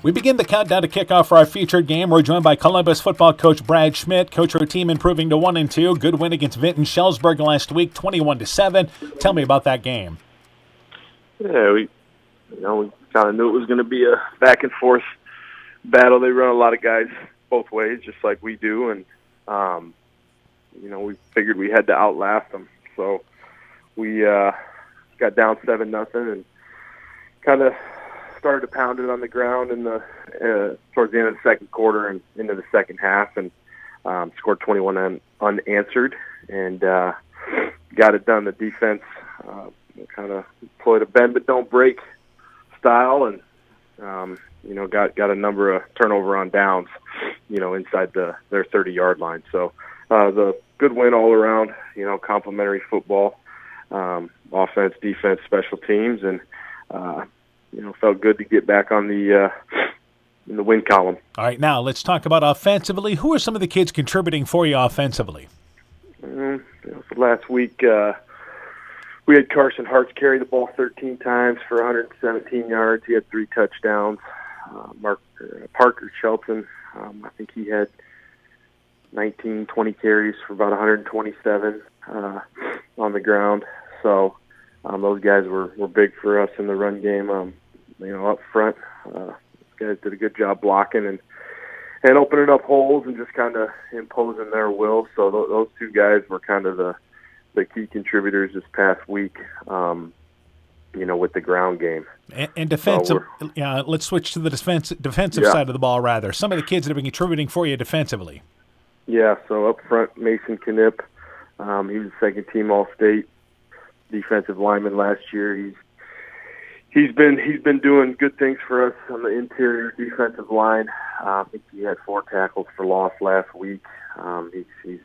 We begin the countdown to kickoff for our featured game. We're joined by Columbus football coach Brad Schmidt. Coach, our team improving to 1-2. Good win against Vinton Shellsburg last week, 21-7. Tell me about that game. Yeah, we kind of knew it was going to be a back and forth battle. They run a lot of guys both ways, just like we do, and we figured we had to outlast them. So we got down 7-0 and kind of started to pound it on the ground in the towards the end of the second quarter and into the second half, and scored 21 unanswered and got it done. The defense kind of employed a bend but don't break style, and got a number of turnover on downs, inside their 30-yard line. So the good win all around, complimentary football, offense, defense, special teams, and felt good to get back on the in the win column. All right, now let's talk about offensively. Who are some of the kids contributing for you offensively? So last week we had Carson Hartz carry the ball 13 times for 117 yards. He had 3 touchdowns. Parker Shelton, I think he had 19, 20 carries for about 127 on the ground. So those guys were big for us in the run game. Up front, those guys did a good job blocking and opening up holes and just kind of imposing their will. So those two guys were kind of the key contributors this past week, with the ground game. And defensive, let's switch to the defensive side of the ball, rather. Some of the kids that have been contributing for you defensively. Yeah, so up front, Mason Knipp, he was second-team All-State defensive lineman last year. He's been doing good things for us on the interior defensive line. I think he had 4 tackles for loss last week. He's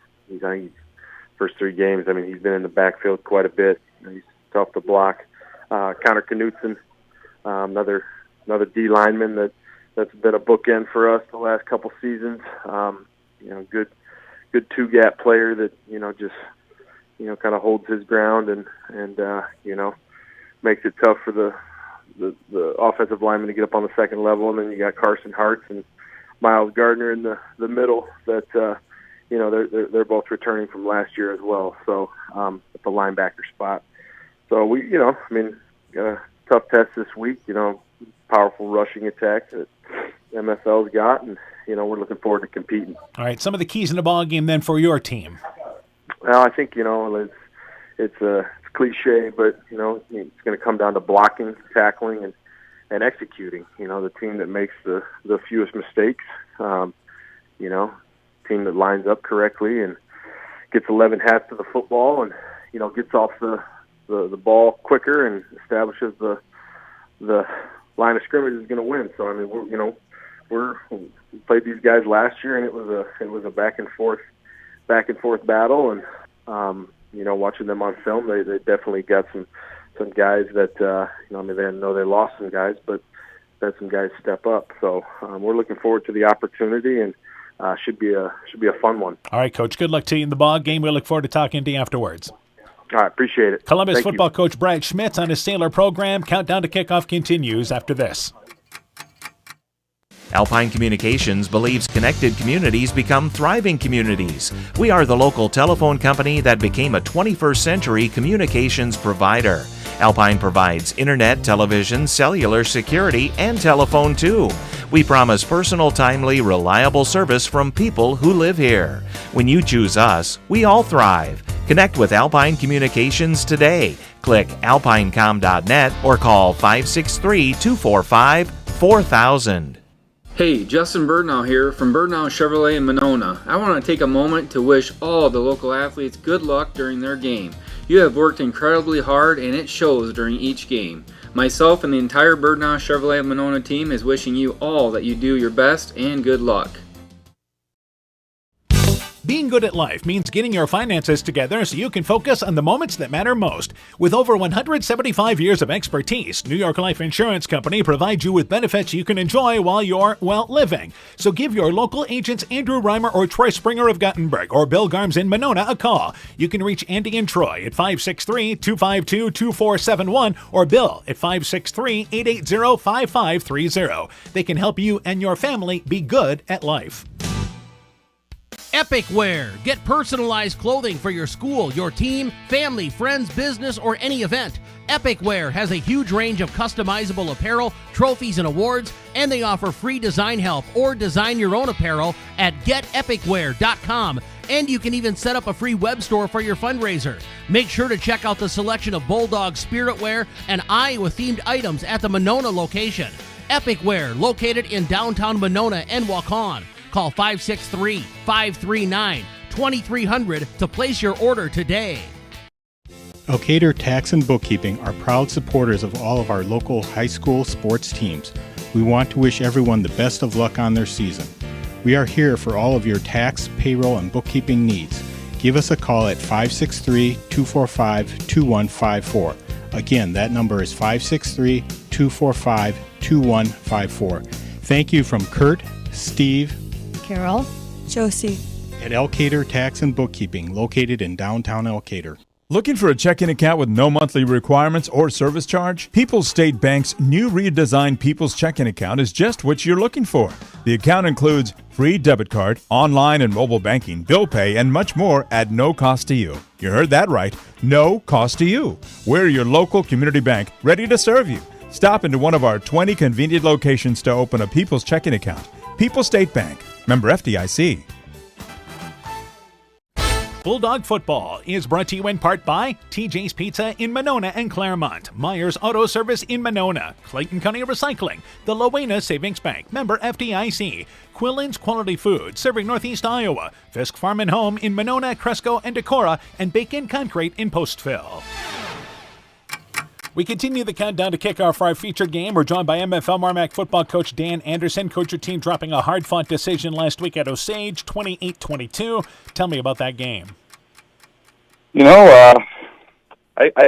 first 3 games. I mean, he's been in the backfield quite a bit. He's tough to block. Connor Knutson, another D lineman that's been a bookend for us the last couple seasons. Good 2-gap player that just kind of holds his ground and makes it tough for the offensive lineman to get up on the second level. And then you got Carson Hartz and Miles Gardner in the middle that they're both returning from last year as well. So at the linebacker spot. So we got a tough test this week. Powerful rushing attack that MFL's got, and we're looking forward to competing. All right, some of the keys in the ball game then for your team. Well, I think it's cliche, but it's going to come down to blocking, tackling, and executing. The team that makes the fewest mistakes. Team that lines up correctly and gets 11 hats to the football, and gets off the ball quicker and establishes the line of scrimmage is going to win. So we played these guys last year, and it was a back and forth battle, and watching them on film, they definitely got some guys that they didn't know they lost some guys, but had some guys step up. So we're looking forward to the opportunity, and should be a fun one. All right, Coach. Good luck to you in the ball game. We look forward to talking to you afterwards. All right, appreciate it. Columbus football coach Brad Schmidt on his Sailor program. Countdown to kickoff continues after this. Alpine Communications believes connected communities become thriving communities. We are the local telephone company that became a 21st century communications provider. Alpine provides internet, television, cellular security, and telephone too. We promise personal, timely, reliable service from people who live here. When you choose us, we all thrive. Connect with Alpine Communications today. Click alpinecom.net or call 563-245-4000. Hey, Justin Birdnow here from Birdnow Chevrolet in Monona. I want to take a moment to wish all the local athletes good luck during their game. You have worked incredibly hard and it shows during each game. Myself and the entire Birdnow Chevrolet Monona team is wishing you all that you do your best and good luck. Being good at life means getting your finances together so you can focus on the moments that matter most. With over 175 years of expertise, New York Life Insurance Company provides you with benefits you can enjoy while you're, living. So give your local agents Andrew Reimer or Troy Springer of Gothenburg or Bill Garms in Monona a call. You can reach Andy and Troy at 563-252-2471 or Bill at 563-880-5530. They can help you and your family be good at life. Epic Wear. Get personalized clothing for your school, your team, family, friends, business, or any event. Epic Wear has a huge range of customizable apparel, trophies, and awards, and they offer free design help or design your own apparel at getepicwear.com. And you can even set up a free web store for your fundraiser. Make sure to check out the selection of Bulldog Spirit Wear and Iowa-themed items at the Monona location. Epic Wear, located in downtown Monona and Waukon. Call 563-539-2300 to place your order today. Elkader Tax and Bookkeeping are proud supporters of all of our local high school sports teams. We want to wish everyone the best of luck on their season. We are here for all of your tax, payroll, and bookkeeping needs. Give us a call at 563-245-2154. Again, that number is 563-245-2154. Thank you from Kurt, Steve, Carol, Josie, at Elkader Tax and Bookkeeping, located in downtown Elkader. Looking for a checking account with no monthly requirements or service charge? People's State Bank's new redesigned People's Checking Account is just what you're looking for. The account includes free debit card, online and mobile banking, bill pay, and much more at no cost to you. You heard that right. No cost to you. We're your local community bank, ready to serve you. Stop into one of our 20 convenient locations to open a People's Checking Account. People's State Bank. Member FDIC. Bulldog Football is brought to you in part by TJ's Pizza in Monona and Claremont, Myers Auto Service in Monona, Clayton County Recycling, the Lowena Savings Bank, member FDIC, Quillen's Quality Food, serving Northeast Iowa, Fisk Farm and Home in Monona, Cresco, and Decorah, and Bacon Concrete in Postville. We continue the countdown to kickoff for our featured game. We're joined by MFL MarMac football coach Dan Anderson. Coach, your team dropping a hard-fought decision last week at Osage, 28-22. Tell me about that game. I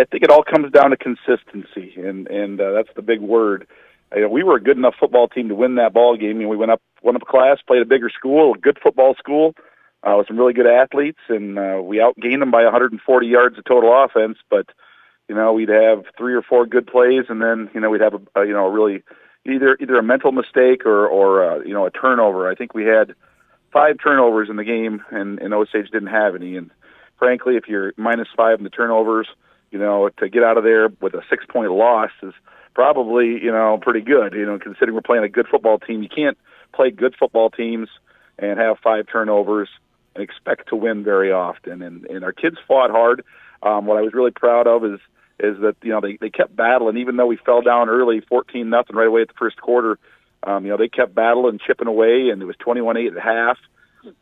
think it all comes down to consistency, and that's the big word. We were a good enough football team to win that ball game. We went up class, played a bigger school, a good football school, with some really good athletes, and we outgained them by 140 yards of total offense, but we'd have 3 or 4 good plays, and then, we'd have a really either a mental mistake or a turnover. I think we had 5 turnovers in the game, and Osage didn't have any. And frankly, if you're -5 in the turnovers, to get out of there with a 6-point loss is probably, pretty good. Considering we're playing a good football team, you can't play good football teams and have 5 turnovers and expect to win very often. And our kids fought hard. What I was really proud of is that they kept battling, even though we fell down early, 14-0 right away at the first quarter. They kept battling, chipping away, and it was 21-8 at half.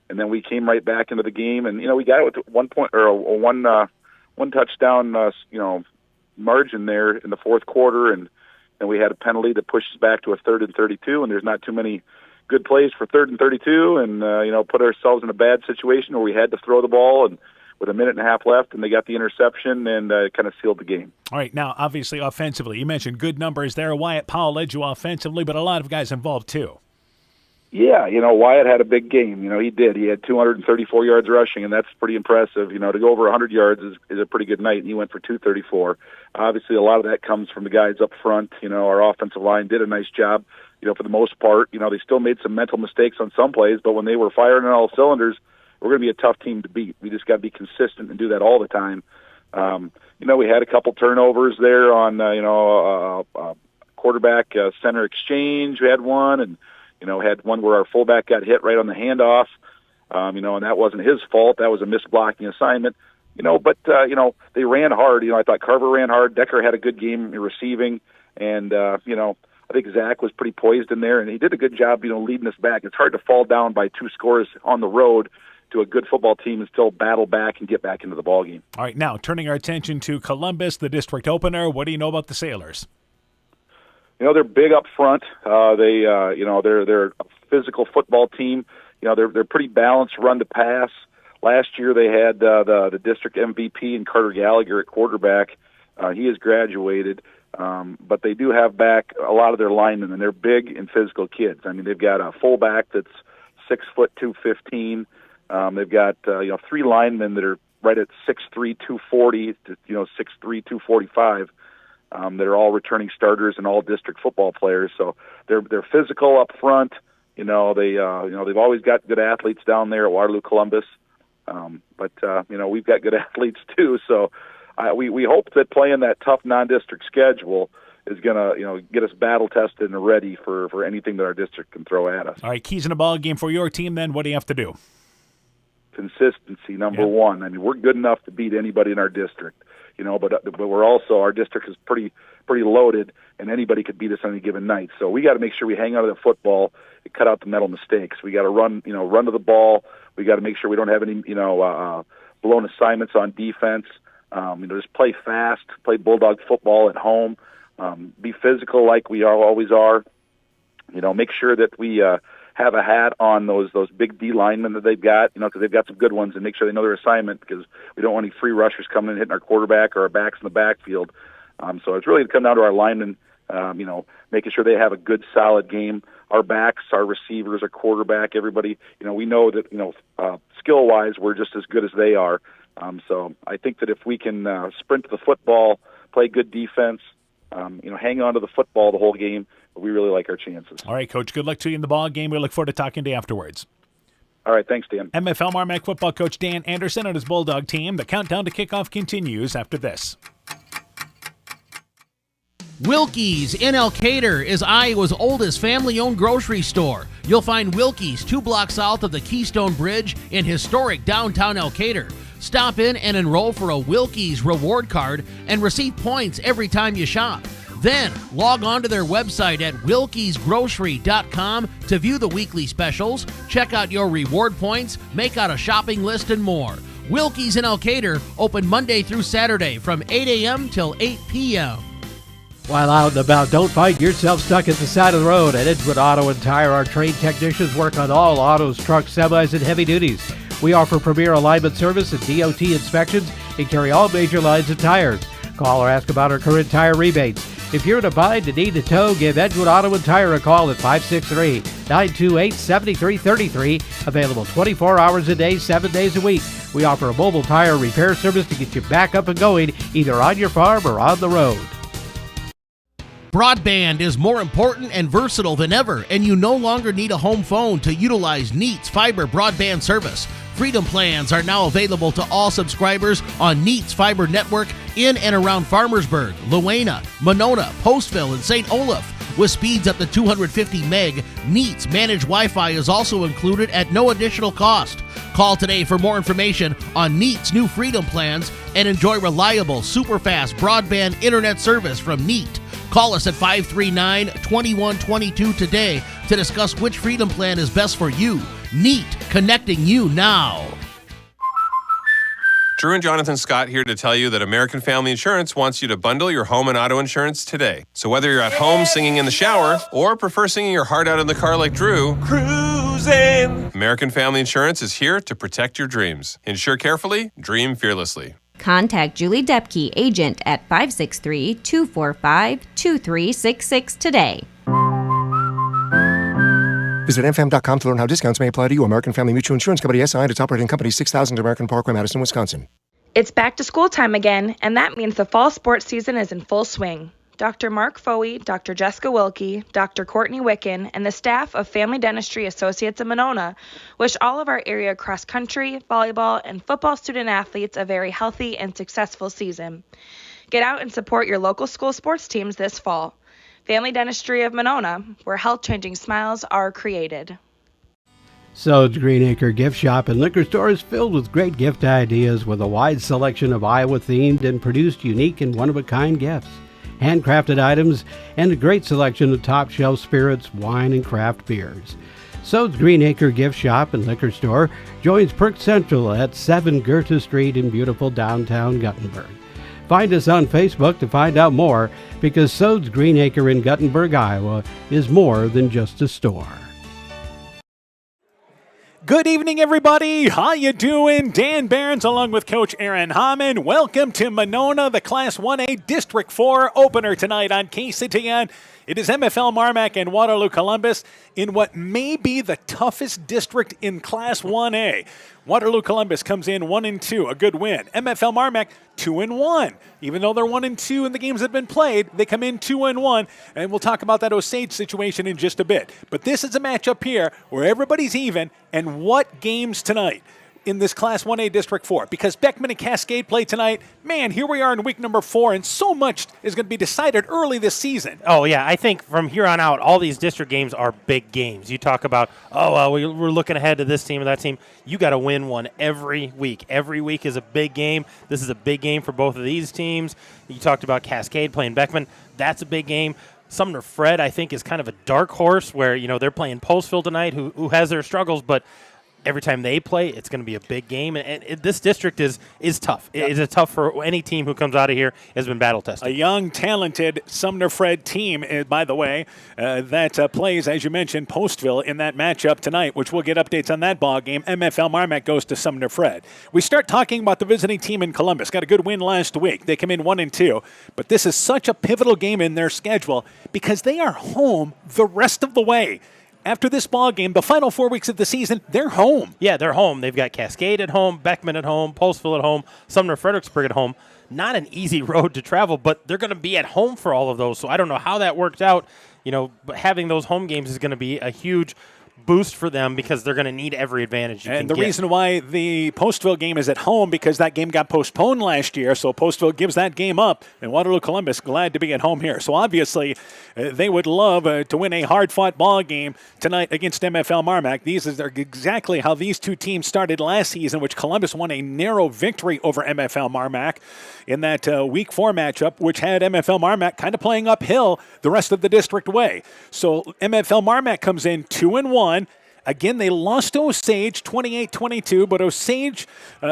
And then we came right back into the game, and we got it with 1 point or one touchdown, margin there in the fourth quarter, and we had a penalty that pushed us back to a 3rd and 32. And there's not too many good plays for 3rd and 32, and put ourselves in a bad situation where we had to throw the ball and with a minute and a half left, and they got the interception and kind of sealed the game. All right, now, obviously, offensively, you mentioned good numbers there. Wyatt Powell led you offensively, but a lot of guys involved, too. Yeah, Wyatt had a big game. He did. He had 234 yards rushing, and that's pretty impressive. To go over 100 yards is a pretty good night, and he went for 234. Obviously, a lot of that comes from the guys up front. Our offensive line did a nice job, for the most part. They still made some mental mistakes on some plays, but when they were firing on all cylinders, we're going to be a tough team to beat. We just got to be consistent and do that all the time. We had a couple turnovers there on, quarterback center exchange. We had one, and, had one where our fullback got hit right on the handoff, and that wasn't his fault. That was a missed blocking assignment. But they ran hard. I thought Carver ran hard. Decker had a good game receiving, and, I think Zach was pretty poised in there, and he did a good job, leading us back. It's hard to fall down by 2 scores on the road to a good football team and still battle back and get back into the ballgame. All right, now turning our attention to Columbus, the district opener. What do you know about the Sailors? They're big up front. They're a physical football team. They're pretty balanced run to pass. Last year they had the district MVP and Carter Gallagher at quarterback. He has graduated, but they do have back a lot of their linemen, and they're big and physical kids. I mean, they've got a fullback that's 6 foot 215. They've got 3 linemen that are right at 6'3", 240 to 6'3", 245. That are all returning starters and all district football players. So they're physical up front. They've always got good athletes down there at Waterloo Columbus. But we've got good athletes too. So we hope that playing that tough non-district schedule is going to get us battle tested and ready for anything that our district can throw at us. All right, keys in a ball game for your team then. What do you have to do? Consistency, number one. I mean, we're good enough to beat anybody in our district, but we're also, our district is pretty loaded, and anybody could beat us on any given night. So we got to make sure we hang out of the football and cut out the mental mistakes. We got to run to the ball. We got to make sure we don't have any, blown assignments on defense. Just play fast, play bulldog football at home, be physical like we always are. Make sure that we have a hat on those big D linemen that they've got, because they've got some good ones, and make sure they know their assignment, because we don't want any free rushers coming and hitting our quarterback or our backs in the backfield. So it's really to come down to our linemen, making sure they have a good, solid game. Our backs, our receivers, our quarterback, everybody, we know that, skill-wise, we're just as good as they are. So I think that if we can sprint to the football, play good defense, hang on to the football the whole game, we really like our chances. All right, Coach, good luck to you in the ball game. We look forward to talking to you afterwards. All right, thanks, Dan. MFL MarMac football coach Dan Anderson and his Bulldog team. The countdown to kickoff continues after this. Wilkie's in Elkader is Iowa's oldest family-owned grocery store. You'll find Wilkie's 2 blocks south of the Keystone Bridge in historic downtown Elkader. Stop in and enroll for a Wilkie's reward card and receive points every time you shop. Then log on to their website at wilkiesgrocery.com to view the weekly specials, check out your reward points, make out a shopping list, and more. Wilkie's in Elkader, open Monday through Saturday from 8 a.m. till 8 p.m. While out and about, don't find yourself stuck at the side of the road. At Edgewood Auto and Tire, our trained technicians work on all autos, trucks, semis, and heavy duties. We offer premier alignment service and DOT inspections and carry all major lines of tires. Call or ask about our current tire rebates. If you're in a bind and need a tow, give Edgewood Auto and Tire a call at 563-928-7333. Available 24 hours a day, 7 days a week. We offer a mobile tire repair service to get you back up and going, either on your farm or on the road. Broadband is more important and versatile than ever, and you no longer need a home phone to utilize Neat's fiber broadband service. Freedom plans are now available to all subscribers on Neat's fiber network in and around Farmersburg, Luena, Monona, Postville, and St. Olaf. With speeds up to 250 meg, Neat's managed Wi-Fi is also included at no additional cost. Call today for more information on Neat's new Freedom plans and enjoy reliable, super-fast broadband internet service from Neat. Call us at 539-2122 today to discuss which Freedom plan is best for you. Neat, connecting you now. Drew and Jonathan Scott here to tell you that American Family Insurance wants you to bundle your home and auto insurance today. So whether you're at home singing in the shower or prefer singing your heart out in the car like Drew, cruising, American Family Insurance is here to protect your dreams. Insure carefully, dream fearlessly. Contact Julie Depke, agent at 563-245-2366 today. Visit mfm.com to learn how discounts may apply to you. American Family Mutual Insurance Company, SI, and its operating company, 6000 American Parkway, Madison, Wisconsin. It's back to school time again, and that means the fall sports season is in full swing. Dr. Mark Foey, Dr. Jessica Wilkie, Dr. Courtney Wicken, and the staff of Family Dentistry Associates of Monona wish all of our area cross-country, volleyball, and football student athletes a very healthy and successful season. Get out and support your local school sports teams this fall. Family Dentistry of Monona, where health-changing smiles are created. Sode's Greenacre Gift Shop and Liquor Store is filled with great gift ideas with a wide selection of Iowa-themed and produced unique and one-of-a-kind gifts, handcrafted items, and a great selection of top-shelf spirits, wine, and craft beers. Sode's Greenacre Gift Shop and Liquor Store joins Perk Central at 7 Goethe Street in beautiful downtown Guttenberg. Find us on Facebook to find out more, because Sode's Greenacre in Guttenberg, Iowa is more than just a store. Good evening, everybody. How you doing? Dan Barnes along with Coach Aaron Hammond. Welcome to Monona, the Class 1A District 4 opener tonight on KCTN. It is MFL MarMac and Waterloo Columbus in what may be the toughest district in Class 1A. Waterloo Columbus comes in 1-2, a good win. MFL MarMac 2-1. Even though they're 1-2 in the games that have been played, they come in 2-1, and we'll talk about that Osage situation in just a bit. But this is a matchup here where everybody's even, and what games tonight in this Class 1A District 4? Because Beckman and Cascade play tonight. Man, here we are in week number 4, and so much is going to be decided early this season. Oh, yeah. I think from here on out, all these district games are big games. You talk about, we're looking ahead to this team or that team. You got to win one every week. Every week is a big game. This is a big game for both of these teams. You talked about Cascade playing Beckman. That's a big game. Sumner Fred, I think, is kind of a dark horse where, they're playing Postville tonight, who has their struggles, but every time they play, it's going to be a big game. And this district is tough. It is tough for any team who comes out of here has been battle-tested. A young, talented Sumner Fred team, by the way, that plays, as you mentioned, Postville in that matchup tonight, which we'll get updates on that ball game. MFL MarMac goes to Sumner Fred. We start talking about the visiting team in Columbus. Got a good win last week. They come in 1-2. But this is such a pivotal game in their schedule because they are home the rest of the way. After this ball game, the final 4 weeks of the season, they're home. Yeah, they're home. They've got Cascade at home, Beckman at home, Postville at home, Sumner Fredericksburg at home. Not an easy road to travel, but they're going to be at home for all of those. So I don't know how that worked out. But having those home games is going to be a huge boost for them because they're going to need every advantage you can And the get. reason why the Postville game is at home because that game got postponed last year, so Postville gives that game up, and Waterloo Columbus glad to be at home here. So obviously, they would love to win a hard-fought ball game tonight against MFL MarMac. These are exactly how these two teams started last season, which Columbus won a narrow victory over MFL MarMac in that Week 4 matchup, which had MFL MarMac kind of playing uphill the rest of the district way. So MFL MarMac comes in 2-1. Again, they lost to Osage 28-22, but Osage,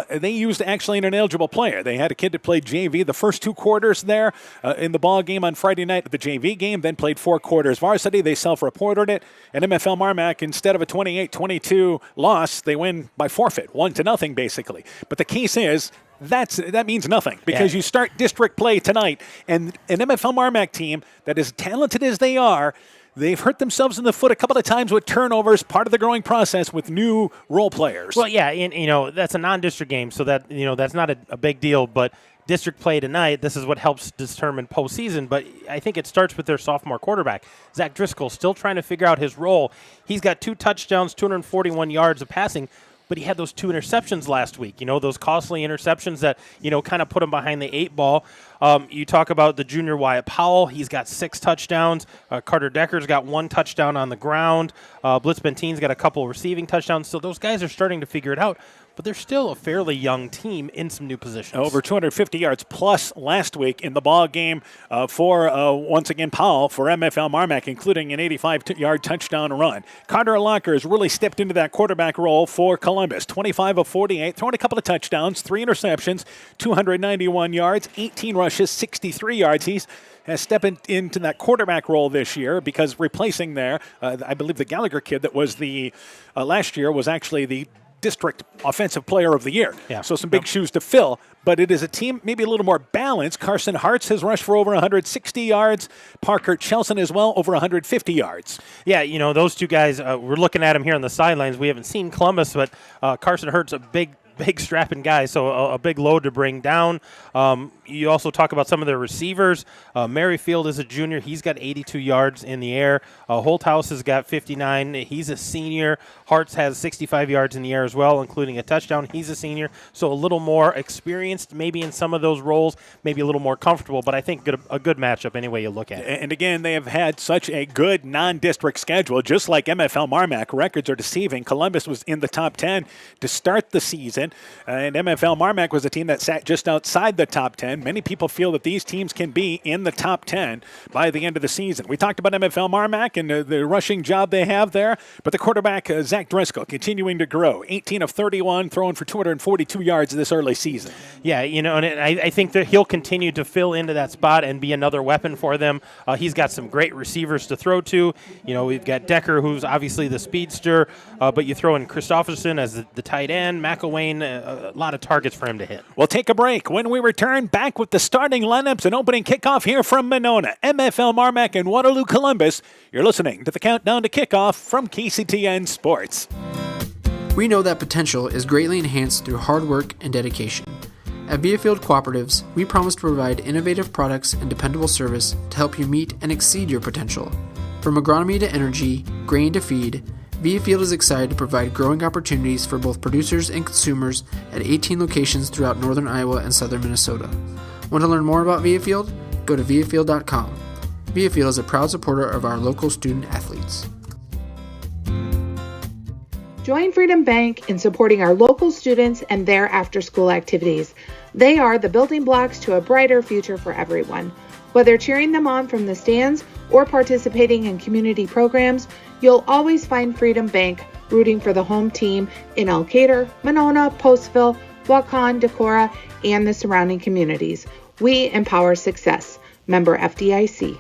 they used actually an ineligible player. They had a kid that played JV the first 2 quarters there in the ball game on Friday night at the JV game, then played 4 quarters varsity. They self-reported it. And MFL MarMac, instead of a 28-22 loss, they win by forfeit, 1-0 basically. But the case is, that means nothing because you start district play tonight, and an MFL MarMac team that is talented as they are, they've hurt themselves in the foot a couple of times with turnovers, part of the growing process with new role players. Well, yeah, and, that's a non-district game, so that that's not a big deal. But district play tonight, this is what helps determine postseason. But I think it starts with their sophomore quarterback, Zach Driscoll, still trying to figure out his role. He's got 2 touchdowns, 241 yards of passing. But he had those 2 interceptions last week, those costly interceptions that, kind of put him behind the 8 ball. You talk about the junior Wyatt Powell. He's got 6 touchdowns. Carter Decker's got 1 touchdown on the ground. Blitz Bentine's got a couple receiving touchdowns. So those guys are starting to figure it out. But they're still a fairly young team in some new positions. Over 250 yards plus last week in the ball game for, once again, Powell for MFL MarMac, including an 85-yard touchdown run. Carter Locker has really stepped into that quarterback role for Columbus. 25 of 48, throwing a couple of touchdowns, 3 interceptions, 291 yards, 18 rushes, 63 yards. He's has stepped into that quarterback role this year because replacing there, I believe the Gallagher kid that was the last year was actually the district offensive player of the year. Yeah. So some big shoes to fill, but it is a team maybe a little more balanced. Carson Hartz has rushed for over 160 yards. Parker Chelson as well, over 150 yards. Yeah, those 2 guys, we're looking at them here on the sidelines. We haven't seen Columbus, but Carson Hartz, a big strapping guy, so a big load to bring down. You also talk about some of their receivers. Merrifield is a junior. He's got 82 yards in the air. Holthouse has got 59. He's a senior. Hartz has 65 yards in the air as well, including a touchdown. He's a senior, so a little more experienced maybe in some of those roles, maybe a little more comfortable, but I think a good matchup any way you look at it. And again, they have had such a good non-district schedule, just like MFL MarMac. Records are deceiving. Columbus was in the top 10 to start the season, and MFL MarMac was a team that sat just outside the top 10. 10. Many people feel that these teams can be in the top 10 by the end of the season. We talked about MFL MarMac and the rushing job they have there, but the quarterback, Zach Driscoll, continuing to grow. 18 of 31, throwing for 242 yards this early season. Yeah, and I think that he'll continue to fill into that spot and be another weapon for them. He's got some great receivers to throw to. We've got Decker, who's obviously the speedster, but you throw in Christopherson as the tight end, McElwain, a lot of targets for him to hit. We'll take a break. When we return, back with the starting lineups and opening kickoff here from Monona, MFL MarMac, and Waterloo Columbus. You're listening to the Countdown to Kickoff from KCTN Sports. We know that potential is greatly enhanced through hard work and dedication. At Viafield Cooperatives, we promise to provide innovative products and dependable service to help you meet and exceed your potential. From agronomy to energy, grain to feed, Viafield is excited to provide growing opportunities for both producers and consumers at 18 locations throughout northern Iowa and southern Minnesota. Want to learn more about Viafield? Go to viafield.com. Viafield is a proud supporter of our local student athletes. Join Freedom Bank in supporting our local students and their after-school activities. They are the building blocks to a brighter future for everyone. Whether cheering them on from the stands or participating in community programs, you'll always find Freedom Bank rooting for the home team in Elkader, Monona, Postville, Waukon, Decorah, and the surrounding communities. We empower success. Member FDIC.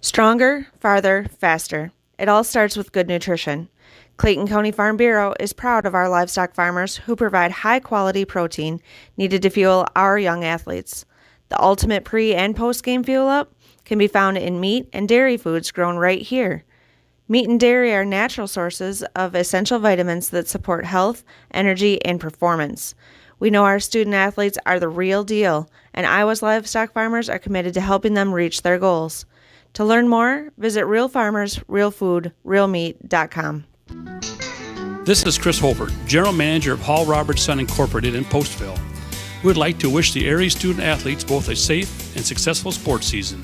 Stronger, farther, faster. It all starts with good nutrition. Clayton County Farm Bureau is proud of our livestock farmers who provide high-quality protein needed to fuel our young athletes. The ultimate pre- and post-game fuel-up can be found in meat and dairy foods grown right here. Meat and dairy are natural sources of essential vitamins that support health, energy, and performance. We know our student athletes are the real deal, and Iowa's livestock farmers are committed to helping them reach their goals. To learn more, visit realfarmersrealfoodrealmeat.com. This is Chris Holbert, General Manager of Hall Roberts Son Incorporated in Postville. We would like to wish the area student athletes both a safe and successful sports season.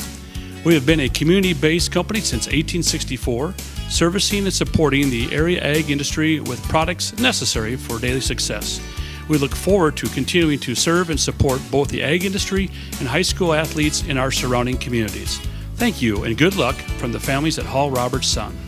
We have been a community-based company since 1864, servicing and supporting the area ag industry with products necessary for daily success. We look forward to continuing to serve and support both the ag industry and high school athletes in our surrounding communities. Thank you and good luck from the families at Hall Roberts Son.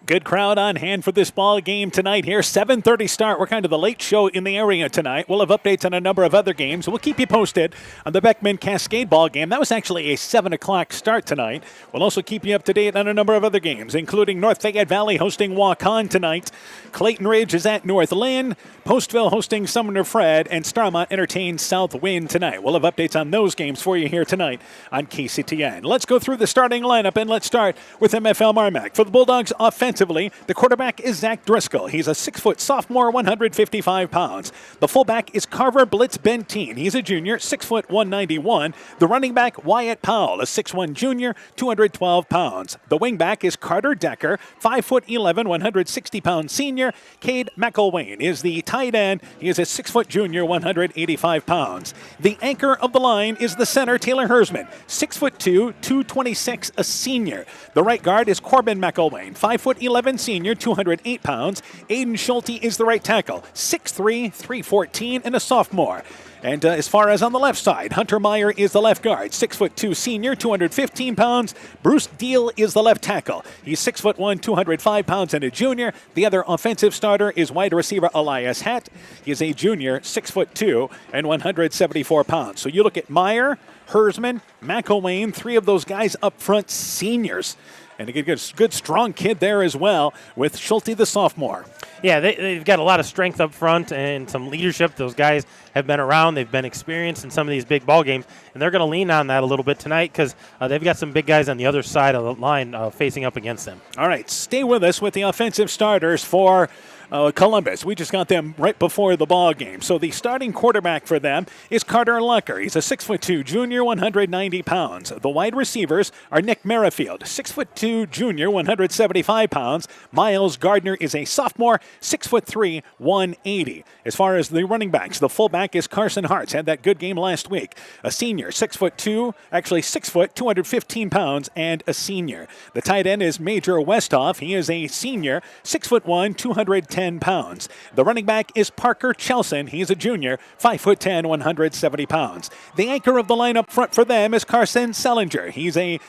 Good crowd on hand for this ball game tonight here. 7:30 start. We're kind of the late show in the area tonight. We'll have updates on a number of other games. We'll keep you posted on the Beckman Cascade ball game. That was actually a 7 o'clock start tonight. We'll also keep you up to date on a number of other games, including North Fayette Valley hosting Waukon tonight. Clayton Ridge is at North Lynn. Postville hosting Sumner Fred, and Starmont entertains South Wind tonight. We'll have updates on those games for you here tonight on KCTN. Let's go through the starting lineup, and let's start with MFL MarMac. For the Bulldogs offensively, the quarterback is Zach Driscoll. He's a 6-foot sophomore, 155 pounds. The fullback is Carver Blitz Benteen. He's a junior, 6 foot, 191. The running back, Wyatt Powell, a 6'1 junior, 212 pounds. The wingback is Carter Decker, 5 foot 11, 160 pound senior. Cade McElwain is the tight end. He is a 6 foot junior, 185 pounds. The anchor of the line is the center, Taylor Hersman, 6 foot 2, 226, a senior. The right guard is Corbin McElwain, 5 foot 11 senior, 208 pounds. Aiden Schulte is the right tackle, 6'3", 314, and a sophomore. And as far as on the left side, Hunter Meyer is the left guard, 6'2" senior, 215 pounds. Bruce Deal is the left tackle. He's 6'1", 205 pounds, and a junior. The other offensive starter is wide receiver Elias Hatt. He is a junior, 6'2", and 174 pounds. So you look at Meyer, Hersman, McElwain, three of those guys up front, seniors. And a good, strong kid there as well with Schulte, the sophomore. Yeah, they've got a lot of strength up front and some leadership. Those guys have been around. They've been experienced in some of these big ball games, and they're going to lean on that a little bit tonight because they've got some big guys on the other side of the line facing up against them. All right, stay with us with the offensive starters for Columbus. We just got them right before the ball game. So the starting quarterback for them is Carter Lucker. He's a 6'2" junior, 190 pounds. The wide receivers are Nick Merrifield, 6'2" junior, 175 pounds. Miles Gardner is a sophomore, 6'3", 180. As far as the running backs, the fullback is Carson Hartz. Had that good game last week. A senior, 6'2", actually 6 foot, 215 pounds, and a senior. The tight end is Major Westhoff. He is a senior, 6'1", 210 210 pounds. The running back is Parker Chelson. He's a junior, 5'10", 170 pounds. The anchor of the line up front for them is Carson Sellinger. He's a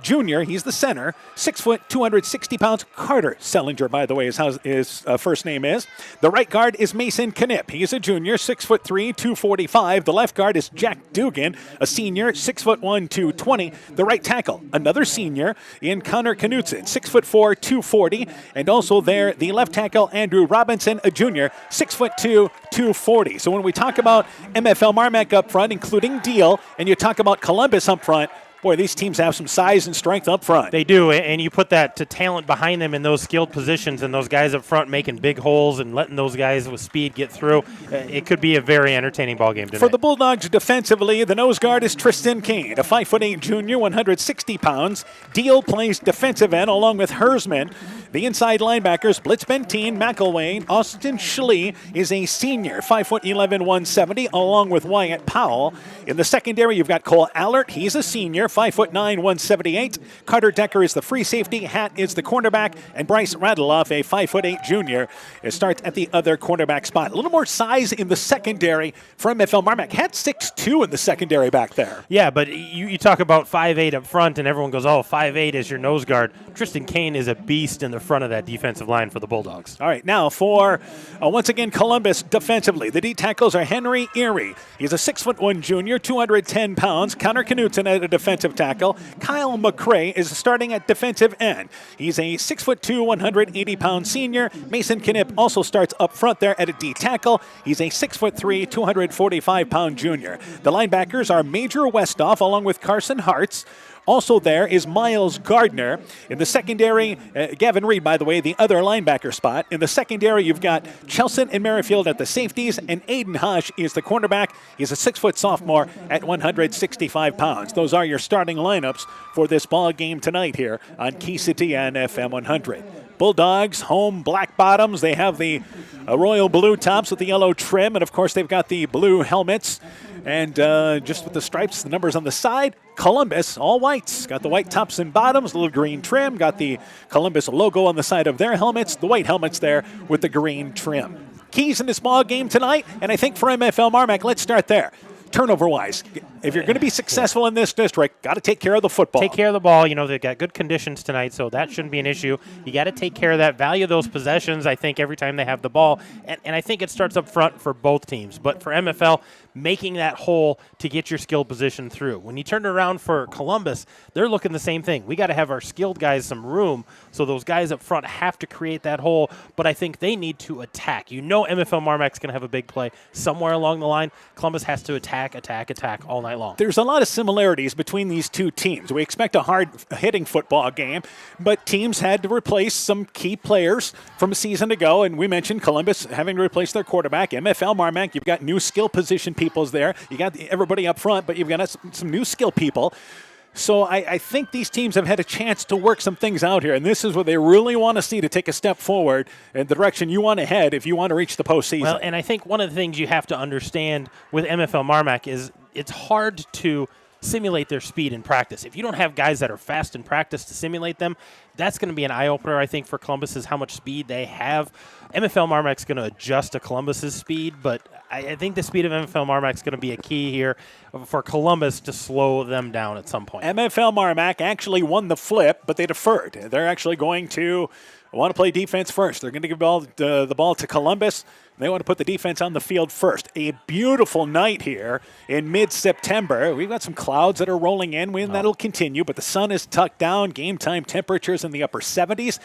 junior. He's the center, 6 foot, 260 pounds. Carter Sellinger, by the way, is how his first name is. The right guard is Mason Knipp. He's a junior, 6'3", 245. The left guard is Jack Dugan, a senior, 6'1", 220. The right tackle, another senior, in Connor Knutson, 6'4", 240. And also there, the left tackle, Andrew Robinson, a junior, 6'2", 240. So when we talk about MFL MarMac up front, including Deal, and you talk about Columbus up front, boy, these teams have some size and strength up front. They do, and you put that to talent behind them in those skilled positions and those guys up front making big holes and letting those guys with speed get through. It could be a very entertaining ball game tonight. For the Bulldogs defensively, the nose guard is Tristan Kane, a 5'8" junior, 160 pounds. Deal plays defensive end along with Hersman. The inside linebackers, Blitz Benteen, McElwain, Austin Schlee is a senior, 5'11", 170, along with Wyatt Powell. In the secondary, you've got Cole Allert. He's a senior, 5'9", 178. Carter Decker is the free safety. Hatt is the cornerback. And Bryce Radeloff, a 5'8" junior, starts at the other cornerback spot. A little more size in the secondary for MFL MarMac. Hatt 6'2" in the secondary back there. Yeah, but you talk about 5'8" up front, and everyone goes, oh, 5'8" is your nose guard. Tristan Kane is a beast in the front of that defensive line for the Bulldogs. All right, now for, once again, Columbus defensively. The D tackles are Henry Erie. He's a 6'1" junior, 210 pounds. Connor Knutson at a defensive tackle. Kyle McCray is starting at defensive end. He's a 6'2", 180-pound senior. Mason Knipp also starts up front there at a D tackle. He's a 6'3", 245-pound junior. The linebackers are Major Westhoff along with Carson Hartz. Also there is Miles Gardner. In the secondary, Gavin Reed, by the way, the other linebacker spot. In the secondary, you've got Chelson and Merrifield at the safeties, and Aiden Hush is the cornerback. He's a 6-foot sophomore at 165 pounds. Those are your starting lineups for this ball game tonight here on Key City and FM 100. Bulldogs, home black bottoms. They have the royal blue tops with the yellow trim, and of course they've got the blue helmets. And just with the stripes, the numbers on the side. Columbus, all whites. Got the white tops and bottoms, little green trim. Got the Columbus logo on the side of their helmets. The white helmets there with the green trim. Keys in this ball game tonight, and I think for MFL MarMac, let's start there. Turnover-wise, if you're going to be successful in this district, got to take care of the football. Take care of the ball. You know, they've got good conditions tonight, so that shouldn't be an issue. You got to take care of that. Value those possessions, I think, every time they have the ball. And I think it starts up front for both teams. But for MFL, making that hole to get your skilled position through. When you turn it around for Columbus, they're looking the same thing. We got to have our skilled guys some room, so those guys up front have to create that hole, but I think they need to attack. You know MFL MarMac's going to have a big play somewhere along the line. Columbus has to attack all night long. There's a lot of similarities between these two teams. We expect a hard-hitting football game, but teams had to replace some key players from a season ago, and we mentioned Columbus having to replace their quarterback. MFL MarMac, you've got new skill position peoples there. You got everybody up front, but you've got some new skill people. So I think these teams have had a chance to work some things out here, and this is what they really want to see to take a step forward in the direction you want to head if you want to reach the postseason. Well, and I think one of the things you have to understand with MFL MarMac is it's hard to simulate their speed in practice. If you don't have guys that are fast in practice to simulate them, that's going to be an eye-opener, I think, for Columbus is how much speed they have. MFL MarMac's going to adjust to Columbus's speed, but I think the speed of MFL MarMac's going to be a key here for Columbus to slow them down at some point. MFL MarMac actually won the flip, but they deferred. They're actually going to want to play defense first. They're going to give the ball to Columbus. They want to put the defense on the field first. A beautiful night here in mid-September. We've got some clouds that are rolling in. That'll continue, but the sun is tucked down. Game time temperatures in the upper 70s.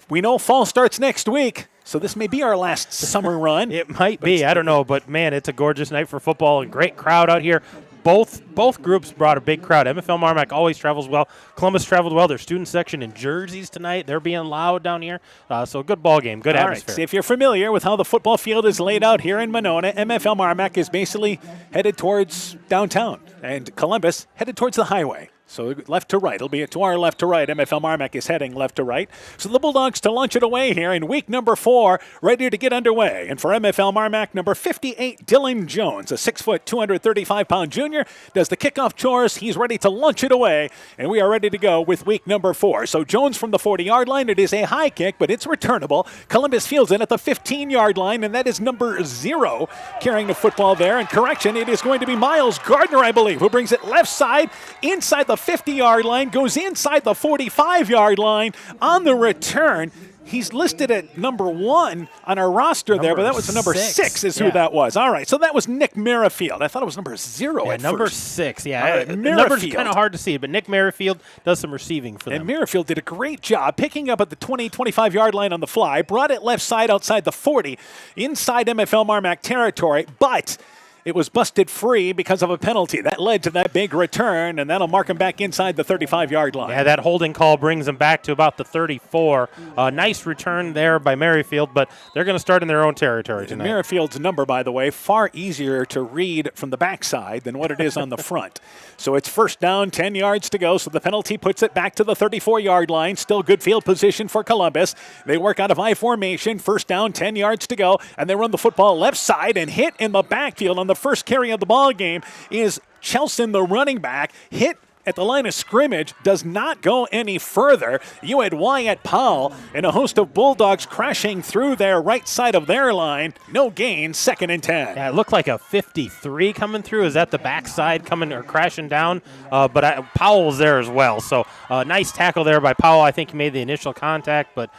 We know fall starts next week, so this may be our last summer run. It might be. I don't know, but, man, it's a gorgeous night for football and great crowd out here. Both groups brought a big crowd. MFL MarMac always travels well. Columbus traveled well. Their student section in jerseys tonight. They're being loud down here. So a good ball game, good atmosphere. Right. So if you're familiar with how the football field is laid out here in Monona, MFL MarMac is basically headed towards downtown, and Columbus headed towards the highway. So left to right. It'll be to our left to right. MFL MarMac is heading left to right. So the Bulldogs to launch it away here in week number 4, ready to get underway. And for MFL MarMac, number 58, Dylan Jones, a 6', 235-pound junior, does the kickoff chores. He's ready to launch it away, and we are ready to go with week number 4. So Jones from the 40-yard line. It is a high kick, but it's returnable. Columbus fields it at the 15-yard line, and that is number 0 carrying the football there. And correction, it is going to be Miles Gardner, I believe, who brings it left side inside the 50-yard line, goes inside the 45-yard line on the return. He's listed at number 1 on our roster there, but that was the number 6 is who that was. All right, so that was Nick Merrifield. I thought it was number 0 at number first. 6, Right, number's kind of hard to see, but Nick Merrifield does some receiving for them. And Merrifield did a great job picking up at the 20, 25-yard line on the fly, brought it left side outside the 40, inside MFL MarMac territory, but it was busted free because of a penalty. That led to that big return, and that'll mark him back inside the 35-yard line. Yeah, that holding call brings him back to about the 34. Nice return there by Merrifield, but they're going to start in their own territory tonight. Merrifield's number, by the way, far easier to read from the backside than what it is on the front. So it's first down, 10 yards to go, so the penalty puts it back to the 34-yard line. Still good field position for Columbus. They work out of I formation, first down, 10 yards to go, and they run the football left side and hit in the backfield on the first carry of the ball game is Chelson, the running back, hit at the line of scrimmage, does not go any further. You had Wyatt Powell and a host of Bulldogs crashing through their right side of their line. No gain, 2nd and 10. Yeah, it looked like a 53 coming through. Is that the backside coming or crashing down? But Powell was there as well. So nice tackle there by Powell. I think he made the initial contact, but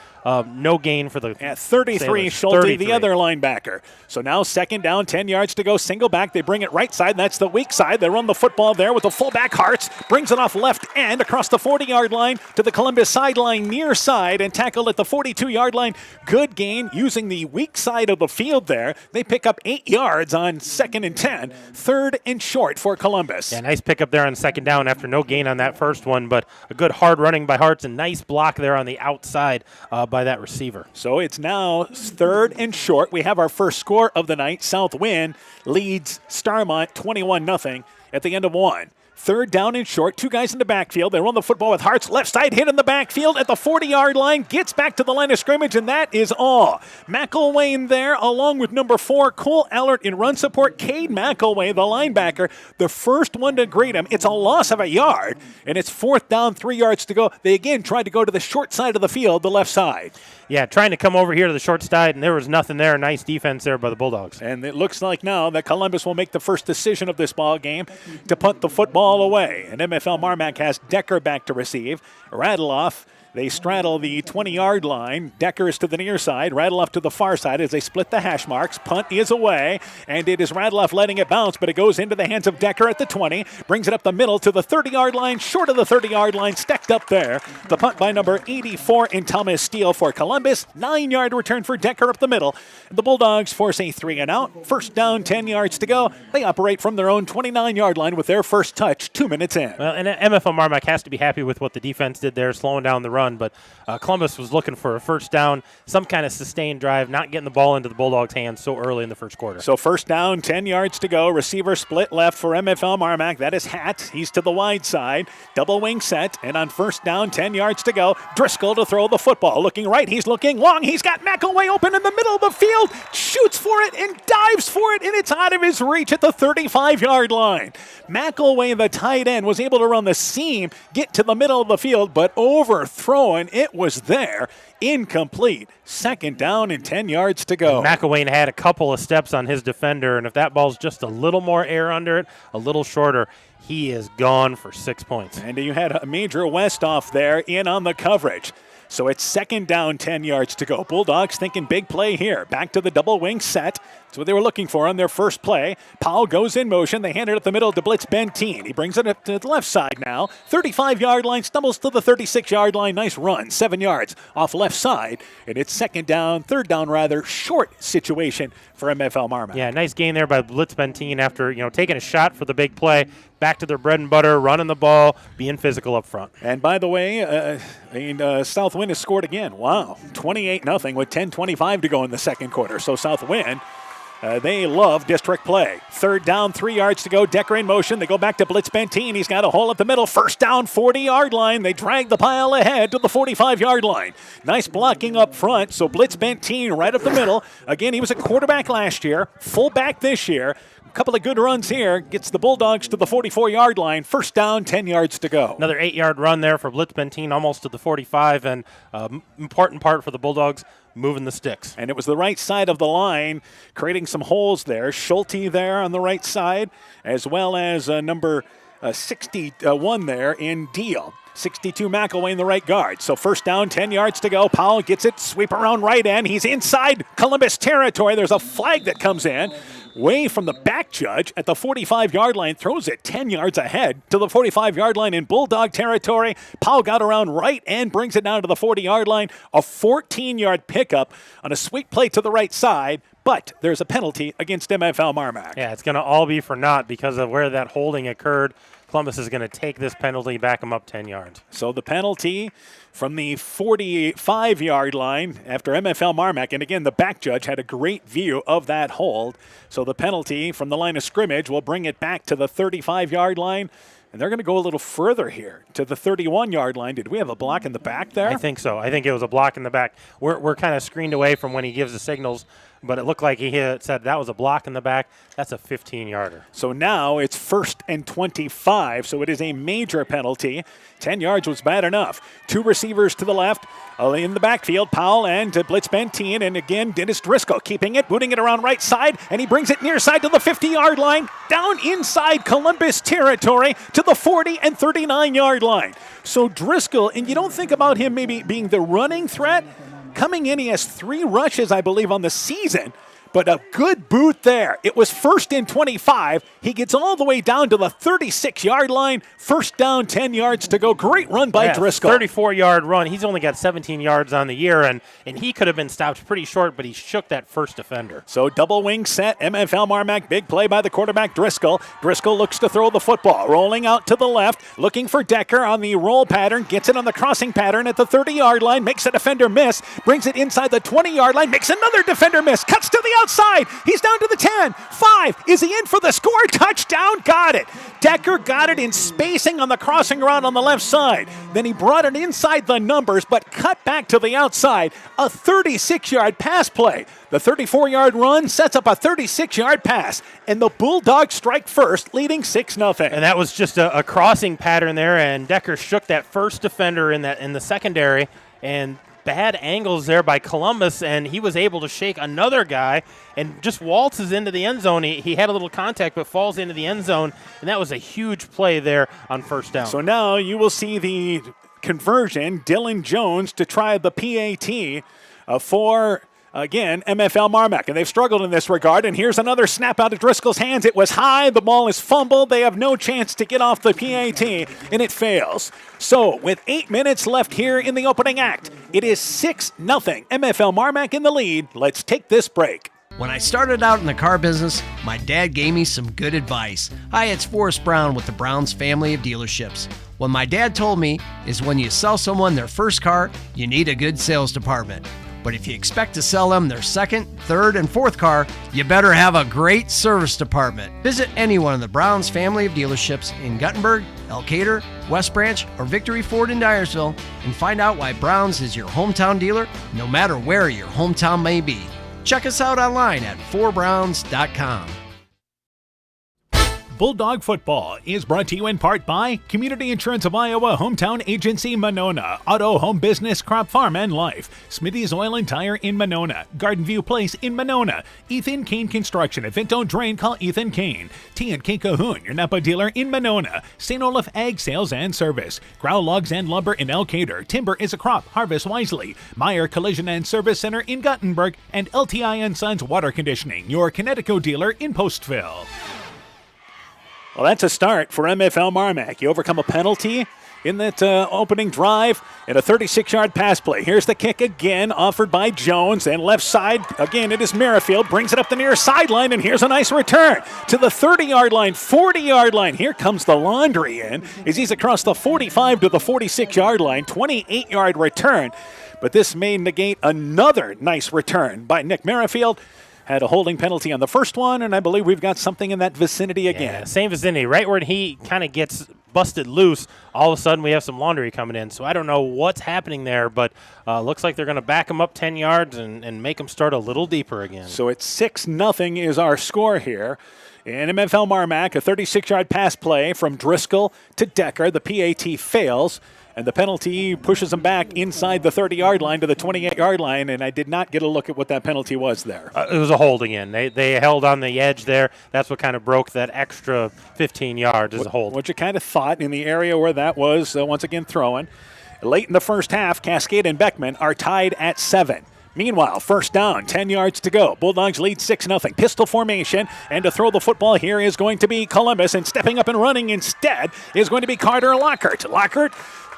no gain for the 33, Schulte, the other linebacker. So now 2nd down, 10 yards to go, single back. They bring it right side. That's the weak side. They run the football there with the fullback Hartz. Brings it off left end across the 40-yard line to the Columbus sideline near side and tackled at the 42-yard line. Good gain using the weak side of the field there. They pick up 8 yards on 2nd and 10. 3rd and short for Columbus. Yeah, nice pickup there on 2nd down after no gain on that first one, but a good hard running by Hartz and nice block there on the outside by that receiver. So it's now 3rd and short. We have our first score of the night. Southwind leads Starmont 21-0 at the end of 1. 3rd down and short, 2 guys in the backfield. They run the football with Hartz. Left side hit in the backfield at the 40-yard line. Gets back to the line of scrimmage, and that is all. McElwain there, along with number 4, Cole Allert in run support. Cade McElwain, the linebacker, the first one to greet him. It's a loss of a yard, and it's 4th down, 3 yards to go. They again tried to go to the short side of the field, the left side. Yeah, trying to come over here to the short side, and there was nothing there. Nice defense there by the Bulldogs. And it looks like now that Columbus will make the first decision of this ball game to punt the football away. And MFL MarMac has Decker back to receive. Radeloff, they straddle the 20-yard line. Decker is to the near side. Radeloff to the far side as they split the hash marks. Punt is away, and it is Radeloff letting it bounce, but it goes into the hands of Decker at the 20. Brings it up the middle to the 30-yard line, short of the 30-yard line, stacked up there. The punt by number 84 in Thomas Steele for Columbus. 9-yard return for Decker up the middle. The Bulldogs force a 3-and-out. First down, 10 yards to go. They operate from their own 29-yard line with their first touch 2 minutes in. Well, and MFL MarMac has to be happy with what the defense did there, slowing down the run, but Columbus was looking for a first down, some kind of sustained drive, not getting the ball into the Bulldogs' hands so early in the first quarter. So first down, 10 yards to go. Receiver split left for MFL MarMac. That is Hatt. He's to the wide side. Double wing set. And on first down, 10 yards to go. Driscoll to throw the football. Looking right. He's looking long. He's got McElway open in the middle of the field. Shoots for it and dives for it. And it's out of his reach at the 35-yard line. McElway, the tight end, was able to run the seam, get to the middle of the field, but overthrown. It was there. Incomplete. Second down and 10 yards to go. McElwain had a couple of steps on his defender, and if that ball's just a little more air under it, a little shorter, he is gone for 6 points. And you had a Major Westoff there in on the coverage. So it's second down, 10 yards to go. Bulldogs thinking big play here. Back to the double wing set. That's what they were looking for on their first play. Powell goes in motion. They hand it up the middle to Blitz Benteen. He brings it up to the left side now. 35-yard line, stumbles to the 36-yard line. Nice run, 7 yards off left side. And it's third down rather, short situation for MFL MarMac. Yeah, nice gain there by Blitz Benteen after, taking a shot for the big play. Back to their bread and butter, running the ball, being physical up front. And by the way, Southwind has scored again. Wow, 28-0 with 10:25 to go in the second quarter. So Southwind They love district play. 3rd down, 3 yards to go. Decker in motion. They go back to Blitz Benteen. He's got a hole up the middle. 1st down, 40-yard line. They drag the pile ahead to the 45-yard line. Nice blocking up front. So Blitz Benteen right up the middle. Again, he was a quarterback last year, fullback this year. A couple of good runs here. Gets the Bulldogs to the 44-yard line. 1st down, 10 yards to go. Another 8-yard run there for Blitz Benteen, almost to the 45, and important part for the Bulldogs, moving the sticks. And it was the right side of the line, creating some holes there. Schulte there on the right side, as well as number 61 there in Deal. 62 McElwain, the right guard. So 1st down, 10 yards to go. Powell gets it, sweep around right end. He's inside Columbus territory. There's a flag that comes in. Way from the back judge at the 45-yard line, throws it 10 yards ahead to the 45-yard line in Bulldog territory. Powell got around right and brings it down to the 40-yard line. A 14-yard pickup on a sweep play to the right side, but there's a penalty against MFL MarMac. Yeah, it's going to all be for naught because of where that holding occurred. Columbus is going to take this penalty, back them up 10 yards. So the penalty from the 45-yard line after MFL MarMac, and again, the back judge had a great view of that hold. So the penalty from the line of scrimmage will bring it back to the 35-yard line. And they're going to go a little further here to the 31-yard line. Did we have a block in the back there? I think so. I think it was a block in the back. We're kind of screened away from when he gives the signals, but it looked like he had said that was a block in the back. That's a 15-yarder. So now it's 1st and 25, so it is a major penalty. 10 yards was bad enough. 2 receivers to the left. In the backfield, Powell and Blitz Benteen, and again, Dennis Driscoll keeping it, booting it around right side, and he brings it near side to the 50-yard line, down inside Columbus territory to the 40 and 39-yard line. So Driscoll, and you don't think about him maybe being the running threat. Coming in, he has 3 rushes, I believe, on the season. But a good boot there. It was 1st and 25. He gets all the way down to the 36-yard line. 1st down, 10 yards to go. Great run by Driscoll. 34-yard run. He's only got 17 yards on the year, and he could have been stopped pretty short, but he shook that first defender. So double wing set. MFL MarMac, big play by the quarterback Driscoll. Driscoll looks to throw the football. Rolling out to the left, looking for Decker on the roll pattern. Gets it on the crossing pattern at the 30-yard line. Makes a defender miss. Brings it inside the 20-yard line. Makes another defender miss. Cuts to the outside. He's down to the 10. 5. Is he in for the score? Touchdown. Got it. Decker got it in spacing on the crossing route on the left side. Then he brought it inside the numbers, but cut back to the outside. A 36-yard pass play. The 34-yard run sets up a 36-yard pass, and the Bulldogs strike first, leading 6-0. And that was just a crossing pattern there, and Decker shook that first defender in the secondary, and bad angles there by Columbus, and he was able to shake another guy and just waltzes into the end zone. He had a little contact but falls into the end zone, and that was a huge play there on 1st down. So now you will see the conversion, Dylan Jones to try the PAT for, again, MFL MarMac. And they've struggled in this regard. And here's another snap out of Driscoll's hands. It was high. The ball is fumbled. They have no chance to get off the PAT, and it fails. So with 8 minutes left here in the opening act, it is 6-0. MFL MarMac in the lead. Let's take this break. When I started out in the car business, my dad gave me some good advice. Hi, it's Forrest Brown with the Brown's family of dealerships. What my dad told me is when you sell someone their first car, you need a good sales department. But if you expect to sell them their second, third, and fourth car, you better have a great service department. Visit any one of the Brown's family of dealerships in Guttenberg, Elkader, West Branch, or Victory Ford in Dyersville and find out why Brown's is your hometown dealer, no matter where your hometown may be. Check us out online at 4browns.com. Bulldog Football is brought to you in part by Community Insurance of Iowa, Hometown Agency Monona, Auto, Home Business, Crop Farm and Life, Smithy's Oil and Tire in Monona, Garden View Place in Monona, Ethan Kane Construction. If it don't drain, call Ethan Kane. T&K Cahoon, your Napa dealer in Monona, St. Olaf Ag Sales and Service, Grow Logs and Lumber in Elkader, Timber is a Crop, Harvest Wisely, Meyer Collision and Service Center in Guttenberg, and LTI & Sons Water Conditioning, your Connecticut dealer in Postville. Well, that's a start for MFL MarMac. You overcome a penalty in that opening drive and a 36-yard pass play. Here's the kick again, offered by Jones. And left side, again, it is Merrifield. Brings it up the near sideline, and here's a nice return to the 30-yard line, 40-yard line. Here comes the laundry in as he's across the 45 to the 46-yard line, 28-yard return. But this may negate another nice return by Nick Merrifield. had a holding penalty on the first one, and I believe we've got something in that vicinity again. Yeah, same vicinity. Right where he kind of gets busted loose, all of a sudden we have some laundry coming in. So I don't know what's happening there, but looks like they're going to back him up 10 yards and make him start a little deeper again. So it's 6-0 is our score here. In MFL MarMac, a 36-yard pass play from Driscoll to Decker. The PAT fails, and the penalty pushes him back inside the 30-yard line to the 28-yard line, and I did not get a look at what that penalty was there. It was a holding in. They held on the edge there. That's what kind of broke that extra 15 yards as a hold. What you kind of thought in the area where that was, once again, throwing. Late in the first half, Cascade and Beckman are tied at 7. Meanwhile, first down, 10 yards to go. Bulldogs lead 6-0. Pistol formation, and to throw the football here is going to be Columbus, and stepping up and running instead is going to be Carter Lockhart. Lockhart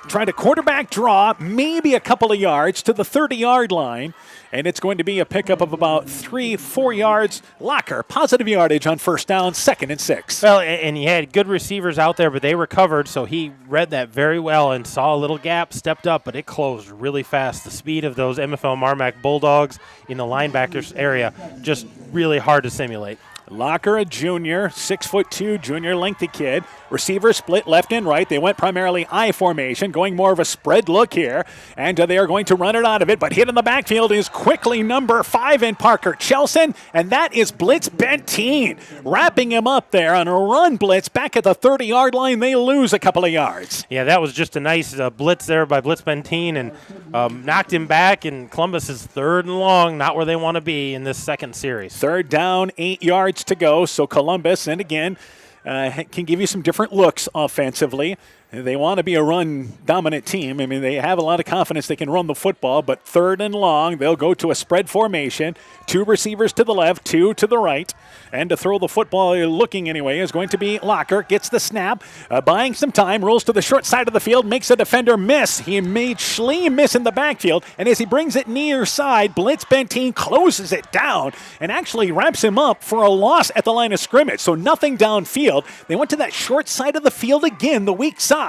trying to quarterback draw, maybe a couple of yards to the 30-yard line, and it's going to be a pickup of about 3-4 yards. Locker, positive yardage on first down, 2nd and 6. Well, and he had good receivers out there, but they recovered, so he read that very well and saw a little gap, stepped up, but it closed really fast. The speed of those MFL MarMac Bulldogs in the linebackers area, just really hard to simulate. Locker, a junior, 6'2", junior lengthy kid. Receivers split left and right. They went primarily I formation, going more of a spread look here. And they are going to run it out of it, but hit in the backfield is quickly number 5 in Parker Chelson, and that is Blitz Benteen. Wrapping him up there on a run blitz back at the 30-yard line. They lose a couple of yards. Yeah, that was just a nice blitz there by Blitz Benteen, and knocked him back, and Columbus is 3rd and long, not where they want to be in this second series. 3rd down, 8 yards to go. So Columbus, and again, can give you some different looks offensively. They want to be a run-dominant team. I mean, they have a lot of confidence they can run the football, but 3rd and long, they'll go to a spread formation. 2 receivers to the left, 2 to the right. And to throw the football, looking anyway, is going to be Locker. Gets the snap, buying some time, rolls to the short side of the field, makes a defender miss. He made Schlee miss in the backfield, and as he brings it near side, Blitz Benteen closes it down and actually wraps him up for a loss at the line of scrimmage. So nothing downfield. They went to that short side of the field again, the weak side,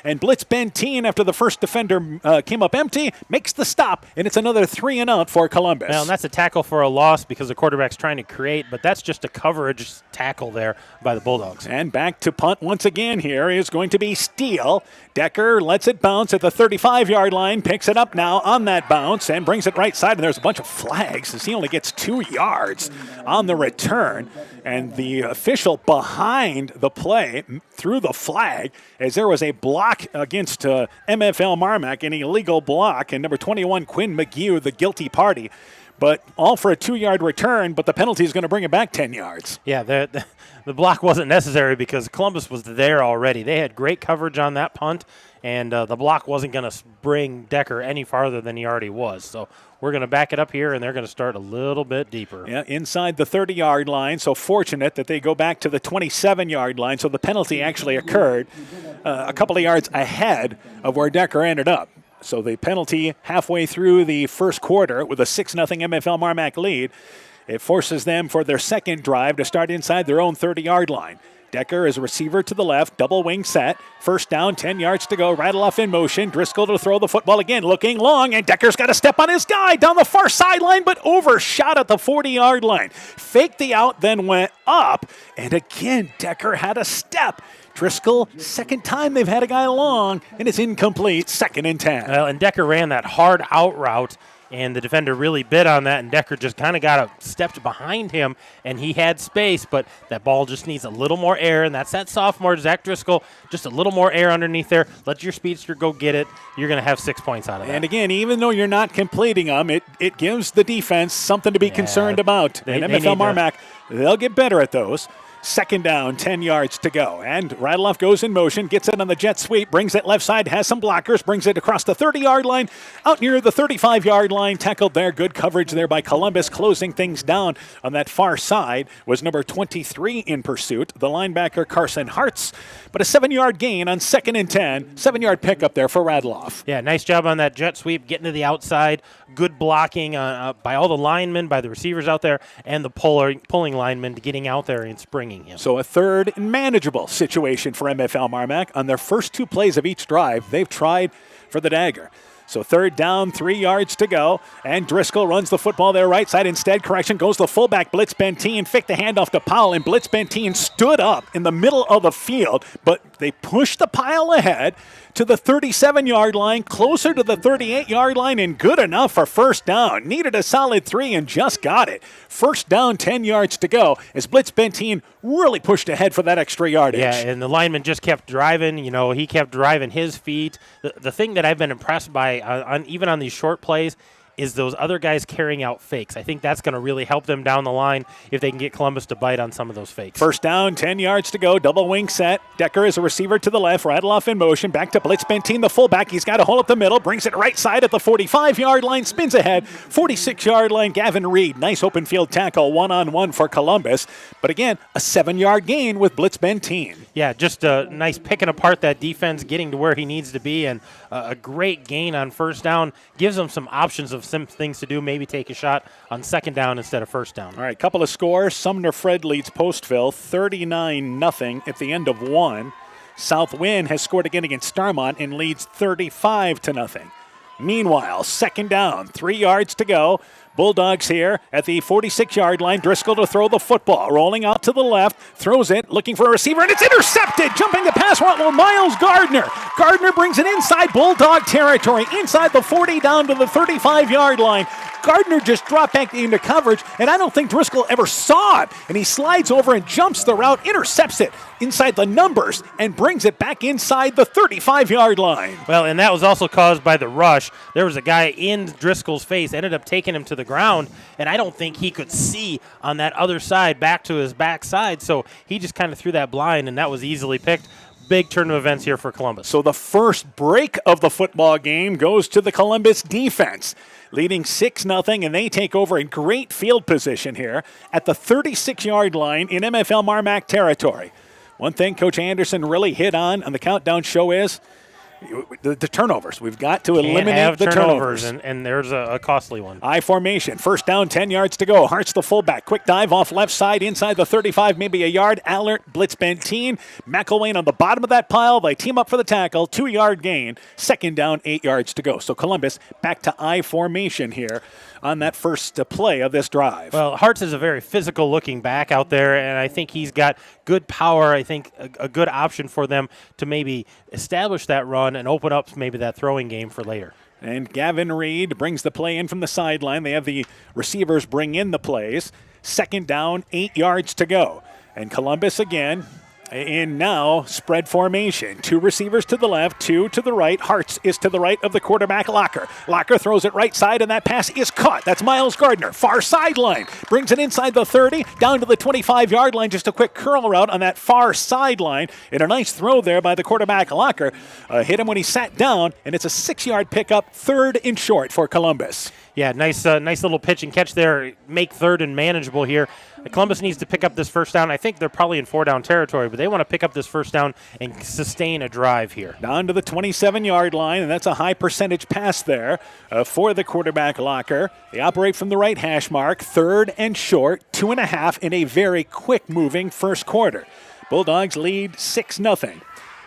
and Blitz Benteen, after the first defender came up empty, makes the stop, and it's another 3 and out for Columbus. Well, and that's a tackle for a loss because the quarterback's trying to create, but that's just a coverage tackle there by the Bulldogs. And back to punt once again here is going to be Steele. Decker lets it bounce at the 35-yard line, picks it up now on that bounce, and brings it right side, and there's a bunch of flags as he only gets 2 yards on the return. And the official behind the play threw the flag as there was a block against MFL MarMac, an illegal block, and number 21, Quinn McGee, the guilty party. But all for a 2-yard return, but the penalty is going to bring it back 10 yards. Yeah, the block wasn't necessary because Columbus was there already. They had great coverage on that punt, and the block wasn't going to bring Decker any farther than he already was. So we're going to back it up here, and they're going to start a little bit deeper. Yeah, inside the 30-yard line, so fortunate that they go back to the 27-yard line, so the penalty actually occurred a couple of yards ahead of where Decker ended up. So the penalty halfway through the first quarter with a 6-0 MFL MarMac lead, it forces them for their second drive to start inside their own 30-yard line. Decker is a receiver to the left, double wing set. First down, 10 yards to go. Radeloff in motion. Driscoll to throw the football again, looking long, and Decker's got to step on his guy down the far sideline, but overshot at the 40-yard line. Faked the out, then went up, and again, Decker had a step. Driscoll, second time they've had a guy long, and it's incomplete, 2nd and 10. Well, and Decker ran that hard out route, and the defender really bit on that, and Decker just kind of stepped behind him, and he had space, but that ball just needs a little more air, and that's that sophomore, Zach Driscoll, just a little more air underneath there. Let your speedster go get it. You're going to have 6 points out of that. And again, even though you're not completing them, it gives the defense something to be concerned about. And MFL MarMac, they'll get better at those. Second down, 10 yards to go. And Radeloff goes in motion, gets it on the jet sweep, brings it left side, has some blockers, brings it across the 30-yard line, out near the 35-yard line, tackled there. Good coverage there by Columbus. Closing things down on that far side was number 23 in pursuit, the linebacker Carson Hartz. But a 7-yard gain on 2nd and 10, 7-yard pickup there for Radeloff. Yeah, nice job on that jet sweep, getting to the outside. Good blocking by all the linemen, by the receivers out there, and the pulling linemen to getting out there and springing him. So a third and manageable situation for MFL MarMac. On their first 2 plays of each drive, they've tried for the dagger. So 3rd down, 3 yards to go. And Driscoll runs the football there right side. Instead, correction, goes the fullback, Blitz Benteen, faked the handoff to Powell, and Blitz Benteen stood up in the middle of the field, but they pushed the pile ahead to the 37-yard line, closer to the 38-yard line, and good enough for first down. Needed a solid 3 and just got it. First down, 10 yards to go as Blitz Benteen really pushed ahead for that extra yardage. Yeah, and the lineman just kept driving. He kept driving his feet. The thing that I've been impressed by, even on these short plays, is those other guys carrying out fakes. I think that's going to really help them down the line if they can get Columbus to bite on some of those fakes. First down, 10 yards to go, double wing set. Decker is a receiver to the left, Radloff in motion, back to Blitz Benteen, the fullback. He's got a hole up the middle, brings it right side at the 45-yard line, spins ahead, 46-yard line, Gavin Reed. Nice open field tackle, one-on-one for Columbus. But again, a 7-yard gain with Blitz Benteen. Yeah, just a nice picking apart that defense, getting to where he needs to be, and a great gain on first down. Gives them some options of some things to do, maybe take a shot on second down instead of first down. All right, couple of scores. Sumner Fred leads Postville 39-0 at the end of one. South Wind has scored again against Starmont and leads 35-0. Meanwhile, second down, 3 yards to go. Bulldogs here at the 46-yard line. Driscoll to throw the football. Rolling out to the left. Throws it. Looking for a receiver. And it's intercepted. Jumping the pass route. Well, Miles Gardner. Gardner brings it inside Bulldog territory. Inside the 40 down to the 35-yard line. Gardner just dropped back into coverage, and I don't think Driscoll ever saw it. And he slides over and jumps the route, intercepts it inside the numbers, and brings it back inside the 35-yard line. Well, and that was also caused by the rush. There was a guy in Driscoll's face, ended up taking him to the ground, and I don't think he could see on that other side back to his backside, so he just kind of threw that blind, and that was easily picked. Big turn of events here for Columbus. So the first break of the football game goes to the Columbus defense, leading 6-0, and they take over in great field position here at the 36-yard line in MFL MarMac territory. One thing Coach Anderson really hit on the countdown show is the turnovers. We've got to eliminate the turnovers. And there's a costly one. I formation. First down, 10 yards to go. Hart's the fullback. Quick dive off left side inside the 35, maybe a yard. Allert, Blitz Benteen. McElwain on the bottom of that pile. They team up for the tackle. 2-yard gain. Second down, 8 yards to go. So Columbus back to I formation here on that first play of this drive. Well, Hartz is a very physical-looking back out there, and I think he's got good power. I think a good option for them to maybe establish that run and open up maybe that throwing game for later. And Gavin Reed brings the play in from the sideline. They have the receivers bring in the plays. Second down, 8 yards to go. And Columbus again in now spread formation. 2 receivers to the left, 2 to the right. Hartz is to the right of the quarterback, Locker. Locker throws it right side, and that pass is caught. That's Miles Gardner. Far sideline. Brings it inside the 30, down to the 25-yard line. Just a quick curl route on that far sideline. And a nice throw there by the quarterback, Locker. Hit him when he sat down, and it's a 6-yard pickup, 3rd and short for Columbus. Yeah, nice little pitch and catch there. Make 3rd and manageable here. Columbus needs to pick up this first down. I think they're probably in 4-down territory, but they want to pick up this first down and sustain a drive here. Down to the 27-yard line, and that's a high percentage pass there for the quarterback, Locker. They operate from the right hash mark, 3rd and short, 2.5 in a very quick-moving first quarter. Bulldogs lead 6-0.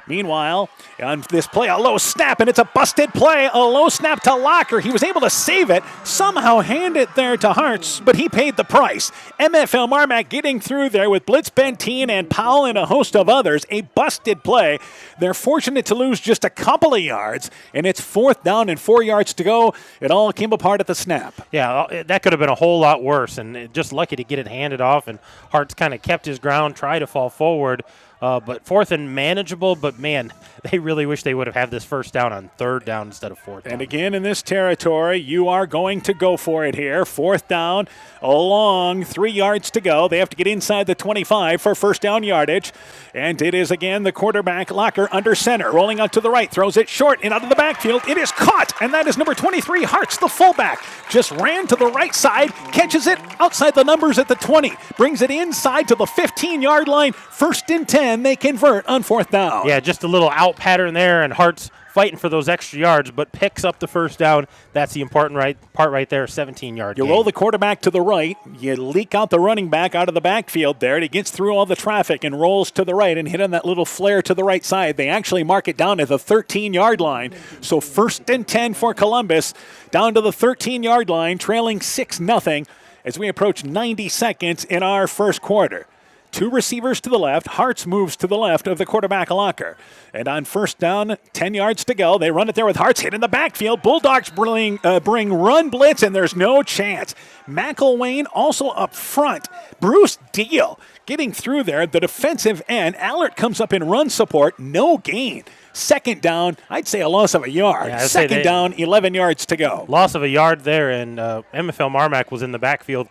Meanwhile, on this play, a low snap, and it's a busted play. A low snap to Locker. He was able to save it, somehow hand it there to Hartz, but he paid the price. MFL MarMac getting through there with Blitz Benteen and Powell and a host of others. A busted play. They're fortunate to lose just a couple of yards, and it's 4th down and 4 yards to go. It all came apart at the snap. Yeah, that could have been a whole lot worse, and just lucky to get it handed off, and Hartz kind of kept his ground, tried to fall forward. But 4th and manageable, but man, they really wish they would have had this first down on 3rd down instead of 4th down. And again, in this territory, you are going to go for it here. 4th down, along 3 yards to go. They have to get inside the 25 for first down yardage. And it is again the quarterback, Locker, under center. Rolling out to the right, throws it short and out of the backfield. It is caught, and that is number 23, Hartz, the fullback. Just ran to the right side, catches it outside the numbers at the 20. Brings it inside to the 15-yard line. 1st and 10. They convert on 4th down. Yeah, just a little out pattern there, and Hartz fighting for those extra yards, but picks up the first down. That's the important part right there, 17-yard You roll the quarterback to the right. You leak out the running back out of the backfield there, and he gets through all the traffic and rolls to the right and hit on that little flare to the right side. They actually mark it down at the 13-yard line. So 1st and 10 for Columbus, down to the 13-yard line, trailing 6-0 as we approach 90 seconds in our first quarter. 2 receivers to the left. Hartz moves to the left of the quarterback locker. And on first down, 10 yards to go. They run it there with Hartz hit in the backfield. Bulldogs bring run blitz, and there's no chance. McElwain also up front. Bruce Deal getting through there. The defensive end. Allert comes up in run support. No gain. Second down, I'd say a loss of a yard. Yeah, Second down, 11 yards to go. Loss of a yard there, and MFL MarMac was in the backfield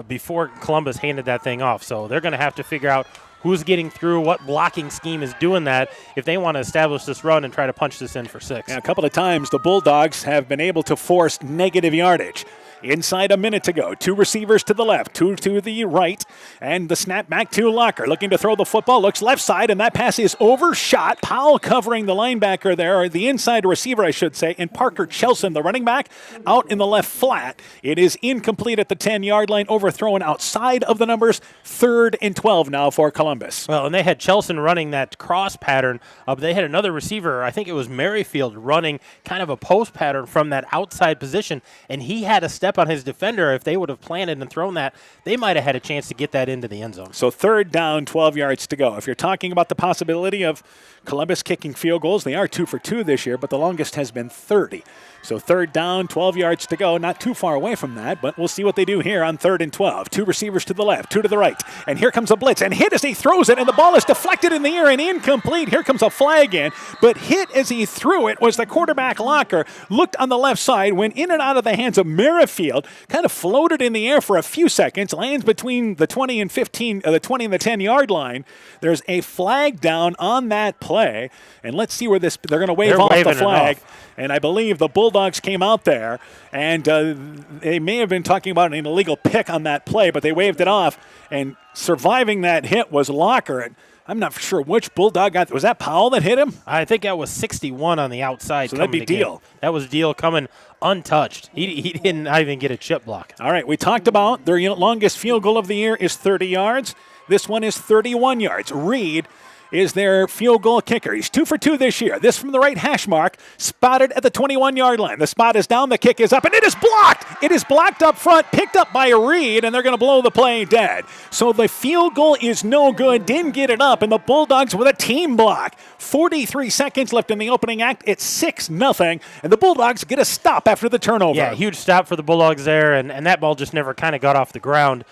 before Columbus handed that thing off. So they're going to have to figure out who's getting through, what blocking scheme is doing that if they want to establish this run and try to punch this in for 6. Yeah, a couple of times the Bulldogs have been able to force negative yardage. Inside a minute to go. 2 receivers to the left, 2 to the right, and the snap back to Locker. Looking to throw the football, looks left side, and that pass is overshot. Powell covering the linebacker there, or the inside receiver, I should say, and Parker Chelson, the running back, out in the left flat. It is incomplete at the 10-yard line, overthrown outside of the numbers. 3rd and 12 now for Columbus. Well, and they had Chelson running that cross pattern. They had another receiver, I think it was Merrifield, running kind of a post pattern from that outside position, and he had a step on his defender. If they would have planted and thrown that, they might have had a chance to get that into the end zone. So 3rd down, 12 yards to go. If you're talking about the possibility of Columbus kicking field goals, they are 2 for 2 this year, but the longest has been 30. So 3rd down, 12 yards to go. Not too far away from that, but we'll see what they do here on 3rd and 12. 2 receivers to the left, 2 to the right. And here comes a blitz, and hit as he throws it, and the ball is deflected in the air and incomplete. Here comes a flag in, but hit as he threw it was the quarterback Locker. Looked on the left side, went in and out of the hands of Merrifield, kind of floated in the air for a few seconds, lands between the 20 and 15, the 20 and the 10-yard line. There's a flag down on that play, and let's see where they're going to wave off the flag. And I believe the Bulldogs came out there, and they may have been talking about an illegal pick on that play, but they waved it off. And surviving that hit was Locker. And I'm not sure which Bulldog got. Was that Powell that hit him? I think that was 61 on the outside. So that'd be Deal. That was Deal coming untouched. He didn't even get a chip block. All right, we talked about their longest field goal of the year is 30 yards. This one is 31 yards. Reed is their field goal kicker. He's 2 for 2 this year. This from the right hash mark, spotted at the 21-yard line. The spot is down, the kick is up, and it is blocked. It is blocked up front, picked up by Reed, and they're going to blow the play dead. So the field goal is no good, didn't get it up, and the Bulldogs with a team block. 43 seconds left in the opening act. It's 6-0, and the Bulldogs get a stop after the turnover. Yeah, huge stop for the Bulldogs there, and that ball just never kind of got off the ground.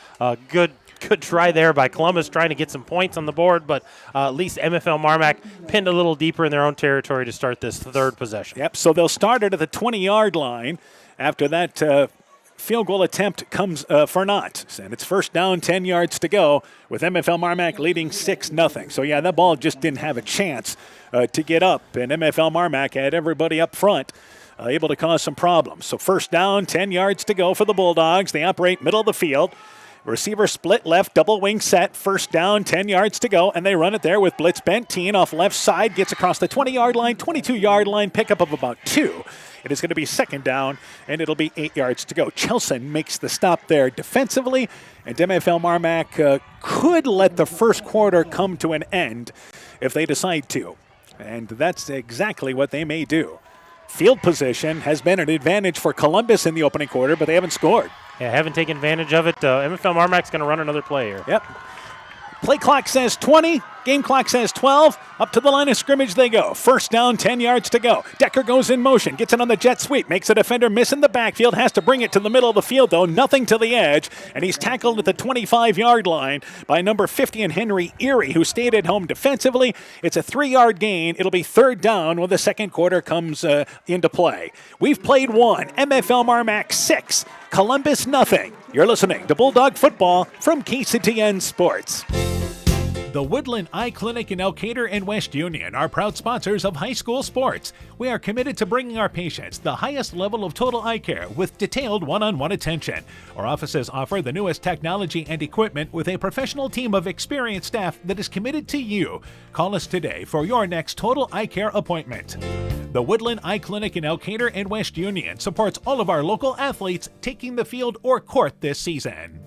Good try there by Columbus trying to get some points on the board, but at least MFL MarMac pinned a little deeper in their own territory to start this 3rd possession. Yep, so they'll start it at the 20-yard line after that field goal attempt comes for naught. And it's 1st down, 10 yards to go with MFL MarMac leading 6-0. So, yeah, that ball just didn't have a chance to get up, and MFL MarMac had everybody up front able to cause some problems. So 1st down, 10 yards to go for the Bulldogs. They operate middle of the field. Receiver split left, double wing set, 1st down, 10 yards to go, and they run it there with blitz Benteen off left side, gets across the 20-yard line, 22-yard line, pickup of about 2. It is going to be 2nd down, and it'll be 8 yards to go. Chelson makes the stop there defensively, and MFL MarMac could let the first quarter come to an end if they decide to, and that's exactly what they may do. Field position has been an advantage for Columbus in the opening quarter, but they haven't scored. Yeah, haven't taken advantage of it. MFL MarMac's going to run another play here. Yep. Play clock says 20. Game clock says 12. Up to the line of scrimmage they go. 1st down, 10 yards to go. Decker goes in motion. Gets it on the jet sweep. Makes a defender miss in the backfield. Has to bring it to the middle of the field, though. Nothing to the edge. And he's tackled at the 25-yard line by number 50 and Henry Erie, who stayed at home defensively. It's a 3-yard gain. It'll be 3rd down when the second quarter comes into play. We've played 1. MFL MarMac 6. Columbus nothing. You're listening to Bulldog Football from KCTN Sports. The Woodland Eye Clinic in Elkader and West Union are proud sponsors of high school sports. We are committed to bringing our patients the highest level of total eye care with detailed one-on-one attention. Our offices offer the newest technology and equipment with a professional team of experienced staff that is committed to you. Call us today for your next total eye care appointment. The Woodland Eye Clinic in Elkader and West Union supports all of our local athletes taking the field or court this season.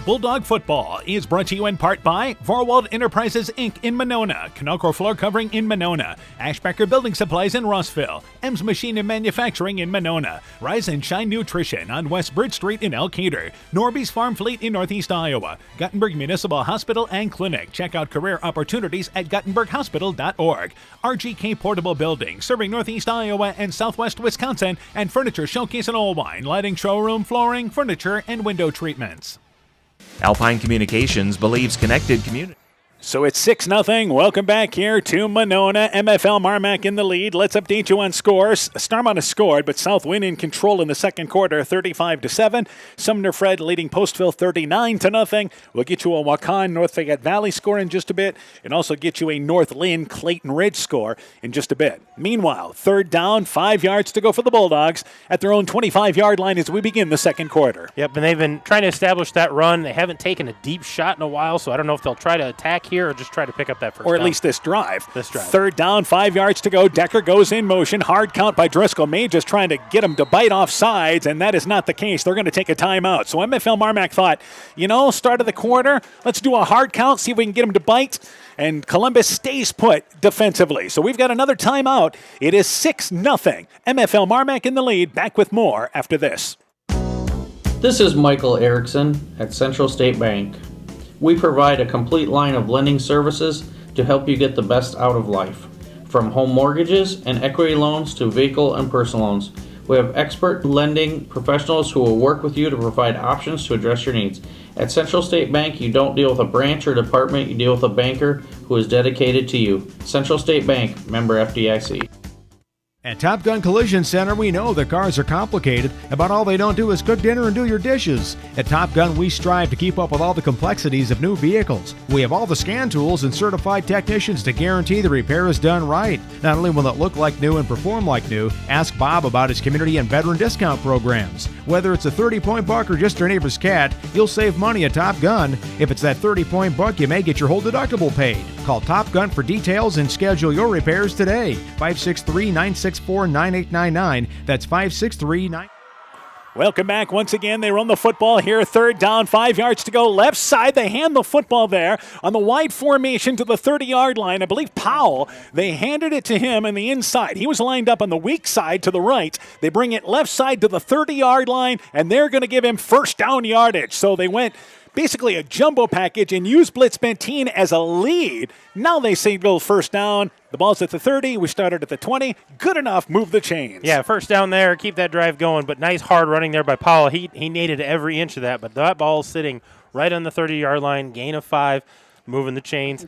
Bulldog Football is brought to you in part by Vorwald Enterprises, Inc. in Monona, Canalco Floor Covering in Monona, Ashbecker Building Supplies in Rossville, Ems Machine and Manufacturing in Monona, Rise and Shine Nutrition on West Bridge Street in Elkader, Norby's Farm Fleet in Northeast Iowa, Guttenberg Municipal Hospital and Clinic. Check out career opportunities at guttenberghospital.org. RGK Portable Building, serving Northeast Iowa and Southwest Wisconsin, and Furniture Showcase in Oldwine, lighting, showroom, flooring, furniture, and window treatments. Alpine Communications believes connected community. So it's 6-0. Welcome back here to Monona. MFL MarMac in the lead. Let's update you on scores. Starmont has scored, but Southwind in control in the second quarter, 35-7. Sumner Fred leading Postville 39-0. We'll get you a Waukon North Fayette Valley score in just a bit, and also get you a North Lynn Clayton Ridge score in just a bit. Meanwhile, third down, 5 yards to go for the Bulldogs at their own 25-yard line as we begin the second quarter. Yep, and they've been trying to establish that run. They haven't taken a deep shot in a while, so I don't know if they'll try to attack here or just try to pick up that first or at down. least this drive. Third down, 5 yards to go. Decker goes in motion. Hard count by Driscoll. May just trying to get him to bite off sides, and that is not the case. They're going to take a timeout. So MFL MarMac thought, start of the quarter, let's do a hard count, see if we can get him to bite. And Columbus stays put defensively. So we've got another timeout. It is 6-0. MFL MarMac in the lead. Back with more after this. This is Michael Erickson at Central State Bank. We provide a complete line of lending services to help you get the best out of life. From home mortgages and equity loans to vehicle and personal loans. We have expert lending professionals who will work with you to provide options to address your needs. At Central State Bank, you don't deal with a branch or department, you deal with a banker who is dedicated to you. Central State Bank, member FDIC. At Top Gun Collision Center, we know that cars are complicated, but all they don't do is cook dinner and do your dishes. At Top Gun, we strive to keep up with all the complexities of new vehicles. We have all the scan tools and certified technicians to guarantee the repair is done right. Not only will it look like new and perform like new, ask Bob about his community and veteran discount programs. Whether it's a 30-point buck or just your neighbor's cat, you'll save money at Top Gun. If it's that 30-point buck, you may get your whole deductible paid. Call Top Gun for details and schedule your repairs today. 563-964-9899. That's 563-9... Welcome back once again. They run the football here. Third down, 5 yards to go. Left side, they hand the football there on the wide formation to the 30-yard line. I believe Powell, they handed it to him on the inside. He was lined up on the weak side to the right. They bring it left side to the 30-yard line, and they're going to give him first down yardage. So they went basically a jumbo package and used Blitz Benteen as a lead. Now they say go first down. The ball's at the 30. We started at the 20. Good enough. Move the chains. Yeah, first down there. Keep that drive going. But nice hard running there by Powell. He needed every inch of that. But that ball's sitting right on the 30-yard line. Gain of 5. Moving the chains.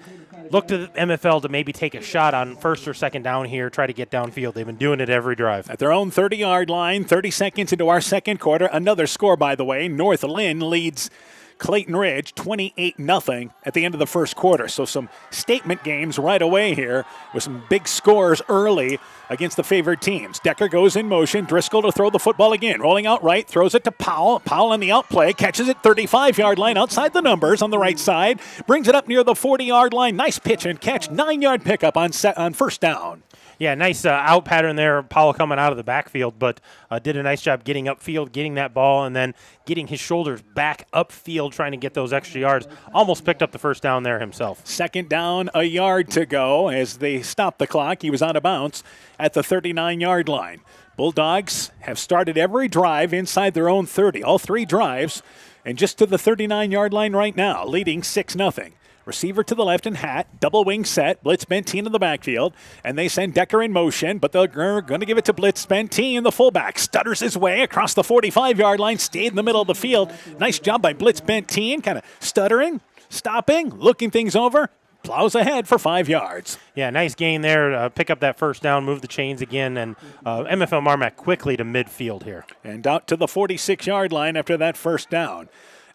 Look to the MFL to maybe take a shot on first or second down here. Try to get downfield. They've been doing it every drive. At their own 30-yard line. 30 seconds into our second quarter. Another score, by the way. North Lynn leads Clayton Ridge 28-0 at the end of the first quarter. So some statement games right away here with some big scores early against the favored teams. Decker goes in motion. Driscoll to throw the football again. Rolling out right, throws it to Powell. Powell on the outplay, catches it 35-yard line outside the numbers on the right side. Brings it up near the 40-yard line. Nice pitch and catch. 9-yard pickup on first down. Yeah, nice out pattern there. Powell coming out of the backfield, but did a nice job getting upfield, getting that ball, and then getting his shoulders back upfield, trying to get those extra yards. Almost picked up the first down there himself. Second down, a yard to go as they stop the clock. He was out of bounds at the 39-yard line. Bulldogs have started every drive inside their own 30, all three drives, and just to the 39-yard line right now, leading 6-0. Receiver to the left and hat, double wing set, Blitz Benteen in the backfield, and they send Decker in motion, but they're going to give it to Blitz Benteen, the fullback. Stutters his way across the 45-yard line, stayed in the middle of the field. Nice job by Blitz Benteen, kind of stuttering, stopping, looking things over, plows ahead for 5 yards. Yeah, nice gain there. Pick up that first down, move the chains again, and MFL MarMac quickly to midfield here. And out to the 46-yard line after that first down.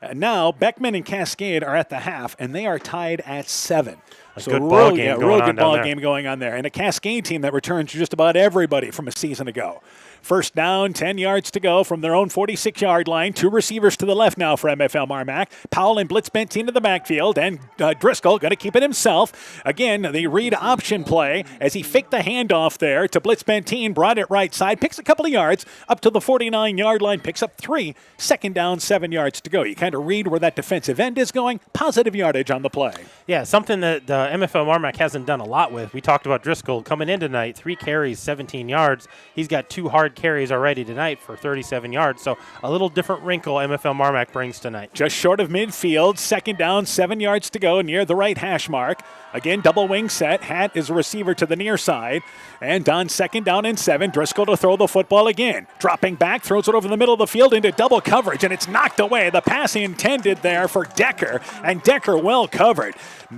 And now Beckman and Cascade are at the half, and they are tied at 7. good ball game real good ball game going on there. And a Cascade team that returns just about everybody from a season ago. First down, 10 yards to go from their own 46-yard line. Two receivers to the left now for MFL MarMac. Powell and Blitz Benteen to the backfield, and Driscoll going to keep it himself. Again, the read option play as he faked the handoff there to Blitz Benteen, brought it right side, picks a couple of yards up to the 49-yard line, picks up 3. Second down, 7 yards to go. You kind of read where that defensive end is going. Positive yardage on the play. Yeah, something that MFL MarMac hasn't done a lot with. We talked about Driscoll coming in tonight, 3 carries, 17 yards. He's got 2 hard carries already tonight for 37 yards. So a little different wrinkle MFL MarMac brings tonight. Just short of midfield, second down, 7 yards to go near the right hash mark. Again, double wing set. Hatt is a receiver to the near side. And on second down and 7, Driscoll to throw the football again. Dropping back, throws it over the middle of the field into double coverage, and it's knocked away. The pass intended there for Decker, and Decker well covered.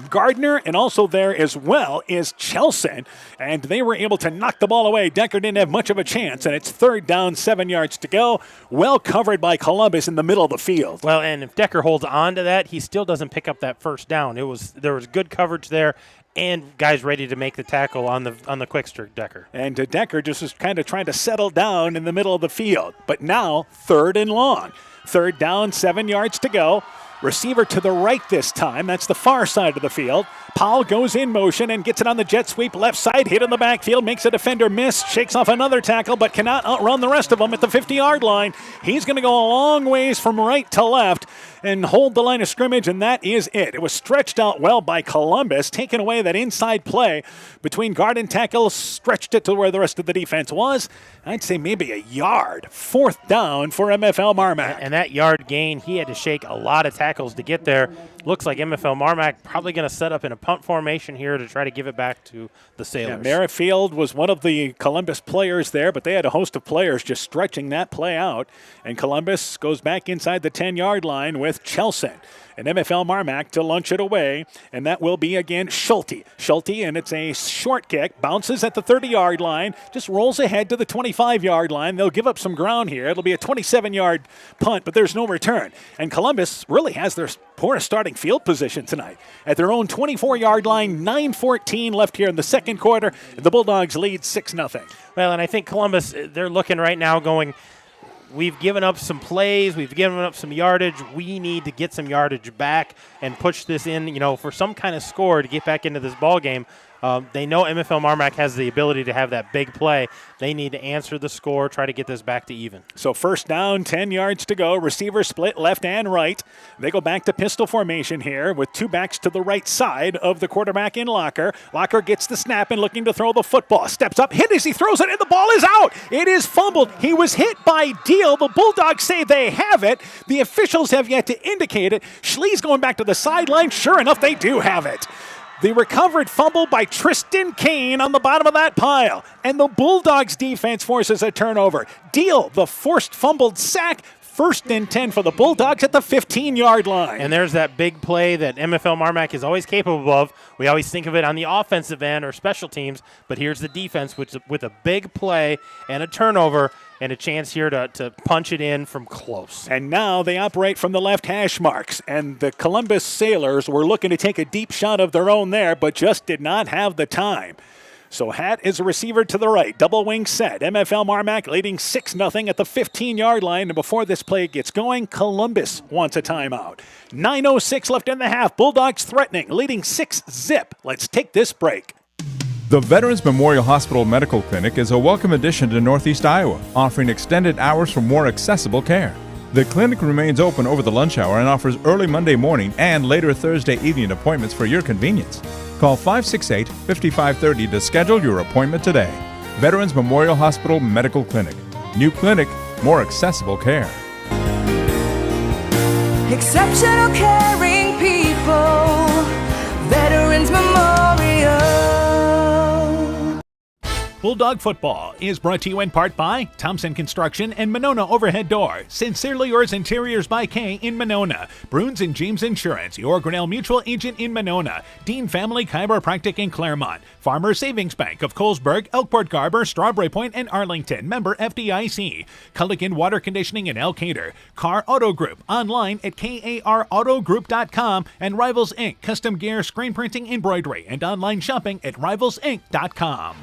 Gardner, and also there as well is Chelson, and they were able to knock the ball away. Decker didn't have much of a chance, and it's third down, 7 yards to go. Well covered by Columbus in the middle of the field. Well, and if Decker holds on to that, he still doesn't pick up that first down. There was good coverage there, and guys ready to make the tackle on the quick strike, Decker. And Decker just was kind of trying to settle down in the middle of the field. But now, third and long. Third down, 7 yards to go. Receiver to the right this time. That's the far side of the field. Powell goes in motion and gets it on the jet sweep left side. Hit in the backfield. Makes a defender miss. Shakes off another tackle, but cannot outrun the rest of them at the 50-yard line. He's going to go a long ways from right to left and hold the line of scrimmage, and that is it. It was stretched out well by Columbus, taking away that inside play between guard and tackle, stretched it to where the rest of the defense was. I'd say maybe a yard. Fourth down for MFL MarMac. And that yard gain, he had to shake a lot of tackles to get there. Looks like MFL MarMac probably going to set up in a punt formation here to try to give it back to the Sailors. Yeah, Merrifield was one of the Columbus players there, but they had a host of players just stretching that play out. And Columbus goes back inside the 10-yard line with Chelson. And MFL MarMac to lunch it away, and that will be again Schulte. Schulte, and it's a short kick, bounces at the 30-yard line, just rolls ahead to the 25-yard line. They'll give up some ground here. It'll be a 27-yard punt, but there's no return. And Columbus really has their poorest starting field position tonight. At their own 24-yard line, 9:14 left here in the second quarter. The Bulldogs lead 6-0. Well, and I think Columbus, they're looking right now going, we've given up some plays. We've given up some yardage. We need to get some yardage back and push this in, for some kind of score to get back into this ball game. They know MFL MarMac has the ability to have that big play. They need to answer the score, try to get this back to even. So first down, 10 yards to go. Receiver split left and right. They go back to pistol formation here with 2 backs to the right side of the quarterback in Locker. Locker gets the snap and looking to throw the football. Steps up, hit as he throws it, and the ball is out. It is fumbled. He was hit by Deal. The Bulldogs say they have it. The officials have yet to indicate it. Schlee's going back to the sideline. Sure enough, they do have it. The recovered fumble by Tristan Kane on the bottom of that pile. And the Bulldogs defense forces a turnover. Deal, the forced fumbled sack. First and 10 for the Bulldogs at the 15-yard line. And there's that big play that MFL MarMac is always capable of. We always think of it on the offensive end or special teams, but here's the defense with a big play and a turnover and a chance here to punch it in from close. And now they operate from the left hash marks, and the Columbus Sailors were looking to take a deep shot of their own there, but just did not have the time. So Hatt is a receiver to the right. Double wing set. MFL MarMac leading 6-0 at the 15-yard line. And before this play gets going, Columbus wants a timeout. 9:06 left in the half. Bulldogs threatening, leading 6-0. Let's take this break. The Veterans Memorial Hospital Medical Clinic is a welcome addition to Northeast Iowa, offering extended hours for more accessible care. The clinic remains open over the lunch hour and offers early Monday morning and later Thursday evening appointments for your convenience. Call 568-5530 to schedule your appointment today. Veterans Memorial Hospital Medical Clinic. New clinic, more accessible care. Exceptional caring people. Veterans Memorial. Bulldog Football is brought to you in part by Thompson Construction and Monona Overhead Door. Sincerely yours, Interiors by K in Monona. Bruins and James Insurance, your Grinnell Mutual agent in Monona. Dean Family Chiropractic in Claremont. Farmer Savings Bank of Colesburg, Elkport Garber, Strawberry Point, and Arlington. Member FDIC. Culligan Water Conditioning in Elkader. Carr Auto Group. Online at karautogroup.com. And Rivals Inc. Custom gear, screen printing, embroidery, and online shopping at rivalsinc.com.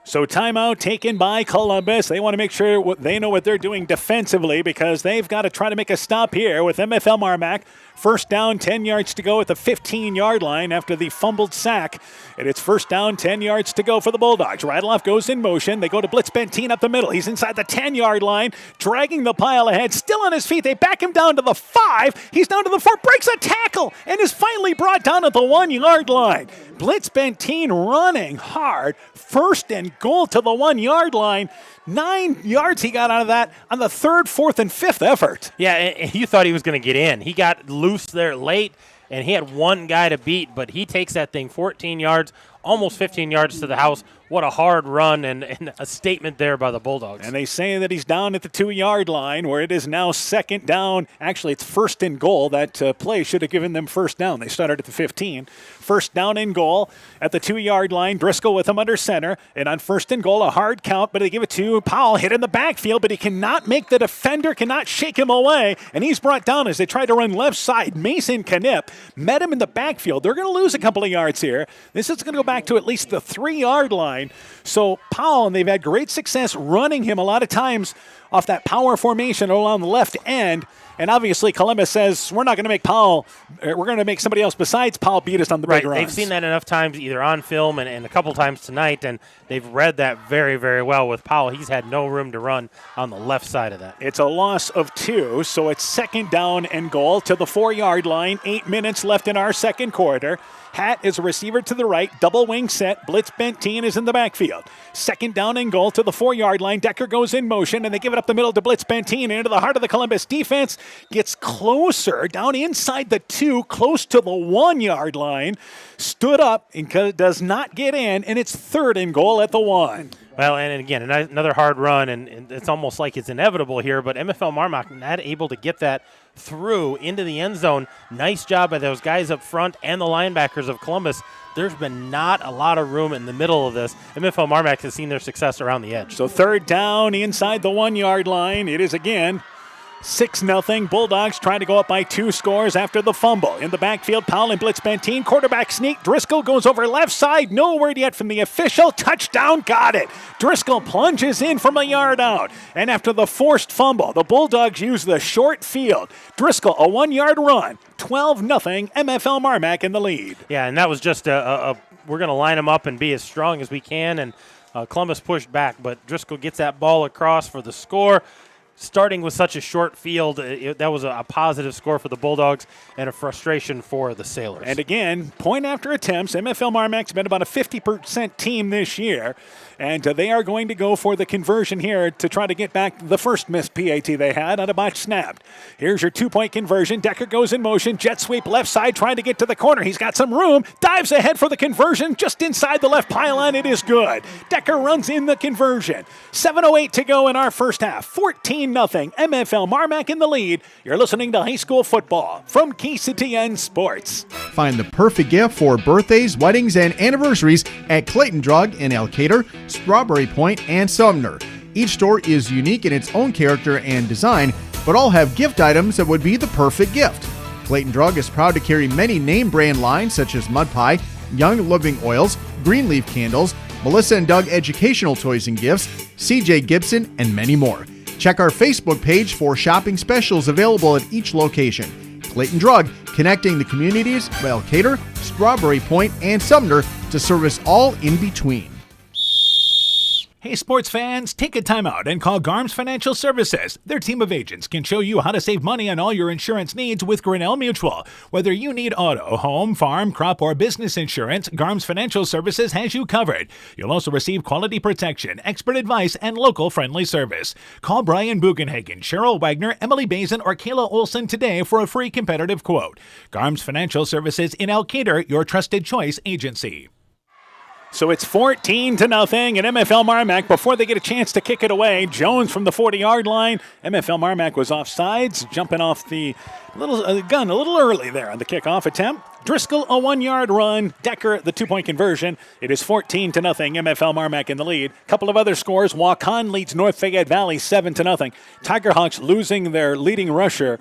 So timeout taken by Columbus. They want to make sure they know what they're doing defensively because they've got to try to make a stop here with MFL MarMac. First down, 10 yards to go at the 15-yard line after the fumbled sack. And it's first down, 10 yards to go for the Bulldogs. Radeloff goes in motion. They go to blitz Benteen up the middle. He's inside the 10-yard line, dragging the pile ahead. Still on his feet. They back him down to the 5. He's down to the 4, breaks a tackle, and is finally brought down at the 1-yard line. Blitz Benteen running hard. First and goal to the 1-yard line. 9 yards he got out of that on the 3rd, 4th, and 5th effort. Yeah, and you thought he was going to get in. He got loose there late, and he had one guy to beat, but he takes that thing 14 yards, almost 15 yards to the house. What a hard run and a statement there by the Bulldogs. And they say that he's down at the 2-yard line where it is now second down. Actually, it's first and goal. That play should have given them first down. They started at the 15. First down and goal at the 2-yard line. Driscoll with him under center. And on first and goal, a hard count, but they give it to Powell. Hit in the backfield, but he cannot make the defender, cannot shake him away. And he's brought down as they try to run left side. Mason Knipp met him in the backfield. They're going to lose a couple of yards here. This is going to go back to at least the 3-yard line. So Powell, and they've had great success running him a lot of times off that power formation along the left end. And obviously Columbus says, we're not going to make Powell, we're going to make somebody else besides Powell beat us on the big runs. They've seen that enough times either on film and a couple times tonight, and they've read that very, very well with Powell. He's had no room to run on the left side of that. It's a loss of 2, so it's second down and goal to the 4-yard line. 8 minutes left in our second quarter. Hatt is a receiver to the right, double wing set. Blitz Benteen is in the backfield. Second down and goal to the 4-yard line. Decker goes in motion, and they give it up the middle to Blitz Benteen into the heart of the Columbus defense. Gets closer, down inside the 2, close to the 1-yard line. Stood up and does not get in, and it's third and goal at the 1. Well, and again, another hard run, and it's almost like it's inevitable here, but MFL MarMac not able to get that through into the end zone. Nice job by those guys up front and the linebackers of Columbus. There's been not a lot of room in the middle of this. MFL MarMac has seen their success around the edge. So third down inside the 1-yard line. It is again 6-0. Bulldogs trying to go up by 2 scores after the fumble. In the backfield, Powell and Blitz Benteen. Quarterback sneak. Driscoll goes over left side. No word yet from the official. Touchdown. Got it. Driscoll plunges in from a yard out. And after the forced fumble, the Bulldogs use the short field. Driscoll, a 1-yard run. 12-0. MFL MarMac in the lead. Yeah, and that was just we're going to line them up and be as strong as we can. And Columbus pushed back, but Driscoll gets that ball across for the score. Starting with such a short field, that was a positive score for the Bulldogs and a frustration for the Sailors. And again, point after attempts. MFL MarMac's been about a 50% team this year, and they are going to go for the conversion here to try to get back the first missed PAT they had on a botch snapped. Here's your 2-point conversion. Decker goes in motion. Jet sweep left side, trying to get to the corner. He's got some room. Dives ahead for the conversion. Just inside the left pylon. It is good. Decker runs in the conversion. 7:08 to go in our first half. 14-0. MFL MarMac in the lead. You're listening to high school football from KCTN Sports. Find the perfect gift for birthdays, weddings, and anniversaries at Clayton Drug in Elkader, Strawberry Point, and Sumner. Each store is unique in its own character and design, but all have gift items that would be the perfect gift. Clayton Drug is proud to carry many name brand lines such as Mud Pie, Young Living Oils, Greenleaf Candles, Melissa and Doug Educational Toys and Gifts, CJ Gibson, and many more. Check our Facebook page for shopping specials available at each location. Clayton Drug, connecting the communities of Elkader, Strawberry Point, and Sumner to service all in between. Hey sports fans, take a time out and call Garms Financial Services. Their team of agents can show you how to save money on all your insurance needs with Grinnell Mutual. Whether you need auto, home, farm, crop, or business insurance, Garms Financial Services has you covered. You'll also receive quality protection, expert advice, and local friendly service. Call Brian Bugenhagen, Cheryl Wagner, Emily Bazin, or Kayla Olson today for a free competitive quote. Garms Financial Services in Elkader, your trusted choice agency. So it's 14-0 at MFL MarMac before they get a chance to kick it away. Jones from the 40-yard line. MFL MarMac was offsides, jumping off the gun a little early there on the kickoff attempt. Driscoll, a 1-yard run. Decker, the 2-point conversion. It is 14-0. MFL MarMac in the lead. Couple of other scores. Waukon leads North Fayette Valley 7-0. Tigerhawks losing their leading rusher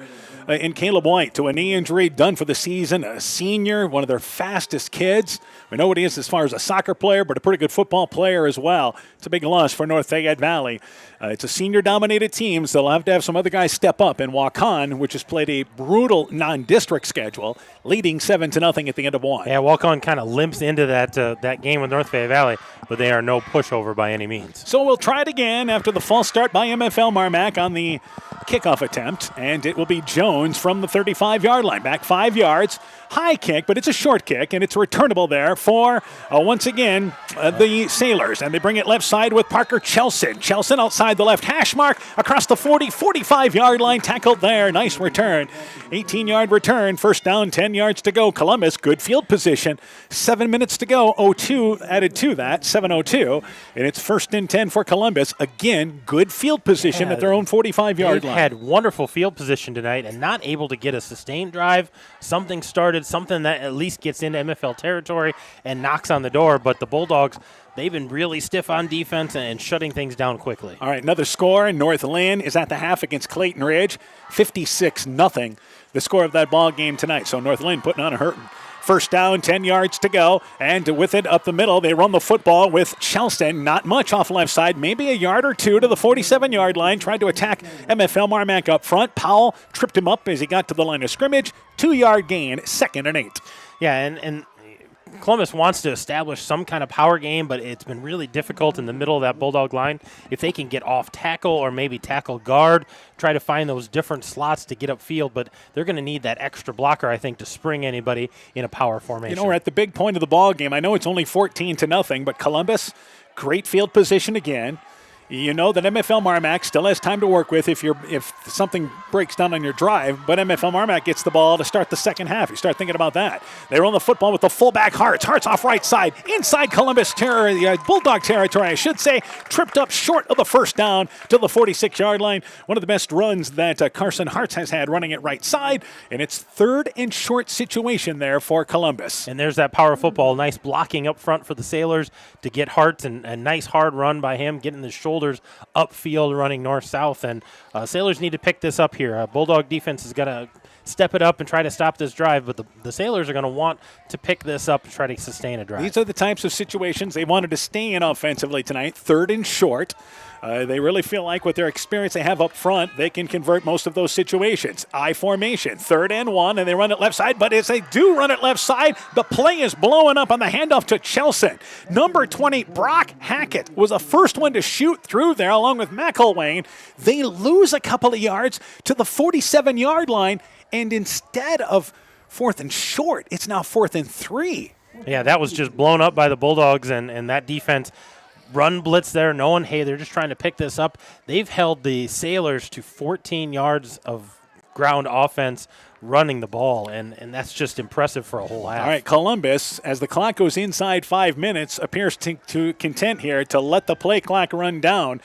in Caleb White to a knee injury, done for the season. A senior, one of their fastest kids. We know what he is as far as a soccer player, but a pretty good football player as well. It's a big loss for North Fayette Valley. It's a senior-dominated team, so they'll have to have some other guys step up. And Waukon, which has played a brutal non-district schedule, leading 7-0 at the end of one. Yeah, Waukon kind of limps into that game with North Fayette Valley, but they are no pushover by any means. So we'll try it again after the false start by MFL MarMac on the kickoff attempt, and it will be Jones from the 35-yard line, back 5 yards. High kick, but it's a short kick, and it's returnable there for, once again, the Sailors. And they bring it left side with Parker Chelson. Chelson outside the left hash mark, across the 45-yard line, tackled there. Nice return. 18-yard return, first down, 10 yards to go. Columbus, good field position. 7 minutes to go, 0-2 added to that, 7-0-2. And it's 1st and 10 for Columbus. Again, good field position at their own 45-yard line. Had wonderful field position tonight and not able to get a sustained drive. Something started, something that at least gets into MFL territory and knocks on the door. But the Bulldogs, they've been really stiff on defense and shutting things down quickly. All right, another score. North Lynn is at the half against Clayton Ridge, 56-0. The score of that ball game tonight. So North Lynn putting on a hurting. First down, 10 yards to go, and with it up the middle, they run the football with Charleston. Not much off left side, maybe a yard or two to the 47-yard line. Tried to attack MFL MarMac up front. Powell tripped him up as he got to the line of scrimmage. 2-yard gain, 2nd and 8. Yeah, and Columbus wants to establish some kind of power game, but it's been really difficult in the middle of that Bulldog line. If they can get off tackle or maybe tackle guard, try to find those different slots to get upfield, but they're going to need that extra blocker, I think, to spring anybody in a power formation. You know, we're at the big point of the ball game. I know it's only 14-0, but Columbus, great field position again. You know that MFL MarMac still has time to work with if something breaks down on your drive, but MFL MarMac gets the ball to start the second half. You start thinking about that. They run the football with the fullback Hartz. Hartz off right side, inside Columbus territory, Bulldog territory, I should say. Tripped up short of the first down to the 46-yard line. One of the best runs that Carson Hartz has had running it right side, and it's 3rd and short situation there for Columbus. And there's that power football, nice blocking up front for the Sailors to get Hartz, and a nice hard run by him, getting the shoulders upfield running north-south, and Sailors need to pick this up here. Bulldog defense is going to step it up and try to stop this drive, but the Sailors are going to want to pick this up and try to sustain a drive. These are the types of situations they wanted to stay in offensively tonight, 3rd and short. They really feel like with their experience they have up front, they can convert most of those situations. I formation, 3rd and 1, and they run it left side. But as they do run it left side, the play is blowing up on the handoff to Chelson. Number 20, Brock Hackett, was the first one to shoot through there along with McElwain. They lose a couple of yards to the 47-yard line, and instead of 4th and short, it's now 4th and 3. Yeah, that was just blown up by the Bulldogs, and that defense run blitz there, knowing, hey, they're just trying to pick this up. They've held the Sailors to 14 yards of ground offense running the ball, and that's just impressive for a whole half. All right, Columbus, as the clock goes inside 5 minutes, appears to content here to let the play clock run down.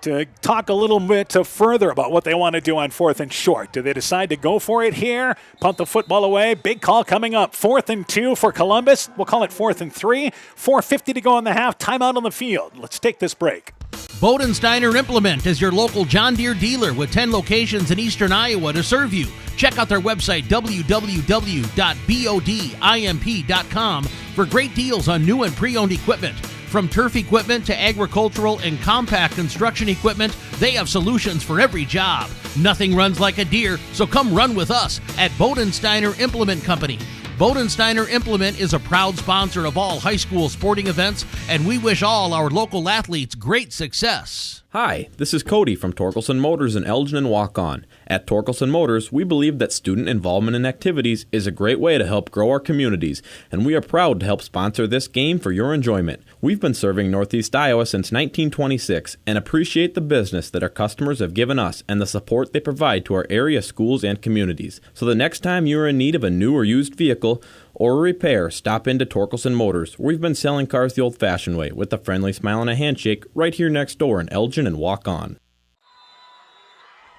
To talk a little bit further about what they want to do on 4th and short. Do they decide to go for it here? Punt the football away. Big call coming up. 4th and 2 for Columbus. We'll call it 4th and 3. 4:50 to go in the half. Timeout on the field. Let's take this break. Bodensteiner Implement is your local John Deere dealer with 10 locations in eastern Iowa to serve you. Check out their website, www.bodimp.com, for great deals on new and pre-owned equipment. From turf equipment to agricultural and compact construction equipment, they have solutions for every job. Nothing runs like a Deere, so come run with us at Bodensteiner Implement Company. Bodensteiner Implement is a proud sponsor of all high school sporting events, and we wish all our local athletes great success. Hi, this is Cody from Torkelson Motors in Elgin and Waukon. At Torkelson Motors, we believe that student involvement in activities is a great way to help grow our communities, and we are proud to help sponsor this game for your enjoyment. We've been serving Northeast Iowa since 1926 and appreciate the business that our customers have given us and the support they provide to our area schools and communities. So the next time you are in need of a new or used vehicle, or a repair, stop into Torkelson Motors, where we've been selling cars the old-fashioned way, with a friendly smile and a handshake right here next door in Elgin and Walk On.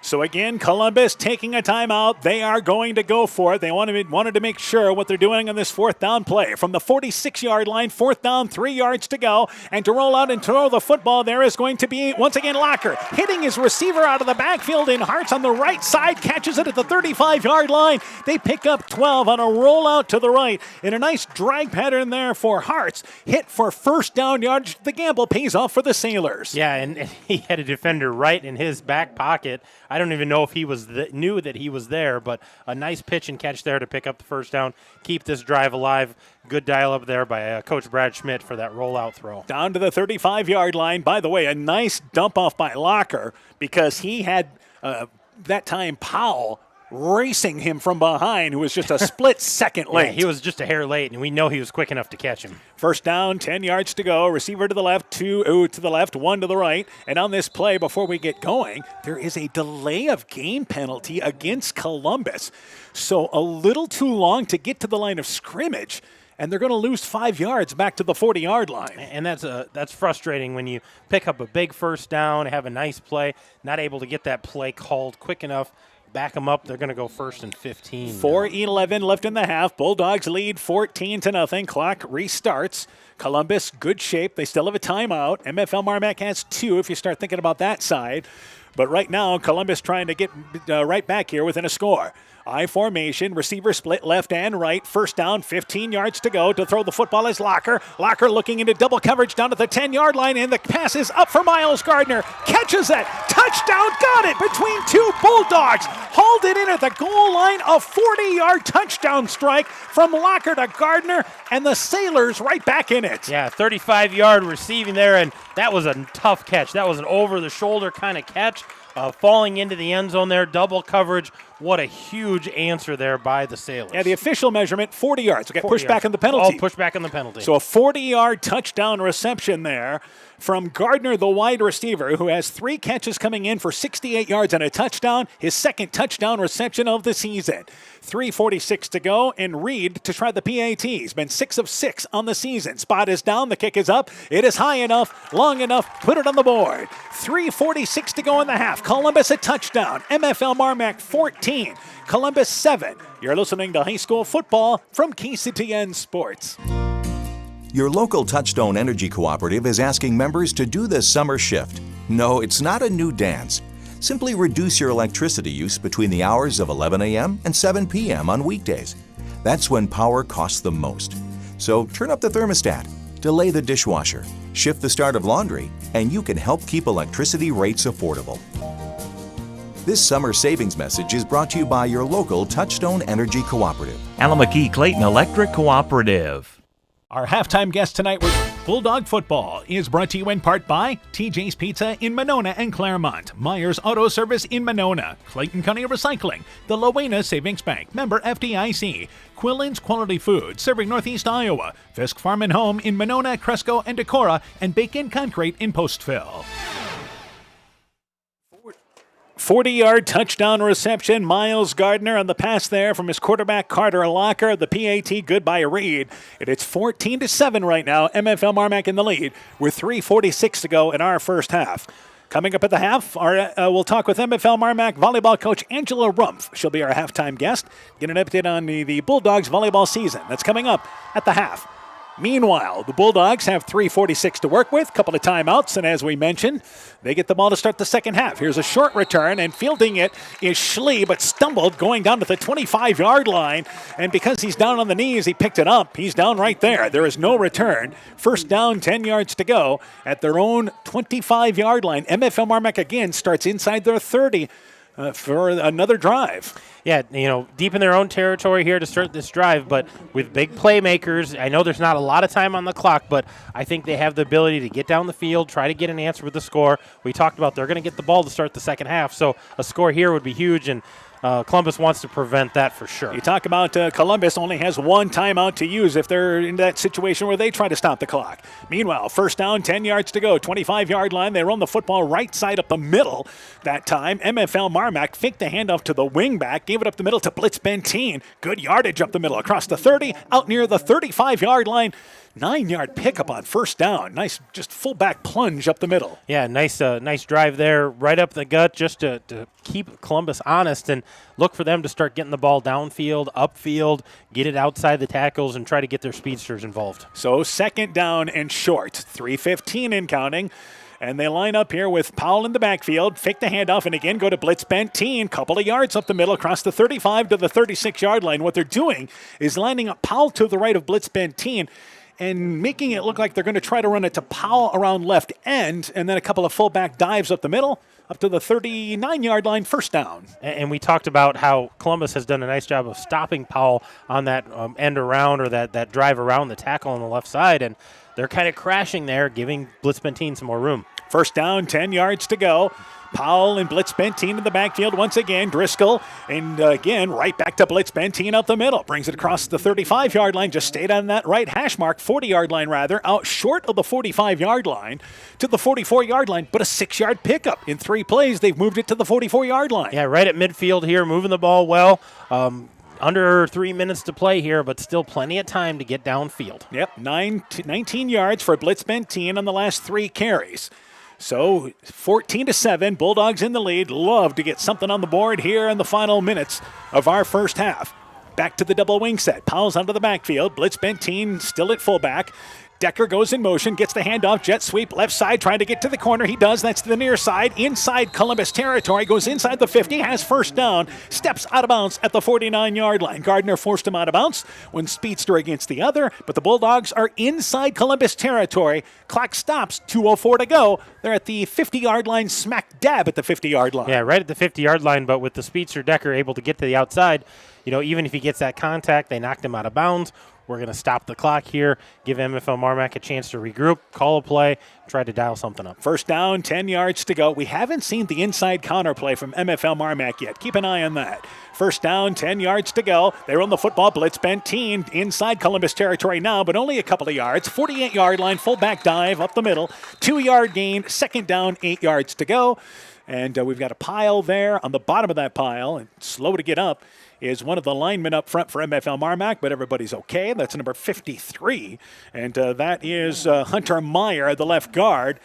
So again, Columbus taking a timeout. They are going to go for it. They wanted to make sure what they're doing on this fourth down play. From the 46-yard line, fourth down, 3 yards to go. And to roll out and throw the football, there is going to be, once again, Locker hitting his receiver out of the backfield in Hartz on the right side, catches it at the 35-yard line. They pick up 12 on a rollout to the right. In a nice drag pattern there for Hartz. Hit for first down yardage. The gamble pays off for the Sailors. Yeah, and he had a defender right in his back pocket. I don't even know if he knew that he was there, but a nice pitch and catch there to pick up the first down, keep this drive alive. Good dial up there by Coach Brad Schmidt for that rollout throw. Down to the 35-yard line. By the way, a nice dump off by Locker because he had, that time, Powell racing him from behind, who was just a split second late. Yeah, he was just a hair late, and we know he was quick enough to catch him. First down, 10 yards to go. Receiver to the left, two to the left, one to the right. And on this play, before we get going, there is a delay of game penalty against Columbus. So a little too long to get to the line of scrimmage, and they're going to lose 5 yards back to the 40-yard line. And that's frustrating when you pick up a big first down, have a nice play, not able to get that play called quick enough. Back them up. They're going to go 1st and 15. 4:11 left in the half. Bulldogs lead 14-0. Clock restarts. Columbus, good shape. They still have a timeout. MFL MarMac has 2 if you start thinking about that side. But right now, Columbus trying to get right back here within a score. I formation, receiver split left and right. First down, 15 yards to go. To throw the football is Locker. Locker looking into double coverage down at the 10-yard line, and the pass is up for Miles Gardner. Catches it. Touchdown. Got it between 2 Bulldogs. Hauled it in at the goal line. A 40-yard touchdown strike from Locker to Gardner, and the Sailors right back in it. Yeah, 35-yard receiving there, and that was a tough catch. That was an over-the-shoulder kind of catch. Falling into the end zone there, double coverage. What a huge answer there by the Sailors. Yeah, the official measurement, 40 yards. We got pushed back on the penalty. Oh, pushed back on the penalty. So a 40-yard touchdown reception there from Gardner, the wide receiver, who has 3 catches coming in for 68 yards and a touchdown. His second touchdown reception of the season. 3:46 to go, and Reed to try the PAT. He's been 6 of 6 on the season. Spot is down. The kick is up. It is high enough, long enough. Put it on the board. 3:46 to go in the half. Columbus a touchdown. MFL MarMac 14. Columbus 7. You're listening to high school football from KCTN Sports. Your local Touchstone Energy Cooperative is asking members to do the summer shift. No, it's not a new dance. Simply reduce your electricity use between the hours of 11 a.m. and 7 p.m. on weekdays. That's when power costs the most. So turn up the thermostat, delay the dishwasher, shift the start of laundry, and you can help keep electricity rates affordable. This summer savings message is brought to you by your local Touchstone Energy Cooperative. Alameda Clayton Electric Cooperative. Our halftime guest tonight with Bulldog Football is brought to you in part by TJ's Pizza in Monona and Claremont, Myers Auto Service in Monona, Clayton County Recycling, the Lowena Savings Bank, member FDIC, Quillen's Quality Food, serving Northeast Iowa, Fisk Farm and Home in Monona, Cresco, and Decorah, and Bacon Concrete in Postville. 40-yard touchdown reception. Miles Gardner on the pass there from his quarterback Carter Locker. The PAT good by Reed. And it's 14-7 right now. MFL MarMac in the lead with 3:46 to go in our first half. Coming up at the half, we'll talk with MFL MarMac volleyball coach Angela Rumpf. She'll be our halftime guest. Get an update on the Bulldogs volleyball season. That's coming up at the half. Meanwhile, the Bulldogs have 3:46 to work with, couple of timeouts, and as we mentioned, they get the ball to start the second half. Here's a short return, and fielding it is Schlee, but stumbled going down to the 25-yard line, and because he's down on the knees, he picked it up. He's down right there. There is no return. First down, 10 yards to go at their own 25-yard line. MFL MarMac again starts inside their 30 for another drive. Yeah, deep in their own territory here to start this drive, but with big playmakers. I know there's not a lot of time on the clock, but I think they have the ability to get down the field, try to get an answer with the score. We talked about they're going to get the ball to start the second half, so a score here would be huge, and Columbus wants to prevent that for sure. You talk about Columbus only has one timeout to use if they're in that situation where they try to stop the clock. Meanwhile, first down, 10 yards to go, 25-yard line. They run the football right side up the middle that time. MFL MarMac faked the handoff to the wingback, gave it up the middle to Blitz Benteen. Good yardage up the middle, across the 30, out near the 35-yard line. 9-yard pickup on first down. Nice, just fullback plunge up the middle. Yeah, nice drive there, right up the gut, just to keep Columbus honest and look for them to start getting the ball downfield, upfield, get it outside the tackles, and try to get their speedsters involved. So second down and short, 3:15 in counting. And they line up here with Powell in the backfield, fake the handoff, and again go to Blitz Benteen. Couple of yards up the middle, across the 35 to the 36-yard line. What they're doing is lining up Powell to the right of Blitz Benteen and making it look like they're going to try to run it to Powell around left end, and then a couple of fullback dives up the middle, up to the 39-yard line, first down. And we talked about how Columbus has done a nice job of stopping Powell on that end around or that drive around the tackle on the left side, and they're kind of crashing there, giving Blitz Benteen some more room. First down, 10 yards to go. Powell and Blitz Benteen in the backfield once again. Driscoll, and again, right back to Blitz Benteen up the middle. Brings it across the 35-yard line. Just stayed on that right hash mark, 40-yard line rather, out short of the 45-yard line to the 44-yard line, but a 6-yard pickup. In 3 plays, they've moved it to the 44-yard line. Yeah, right at midfield here, moving the ball well. Under 3 minutes to play here, but still plenty of time to get downfield. Yep, 19 yards for Blitz Benteen on the last 3 carries. So 14-7, Bulldogs in the lead. Love to get something on the board here in the final minutes of our first half. Back to the double wing set. Powell's onto the backfield. Blitz Benteen still at fullback. Decker goes in motion, gets the handoff, jet sweep, left side, trying to get to the corner. He does. That's to the near side. Inside Columbus territory, goes inside the 50, has first down, steps out of bounds at the 49-yard line. Gardner forced him out of bounds, one speedster against the other, but the Bulldogs are inside Columbus territory. Clock stops, 2:04 to go. They're at the 50-yard line, smack dab at the 50-yard line. Yeah, right at the 50-yard line, but with the speedster Decker able to get to the outside, even if he gets that contact, they knocked him out of bounds. We're going to stop the clock here, give MFL MarMac a chance to regroup, call a play, try to dial something up. First down, 10 yards to go. We haven't seen the inside counterplay from MFL MarMac yet. Keep an eye on that. First down, 10 yards to go. They run the football. Blitz Benteen inside Columbus territory now, but only a couple of yards. 48-yard line, fullback dive up the middle. 2-yard gain, second down, 8 yards to go. And we've got a pile there. On the bottom of that pile, and slow to get up, is one of the linemen up front for MFL MarMac, but everybody's okay. That's number 53, and that is Hunter Meyer, the left guard.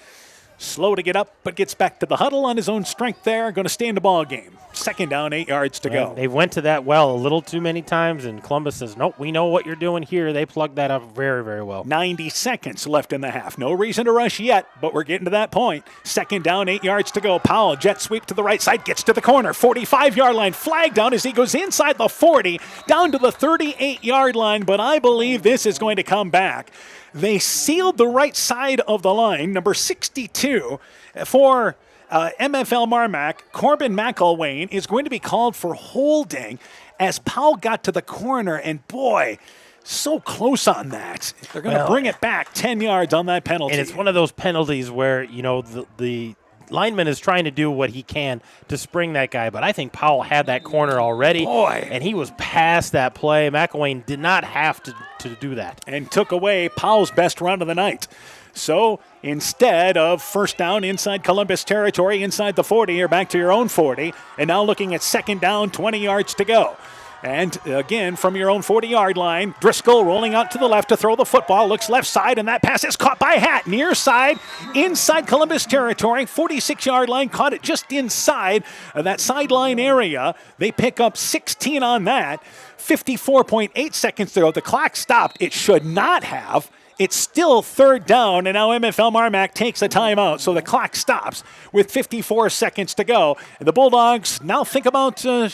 Slow to get up, but gets back to the huddle on his own strength there. Going to stay in the ball game. Second down, 8 yards to go. They went to that well a little too many times, and Columbus says, nope, we know what you're doing here. They plugged that up very, very well. 90 seconds left in the half. No reason to rush yet, but we're getting to that point. Second down, 8 yards to go. Powell, jet sweep to the right side, gets to the corner. 45-yard line, flag down as he goes inside the 40, down to the 38-yard line, but I believe this is going to come back. They sealed the right side of the line, number 62, for MFL MarMac. Corbin McElwain is going to be called for holding as Powell got to the corner, and boy, so close on that. They're going to bring it back 10 yards on that penalty. And it's one of those penalties where, the lineman is trying to do what he can to spring that guy, but I think Powell had that corner already. Boy. And he was past that play. McElwain did not have to do that. And took away Powell's best run of the night. So instead of first down inside Columbus territory, inside the 40, you're back to your own 40. And now looking at second down, 20 yards to go. And again, from your own 40-yard line, Driscoll rolling out to the left to throw the football, looks left side, and that pass is caught by Hatt. Near side, inside Columbus territory, 46-yard line, caught it just inside that sideline area. They pick up 16 on that. 54.8 seconds to go. The clock stopped. It should not have. It's still third down, and now MFL MarMac takes a timeout, so the clock stops with 54 seconds to go. And the Bulldogs now think about a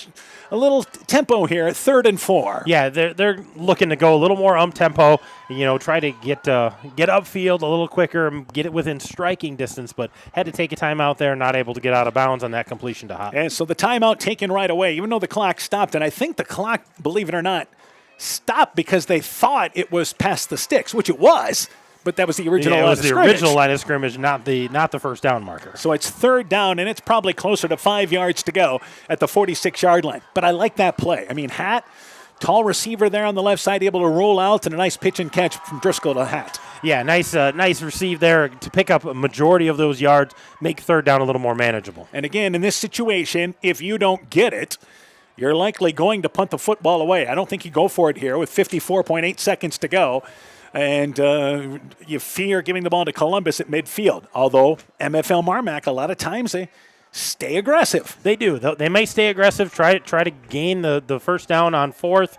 little tempo here at 3rd and 4. Yeah, they're looking to go a little more tempo, try to get upfield a little quicker and get it within striking distance, but had to take a timeout there, not able to get out of bounds on that completion to Hop. And so the timeout taken right away, even though the clock stopped, and I think the clock, believe it or not, stopped because they thought it was past the sticks, which it was, But that was the original it line was of the scrimmage. original line of scrimmage, not the first down marker. So it's third down, and it's probably closer to 5 yards to go at the 46-yard line. But I like that play. I mean, Hatt, tall receiver there on the left side, able to roll out, and a nice pitch and catch from Driscoll to Hatt. Yeah, nice receive there to pick up a majority of those yards, make third down a little more manageable. And again, in this situation, if you don't get it, you're likely going to punt the football away. I don't think you go for it here with 54.8 seconds to go. And you fear giving the ball to Columbus at midfield. Although MFL MarMac, a lot of times they stay aggressive. They do. They may stay aggressive, try to gain the first down on fourth.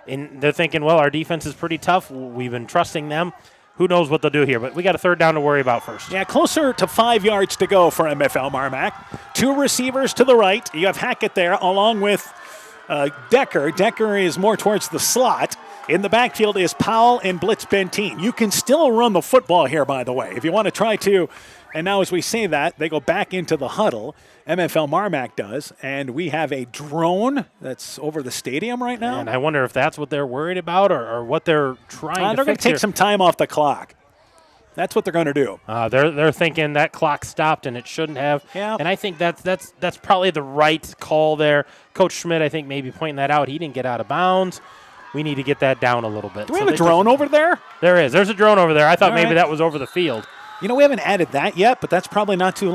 And they're thinking, well, our defense is pretty tough. We've been trusting them. Who knows what they'll do here, but we got a third down to worry about first. Yeah, closer to 5 yards to go for MFL MarMac. Two receivers to the right. You have Hackett there along with Decker. Decker is more towards the slot. In the backfield is Powell and Blitz Benteen. You can still run the football here, by the way, if you want to try to. And now as we say that, they go back into the huddle. MFL MarMac does. And we have a drone that's over the stadium right now. And I wonder if that's what they're worried about or what they're trying to They're going fix to take here. some time off the clock. That's what they're going to do. They're thinking that clock stopped and it shouldn't have. Yeah. And I think that's probably the right call there. Coach Schmidt, I think, maybe pointing that out. He didn't get out of bounds. We need to get that down a little bit. Do we have a drone over there? There is. There's a drone over there. I thought All maybe right. that was over the field. You know, we haven't added that yet, but that's probably not too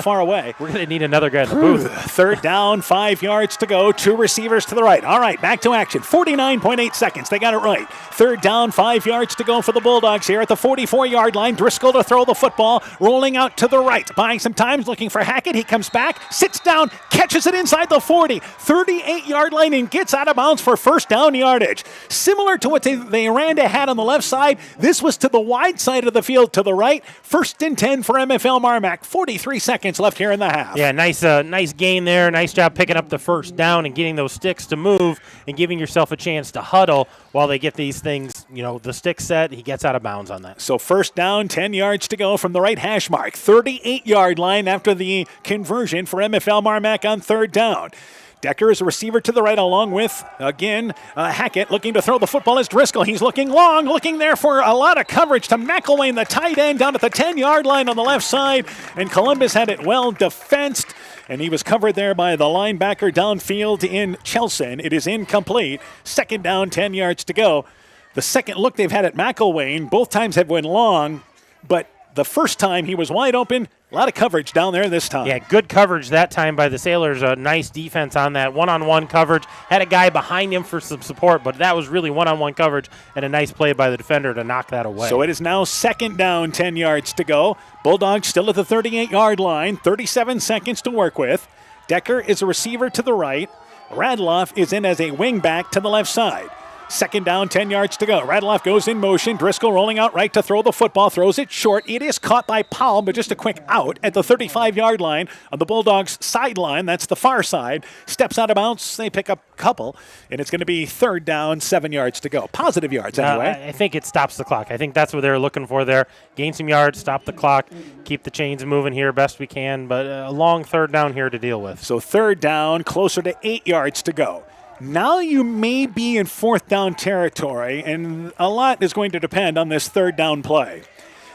far away. We're going to need another guy in the booth. Third down, 5 yards to go. Two receivers to the right. All right, back to action. 49.8 seconds. They got it right. Third down, 5 yards to go for the Bulldogs here at the 44-yard line. Driscoll to throw the football, rolling out to the right. Buying some time, looking for Hackett. He comes back, sits down, catches it inside the 40. 38-yard line and gets out of bounds for first down yardage. Similar to what they ran to had on the left side, this was to the wide side of the field to the right. First and 10 for MFL MarMac. 43 seconds left here in the half. Yeah, nice gain there. Nice job picking up the first down and getting those sticks to move and giving yourself a chance to huddle while they get these things, the stick set. He gets out of bounds on that. So first down, 10 yards to go from the right hash mark. 38-yard line after the conversion for MFL MarMac on third down. Decker is a receiver to the right along with, again, Hackett looking to throw the football as Driscoll. He's looking long, looking there for a lot of coverage to McElwain, the tight end, down at the 10-yard line on the left side. And Columbus had it well defensed, and he was covered there by the linebacker downfield in Chelson. It is incomplete. Second down, 10 yards to go. The second look they've had at McElwain, both times have went long, but the first time he was wide open. A lot of coverage down there this time. Yeah, good coverage that time by the Sailors. A nice defense on that. One-on-one coverage. Had a guy behind him for some support, but that was really one-on-one coverage and a nice play by the defender to knock that away. So it is now second down, 10 yards to go. Bulldogs still at the 38-yard line. 37 seconds to work with. Decker is a receiver to the right. Radloff is in as a wingback to the left side. Second down, 10 yards to go. Radloff goes in motion. Driscoll rolling out right to throw the football. Throws it short. It is caught by Powell, but just a quick out at the 35-yard line on the Bulldogs' sideline. That's the far side. Steps out of bounds. They pick up a couple, and it's going to be third down, 7 yards to go. Positive yards, anyway. I think it stops the clock. I think that's what they're looking for there. Gain some yards, stop the clock, keep the chains moving here best we can, but a long third down here to deal with. So third down, closer to 8 yards to go. Now you may be in fourth down territory, and a lot is going to depend on this third down play.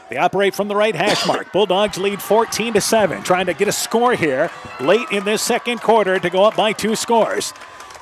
They operate from the right hash mark. Bulldogs lead 14-7, trying to get a score here late in this second quarter to go up by 2 scores.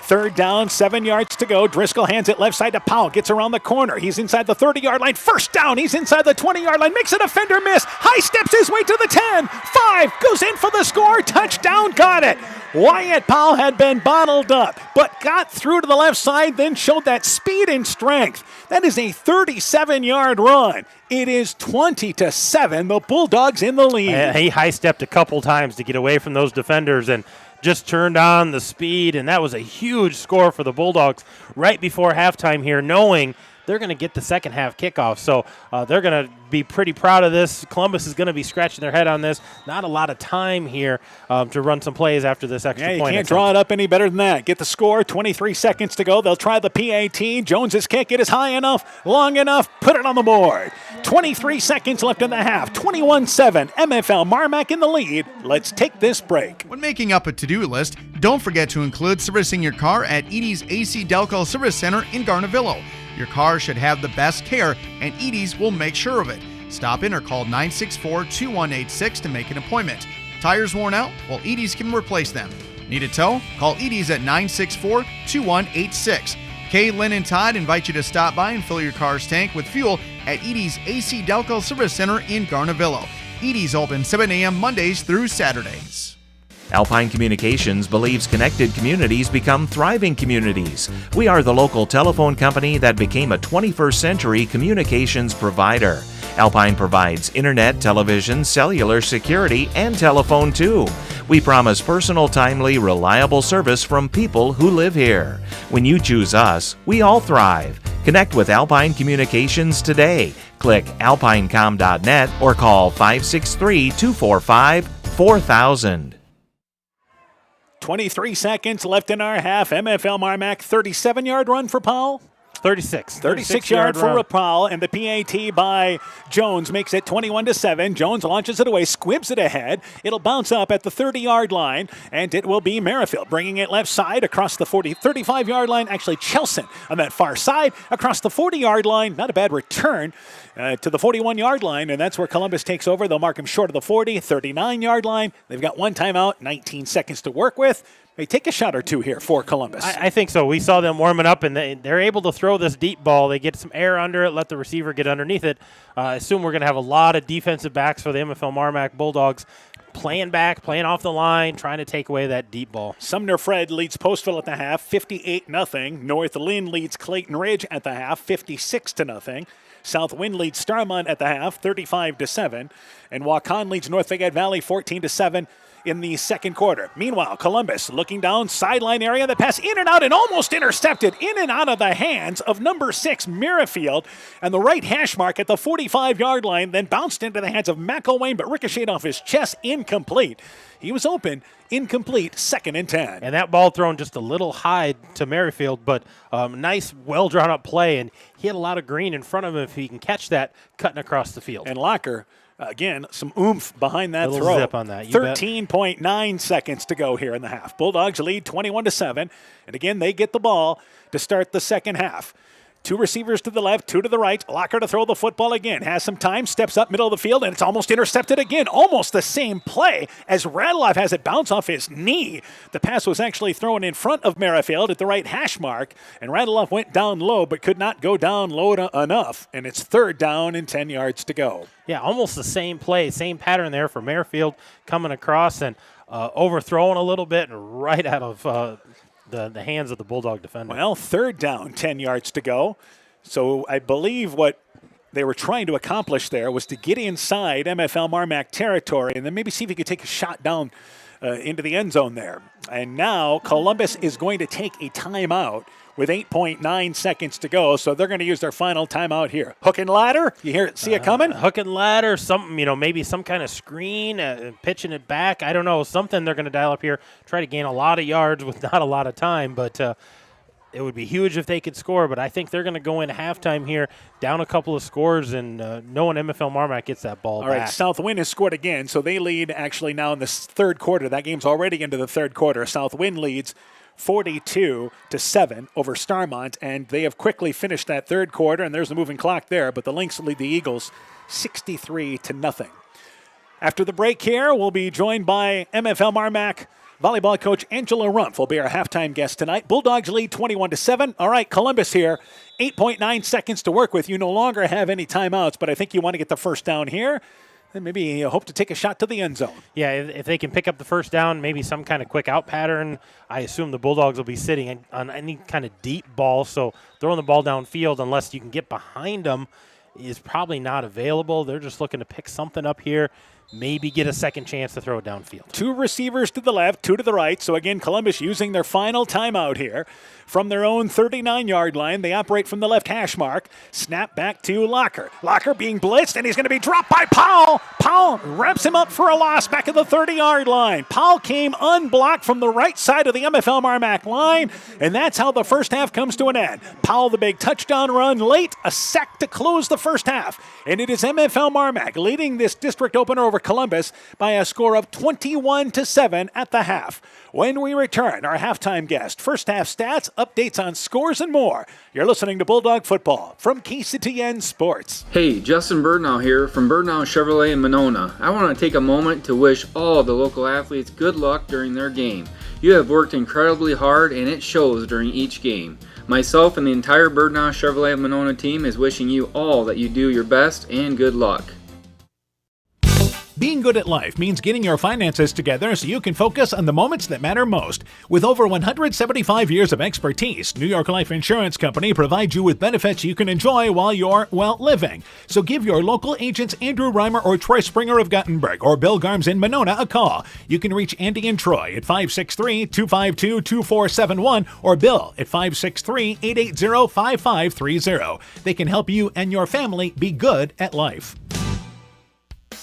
Third down, 7 yards to go. Driscoll hands it left side to Powell. Gets around the corner. He's inside the 30-yard line. First down. He's inside the 20-yard line. Makes a defender miss. High steps his way to the 10. 5. Goes in for the score. Touchdown. Got it. Wyatt Powell had been bottled up, but got through to the left side, then showed that speed and strength. That is a 37-yard run. It is 20-7. The Bulldogs in the lead. He high-stepped a couple times to get away from those defenders and just turned on the speed, and that was a huge score for the Bulldogs right before halftime here, knowing they're going to get the second half kickoff. So they're going to be pretty proud of this. Columbus is going to be scratching their head on this. Not a lot of time here to run some plays after this extra point. Yeah, you can't draw it up any better than that. Get the score, 23 seconds to go. They'll try the PAT. Jones's kick, it is high enough, long enough, put it on the board. 23 seconds left in the half. 21-7. MFL MarMac in the lead. Let's take this break. When making up a to-do list, don't forget to include servicing your car at Edie's AC Delco Service Center in Garnavillo. Your car should have the best care, and Edie's will make sure of it. Stop in or call 964-2186 to make an appointment. Tires worn out? Well, Edie's can replace them. Need a tow? Call Edie's at 964-2186. Kay, Lynn, and Todd invite you to stop by and fill your car's tank with fuel at Edie's AC Delco Service Center in Garnavillo. Edie's open 7 a.m. Mondays through Saturdays. Alpine Communications believes connected communities become thriving communities. We are the local telephone company that became a 21st century communications provider. Alpine provides internet, television, cellular, security, and telephone too. We promise personal, timely, reliable service from people who live here. When you choose us, we all thrive. Connect with Alpine Communications today. Click alpinecom.net or call 563-245-4000. 23 seconds left in our half. MFL MarMac, 37-yard run for Powell. 36-yard for Powell, and the PAT by Jones makes it 21-7. Jones launches it away, squibs it ahead. It'll bounce up at the 30-yard line, and it will be Merrifield bringing it left side across the 35-yard line. Actually, Chelson on that far side across the 40-yard line. Not a bad return to the 41-yard line, and that's where Columbus takes over. They'll mark him short of the 40, 39-yard line. They've got one timeout, 19 seconds to work with. They take a shot or two here for Columbus. I think so. We saw them warming up, and they're able to throw this deep ball. They get some air under it, let the receiver get underneath it. I assume we're going to have a lot of defensive backs for the MFL MarMac Bulldogs playing back, playing off the line, trying to take away that deep ball. Sumner Fred leads Postville at the half, 58-0. North Lynn leads Clayton Ridge at the half, 56-0. South Wind leads Starmont at the half, 35-7. And Waukon leads North Fayette Valley, 14-7. In the second quarter. Meanwhile, Columbus looking down sideline area. The pass in and out and almost intercepted in and out of the hands of number 6, Merrifield. And the right hash mark at the 45-yard line then bounced into the hands of McElwain, but ricocheted off his chest, incomplete. He was open, incomplete, 2nd and 10. And that ball thrown just a little high to Merrifield, but nice, well-drawn-up play. And he had a lot of green in front of him if he can catch that cutting across the field. And Locker, again, some oomph behind that little throw. Zip on that. 13.9 seconds to go here in the half. Bulldogs lead 21-7. And again, they get the ball to start the second half. 2 receivers to the left, 2 to the right. Locker to throw the football again. Has some time, steps up middle of the field, and it's almost intercepted again. Almost the same play as Radeloff has it bounce off his knee. The pass was actually thrown in front of Merrifield at the right hash mark, and Radeloff went down low but could not go down low enough. And it's 3rd down and 10 yards to go. Yeah, almost the same play, same pattern there for Merrifield coming across and overthrowing a little bit and right out of the hands of the Bulldog defender. Well, 3rd down, 10 yards to go. So I believe what they were trying to accomplish there was to get inside MFL MarMac territory and then maybe see if he could take a shot down into the end zone there. And now Columbus is going to take a timeout with 8.9 seconds to go, so they're going to use their final timeout here. Hook and ladder, see it coming? Hook and ladder, something, maybe some kind of screen, pitching it back. I don't know, something they're going to dial up here, try to gain a lot of yards with not a lot of time, but it would be huge if they could score, but I think they're going to go in halftime here, down a couple of scores, and knowing MFL MarMac gets that ball back. All right, Southwind has scored again, so they lead actually now in the 3rd quarter. That game's already into the 3rd quarter. Southwind leads 42-7 over Starmont, and they have quickly finished that 3rd quarter, and there's a moving clock there, but the Lynx lead the Eagles 63-0. After the break here, we'll be joined by MFL MarMac volleyball coach Angela Rumpf will be our halftime guest tonight. Bulldogs lead 21-7. All right, Columbus here, 8.9 seconds to work with. You no longer have any timeouts, but I think you want to get the first down here. And maybe hope to take a shot to the end zone. Yeah, if they can pick up the first down, maybe some kind of quick out pattern. I assume the Bulldogs will be sitting on any kind of deep ball, so throwing the ball downfield, unless you can get behind them, is probably not available. They're just looking to pick something up here, maybe get a second chance to throw it downfield. 2 receivers to the left, 2 to the right. So again, Columbus using their final timeout here. From their own 39-yard line, they operate from the left hash mark. Snap back to Locker. Locker being blitzed, and he's going to be dropped by Powell. Powell wraps him up for a loss back at the 30-yard line. Powell came unblocked from the right side of the MFL MarMac line, and that's how the first half comes to an end. Powell, the big touchdown run late, a sack to close the first half, and it is MFL MarMac leading this district opener over Columbus by a score of 21-7 at the half. When we return, our halftime guest, first half stats, updates on scores, and more. You're listening to Bulldog Football from KCTN Sports. Hey, Justin Birdnow here from Birdnow Chevrolet in Monona. I want to take a moment to wish all the local athletes good luck during their game. You have worked incredibly hard, and it shows during each game. Myself and the entire Birdnow Chevrolet Monona team is wishing you all that you do your best and good luck. Being good at life means getting your finances together so you can focus on the moments that matter most. With over 175 years of expertise, New York Life Insurance Company provides you with benefits you can enjoy while you're, living. So give your local agents Andrew Reimer or Troy Springer of Guttenberg or Bill Garms in Monona a call. You can reach Andy and Troy at 563-252-2471 or Bill at 563-880-5530. They can help you and your family be good at life.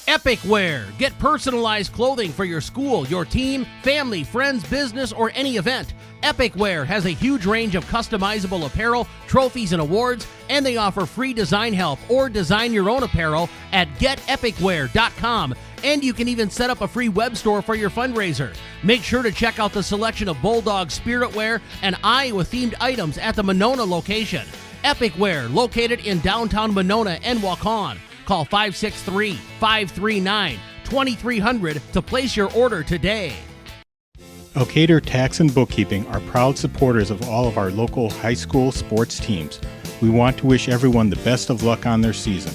Epic Wear. Get personalized clothing for your school, your team, family, friends, business, or any event. Epic Wear has a huge range of customizable apparel, trophies, and awards, and they offer free design help or design your own apparel at getepicwear.com. And you can even set up a free web store for your fundraiser. Make sure to check out the selection of Bulldog Spirit Wear and Iowa-themed items at the Monona location. Epic Wear, located in downtown Monona and Waukon. Call 563-539-2300 to place your order today. Elkader Tax and Bookkeeping are proud supporters of all of our local high school sports teams. We want to wish everyone the best of luck on their season.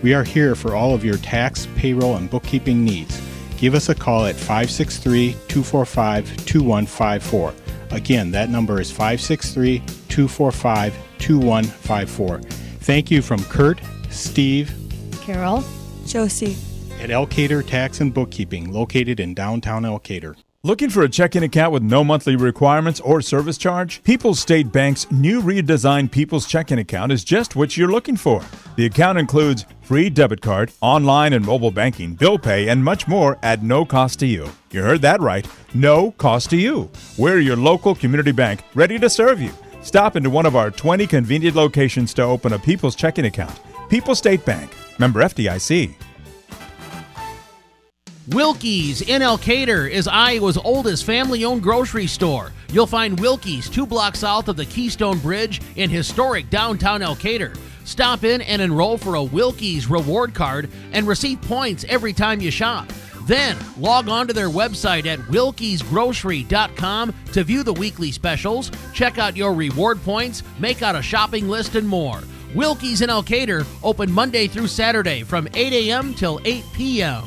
We are here for all of your tax, payroll, and bookkeeping needs. Give us a call at 563-245-2154. Again, that number is 563-245-2154. Thank you from Kurt, Steve, Carol, Josie, at Elkader Tax and Bookkeeping, located in downtown Elkader. Looking for a checking account with no monthly requirements or service charge? People's State Bank's new redesigned People's Checking Account is just what you're looking for. The account includes free debit card, online and mobile banking, bill pay, and much more at no cost to you. You heard that right. No cost to you. We're your local community bank, ready to serve you. Stop into one of our 20 convenient locations to open a People's Checking Account. People's State Bank. Member FDIC. Wilkie's in Elkader is Iowa's oldest family-owned grocery store. You'll find Wilkie's 2 blocks south of the Keystone Bridge in historic downtown Elkader. Stop in and enroll for a Wilkie's reward card and receive points every time you shop. Then log on to their website at wilkiesgrocery.com to view the weekly specials, check out your reward points, make out a shopping list, and more. Wilkie's in Elkader, open Monday through Saturday from 8 a.m. till 8 p.m.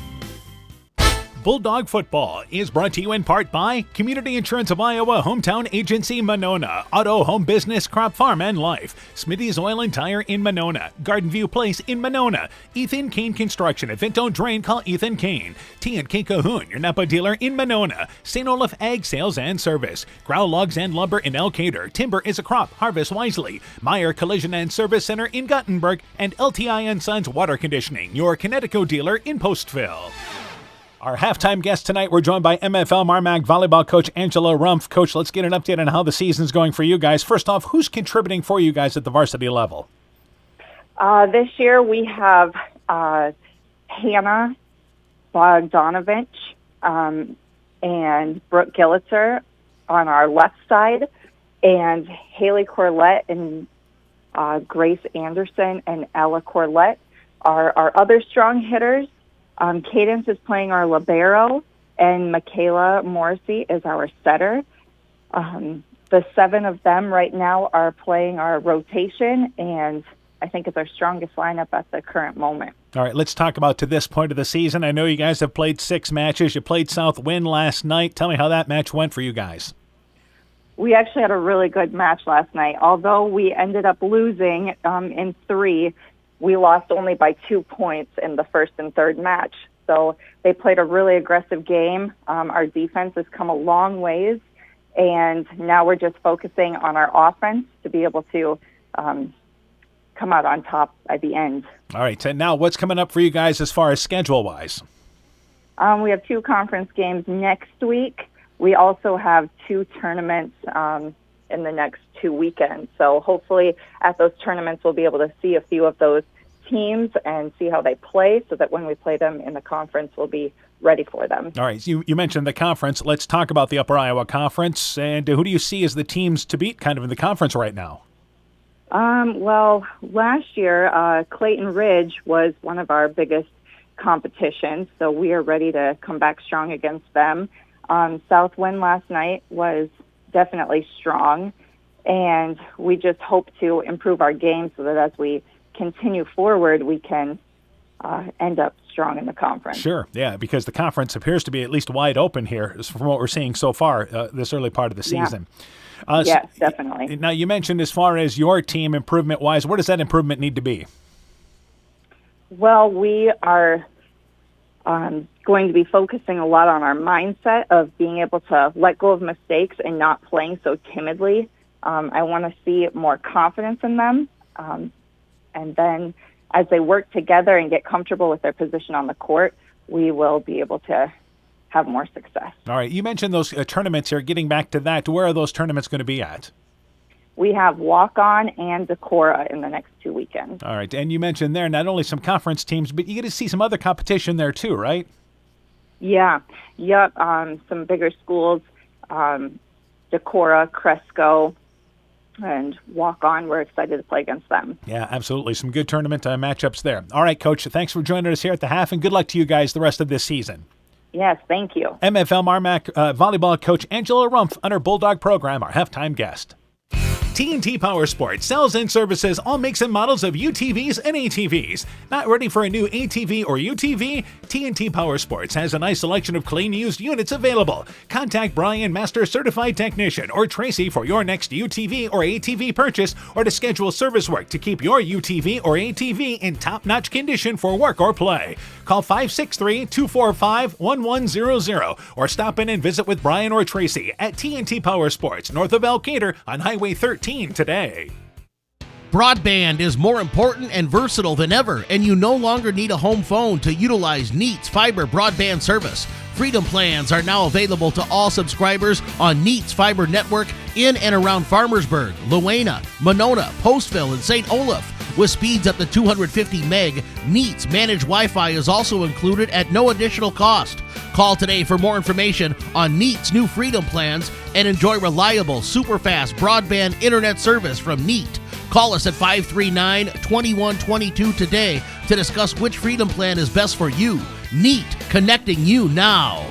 Bulldog Football is brought to you in part by Community Insurance of Iowa, Hometown Agency Monona, Auto, Home Business, Crop Farm and Life, Smitty's Oil and Tire in Monona, Garden View Place in Monona, Ethan Kane Construction. If it don't drain, call Ethan Kane. T&K Cahoon, your Napa dealer in Monona, St. Olaf Ag Sales and Service, Growl Logs and Lumber in Elkader, Timber is a Crop, Harvest Wisely, Meyer Collision and Service Center in Guttenberg, and LTI & Sons Water Conditioning, your Connecticut dealer in Postville. Our halftime guest tonight, we're joined by MFL MarMac volleyball coach Angela Rumpf. Coach, let's get an update on how the season's going for you guys. First off, who's contributing for you guys at the varsity level? This year we have Hannah Bogdanovich and Brooke Gillitzer on our left side, and Haley Corlett and Grace Anderson and Ella Corlett are our other strong hitters. Cadence is playing our libero, and Michaela Morrissey is our setter. The 7 of them right now are playing our rotation, and I think it's our strongest lineup at the current moment. All right, let's talk about to this point of the season. I know you guys have played 6 matches. You played Southwind last night. Tell me how that match went for you guys. We actually had a really good match last night. Although we ended up losing in 3, we lost only by 2 points in the first and third match. So they played a really aggressive game. Our defense has come a long ways, and now we're just focusing on our offense to be able to come out on top at the end. All right, and now what's coming up for you guys as far as schedule-wise? We have 2 conference games next week. We also have 2 tournaments in the next 2 weekends. So hopefully at those tournaments we'll be able to see a few of those teams and see how they play so that when we play them in the conference, we'll be ready for them. All right, so you mentioned the conference. Let's talk about the Upper Iowa Conference. And who do you see as the teams to beat kind of in the conference right now? Well, last year, Clayton Ridge was one of our biggest competitions, so we are ready to come back strong against them. Southwind last night was definitely strong, and we just hope to improve our game so that as we continue forward, we can end up strong in the conference. Sure, yeah, because the conference appears to be at least wide open here from what we're seeing so far this early part of the season. Yes, definitely. Now, you mentioned as far as your team improvement-wise, where does that improvement need to be? Well, we are going to be focusing a lot on our mindset of being able to let go of mistakes and not playing so timidly. I want to see more confidence in them. And then as they work together and get comfortable with their position on the court, we will be able to have more success. All right. You mentioned those tournaments here. Getting back to that, where are those tournaments going to be at? We have Walk-On and Decorah in the next 2 weekends. All right. And you mentioned there not only some conference teams, but you get to see some other competition there too, right? Yeah. Yep. Some bigger schools, Decorah, Cresco, and Walk-On. We're excited to play against them. Yeah, absolutely. Some good tournament matchups there. All right, Coach. Thanks for joining us here at the half, and good luck to you guys the rest of this season. Yes, thank you. MFL MarMac volleyball coach Angela Rumpf on her Bulldog program, our halftime guest. T&T Power Sports sells and services all makes and models of UTVs and ATVs. Not ready for a new ATV or UTV? T&T Power Sports has a nice selection of clean used units available. Contact Brian, Master Certified Technician, or Tracy for your next UTV or ATV purchase, or to schedule service work to keep your UTV or ATV in top-notch condition for work or play. Call 563-245-1100 or stop in and visit with Brian or Tracy at T&T Power Sports, north of Elkader on Highway 13 today. Broadband is more important and versatile than ever, and you no longer need a home phone to utilize Neat's fiber broadband service. Freedom plans are now available to all subscribers on Neat's fiber network in and around Farmersburg, Luena, Monona, Postville, and St. Olaf. With speeds up to 250 meg, Neat's managed Wi-Fi is also included at no additional cost. Call today for more information on Neat's new Freedom plans and enjoy reliable, super-fast broadband internet service from Neat. Call us at 539-2122 today to discuss which Freedom plan is best for you. Neat, connecting you now.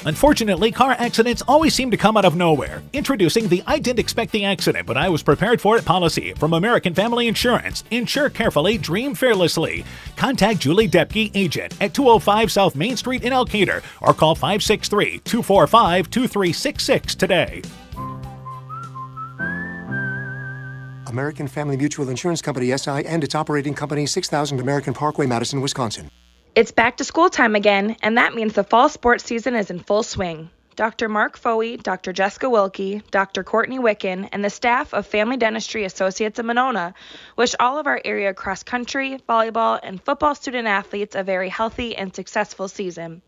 Unfortunately, car accidents always seem to come out of nowhere. Introducing the I didn't expect the accident, but I was prepared for it policy from American Family Insurance. Insure carefully, dream fearlessly. Contact Julie Depke, agent, at 205 South Main Street in Elkader, or call 563-245-2366 today. American Family Mutual Insurance Company, SI, and its operating company, 6000 American Parkway, Madison, Wisconsin. It's back to school time again, and that means the fall sports season is in full swing. Dr. Mark Foey, Dr. Jessica Wilkie, Dr. Courtney Wicken, and the staff of Family Dentistry Associates of Monona wish all of our area cross-country, volleyball, and football student athletes a very healthy and successful season.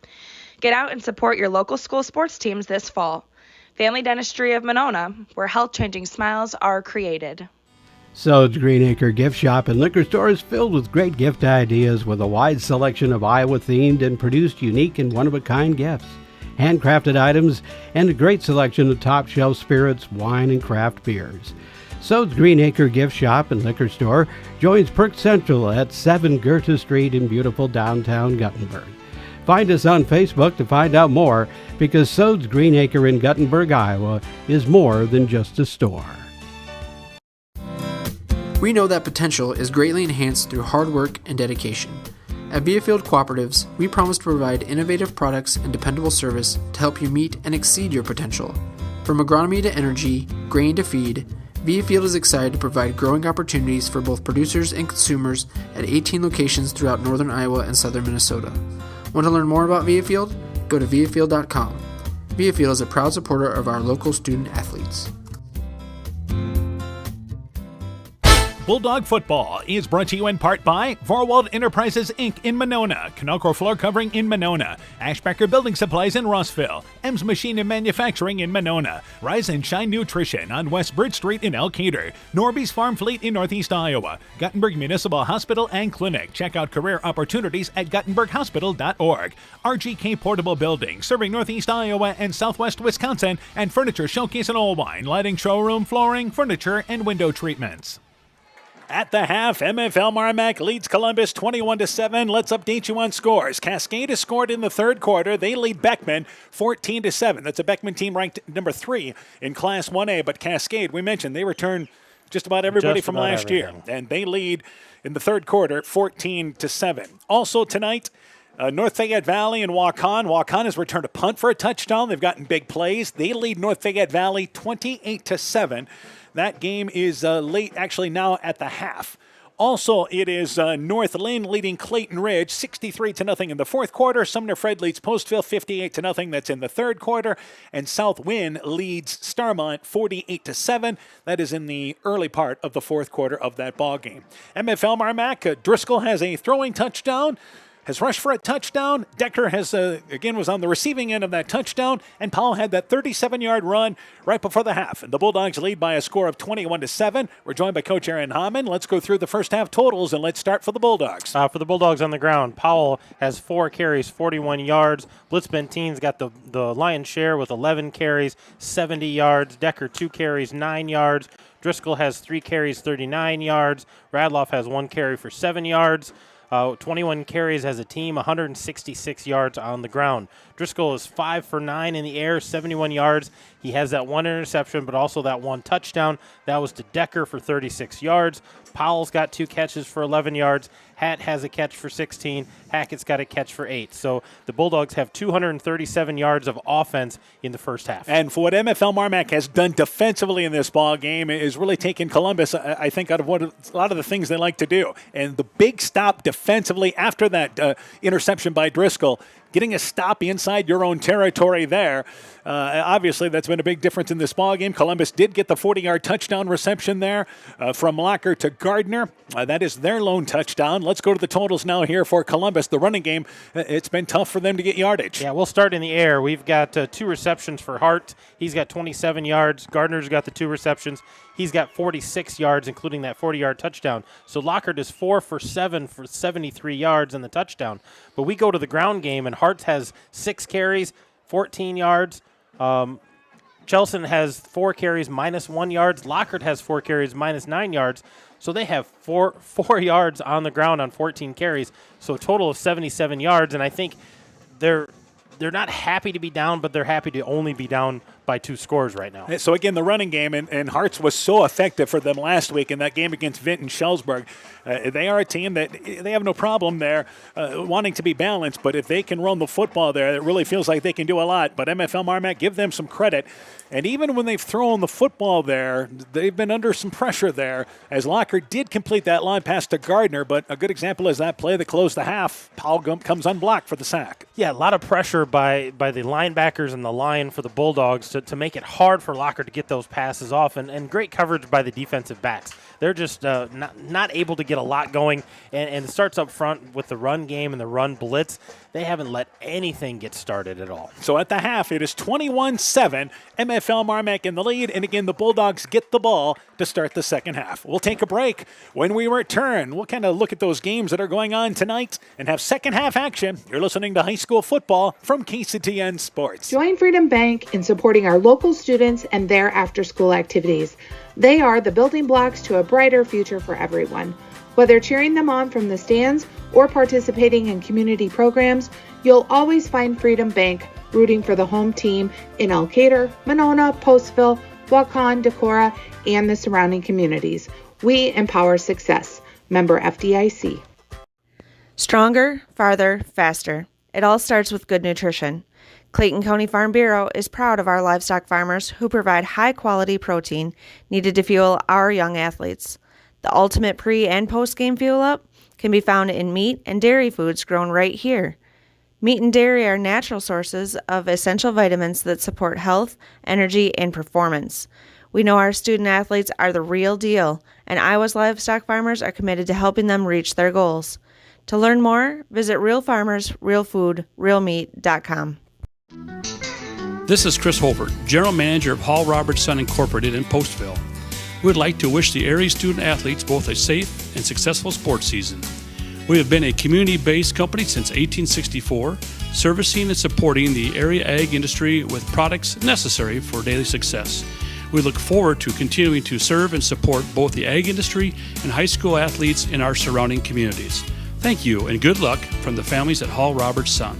Get out and support your local school sports teams this fall. Family Dentistry of Monona, where health-changing smiles are created. Sode's Green Acre Gift Shop and Liquor Store is filled with great gift ideas with a wide selection of Iowa-themed and produced unique and one-of-a-kind gifts, handcrafted items, and a great selection of top-shelf spirits, wine, and craft beers. Sode's Green Acre Gift Shop and Liquor Store joins Perk Central at 7 Goethe Street in beautiful downtown Guttenberg. Find us on Facebook to find out more, because Sode's Green Acre in Guttenberg, Iowa is more than just a store. We know that potential is greatly enhanced through hard work and dedication. At Viafield Cooperatives, we promise to provide innovative products and dependable service to help you meet and exceed your potential. From agronomy to energy, grain to feed, Viafield is excited to provide growing opportunities for both producers and consumers at 18 locations throughout northern Iowa and southern Minnesota. Want to learn more about Viafield? Go to viafield.com. Viafield is a proud supporter of our local student athletes. Bulldog Football is brought to you in part by Vorwald Enterprises, Inc. in Monona, Canocro Floor Covering in Monona, Ashbecker Building Supplies in Rossville, Ems Machine and Manufacturing in Monona, Rise and Shine Nutrition on West Bridge Street in Elkader, Norby's Farm Fleet in Northeast Iowa, Guttenberg Municipal Hospital and Clinic. Check out career opportunities at guttenberghospital.org. RGK Portable Building, serving Northeast Iowa and Southwest Wisconsin, and Furniture Showcase and Oilwine, lighting, showroom, flooring, furniture, and window treatments. At the half, MFL MarMac leads Columbus 21-7. Let's update you on scores. Cascade has scored in the third quarter. They lead Beckman 14-7. That's a Beckman team ranked number 3 in Class 1A. But Cascade, we mentioned, they return just about everybody from last year. And they lead in the third quarter 14-7. Also tonight, North Fayette Valley and Waukon. Waukon has returned a punt for a touchdown. They've gotten big plays. They lead North Fayette Valley 28-7. That game is late, actually now at the half. Also, it is North Lynn leading Clayton Ridge 63-0 in the fourth quarter. Sumner Fred leads Postville 58-0. That's in the third quarter. And South Wynn leads Starmont 48-7. That is in the early part of the fourth quarter of that ball game. MFL MarMac, Driscoll has a throwing touchdown. Has rushed for a touchdown. Decker has, again, was on the receiving end of that touchdown. And Powell had that 37-yard run right before the half. And the Bulldogs lead by a score of 21-7. We're joined by Coach Aaron Hammond. Let's go through the first half totals, and let's start for the Bulldogs. For the Bulldogs on the ground, Powell has 4 carries, 41 yards. Blitz Benteen's got the lion's share with 11 carries, 70 yards. Decker, 2 carries, 9 yards. Driscoll has 3 carries, 39 yards. Radloff has 1 carry for 7 yards. 21 carries as a team, 166 yards on the ground. Driscoll is 5 for 9 in the air, 71 yards. He has that 1 interception, but also that 1 touchdown. That was to Decker for 36 yards. Powell's got 2 catches for 11 yards. Hatt has a catch for 16. Hackett's got a catch for 8. So the Bulldogs have 237 yards of offense in the first half. And for what MFL MarMac has done defensively in this ball game is really taken Columbus, I think, out of a lot of the things they like to do. And the big stop defensively after that interception by Driscoll, getting a stop inside your own territory there. Obviously, that's been a big difference in this ballgame. Columbus did get the 40-yard touchdown reception there from Locker to Gardner. That is their lone touchdown. Let's go to the totals now here for Columbus. The running game, it's been tough for them to get yardage. Yeah, we'll start in the air. We've got 2 receptions for Hart. He's got 27 yards. Gardner's got the 2 receptions. He's got 46 yards, including that 40-yard touchdown. So Lockhart is 4 for 7 for 73 yards and the touchdown. But we go to the ground game, and Hart has 6 carries, 14 yards. Chelson has 4 carries, minus 1 yards. Lockhart has 4 carries, minus 9 yards. So they have 4 yards on the ground on 14 carries. So a total of 77 yards. And I think they're not happy to be down, but they're happy to only be down by 2 scores right now. So, again, the running game, and Harts was so effective for them last week in that game against Vinton Schellsburg. They are a team that they have no problem there wanting to be balanced, but if they can run the football there, it really feels like they can do a lot. But MFL MarMac, give them some credit. And even when they've thrown the football there, they've been under some pressure there, as Locker did complete that line pass to Gardner, but a good example is that play that closed the half. Powell comes unblocked for the sack. Yeah, a lot of pressure by the linebackers and the line for the Bulldogs to make it hard for Locker to get those passes off, and great coverage by the defensive backs. They're just not able to get a lot going, and it starts up front with the run game and the run blitz. They haven't let anything get started at all. So at the half, it is 21-7, MFL MarMac in the lead, and again, the Bulldogs get the ball to start the second half. We'll take a break. When we return, we'll kind of look at those games that are going on tonight and have second half action. You're listening to High School Football from KCTN Sports. Join Freedom Bank in supporting our local students and their after-school activities. They are the building blocks to a brighter future for everyone. Whether cheering them on from the stands or participating in community programs, you'll always find Freedom Bank rooting for the home team in Elkader, Monona, Postville, Waukon, Decorah, and the surrounding communities. We empower success. Member FDIC. Stronger, farther, faster. It all starts with good nutrition. Clayton County Farm Bureau is proud of our livestock farmers who provide high-quality protein needed to fuel our young athletes. The ultimate pre- and post-game fuel-up can be found in meat and dairy foods grown right here. Meat and dairy are natural sources of essential vitamins that support health, energy, and performance. We know our student athletes are the real deal, and Iowa's livestock farmers are committed to helping them reach their goals. To learn more, visit realfarmersrealfoodrealmeat.com. This is Chris Holbert, General Manager of Hall Roberts Son Incorporated in Postville. We would like to wish the area student athletes both a safe and successful sports season. We have been a community-based company since 1864, servicing and supporting the area ag industry with products necessary for daily success. We look forward to continuing to serve and support both the ag industry and high school athletes in our surrounding communities. Thank you and good luck from the families at Hall Roberts Son.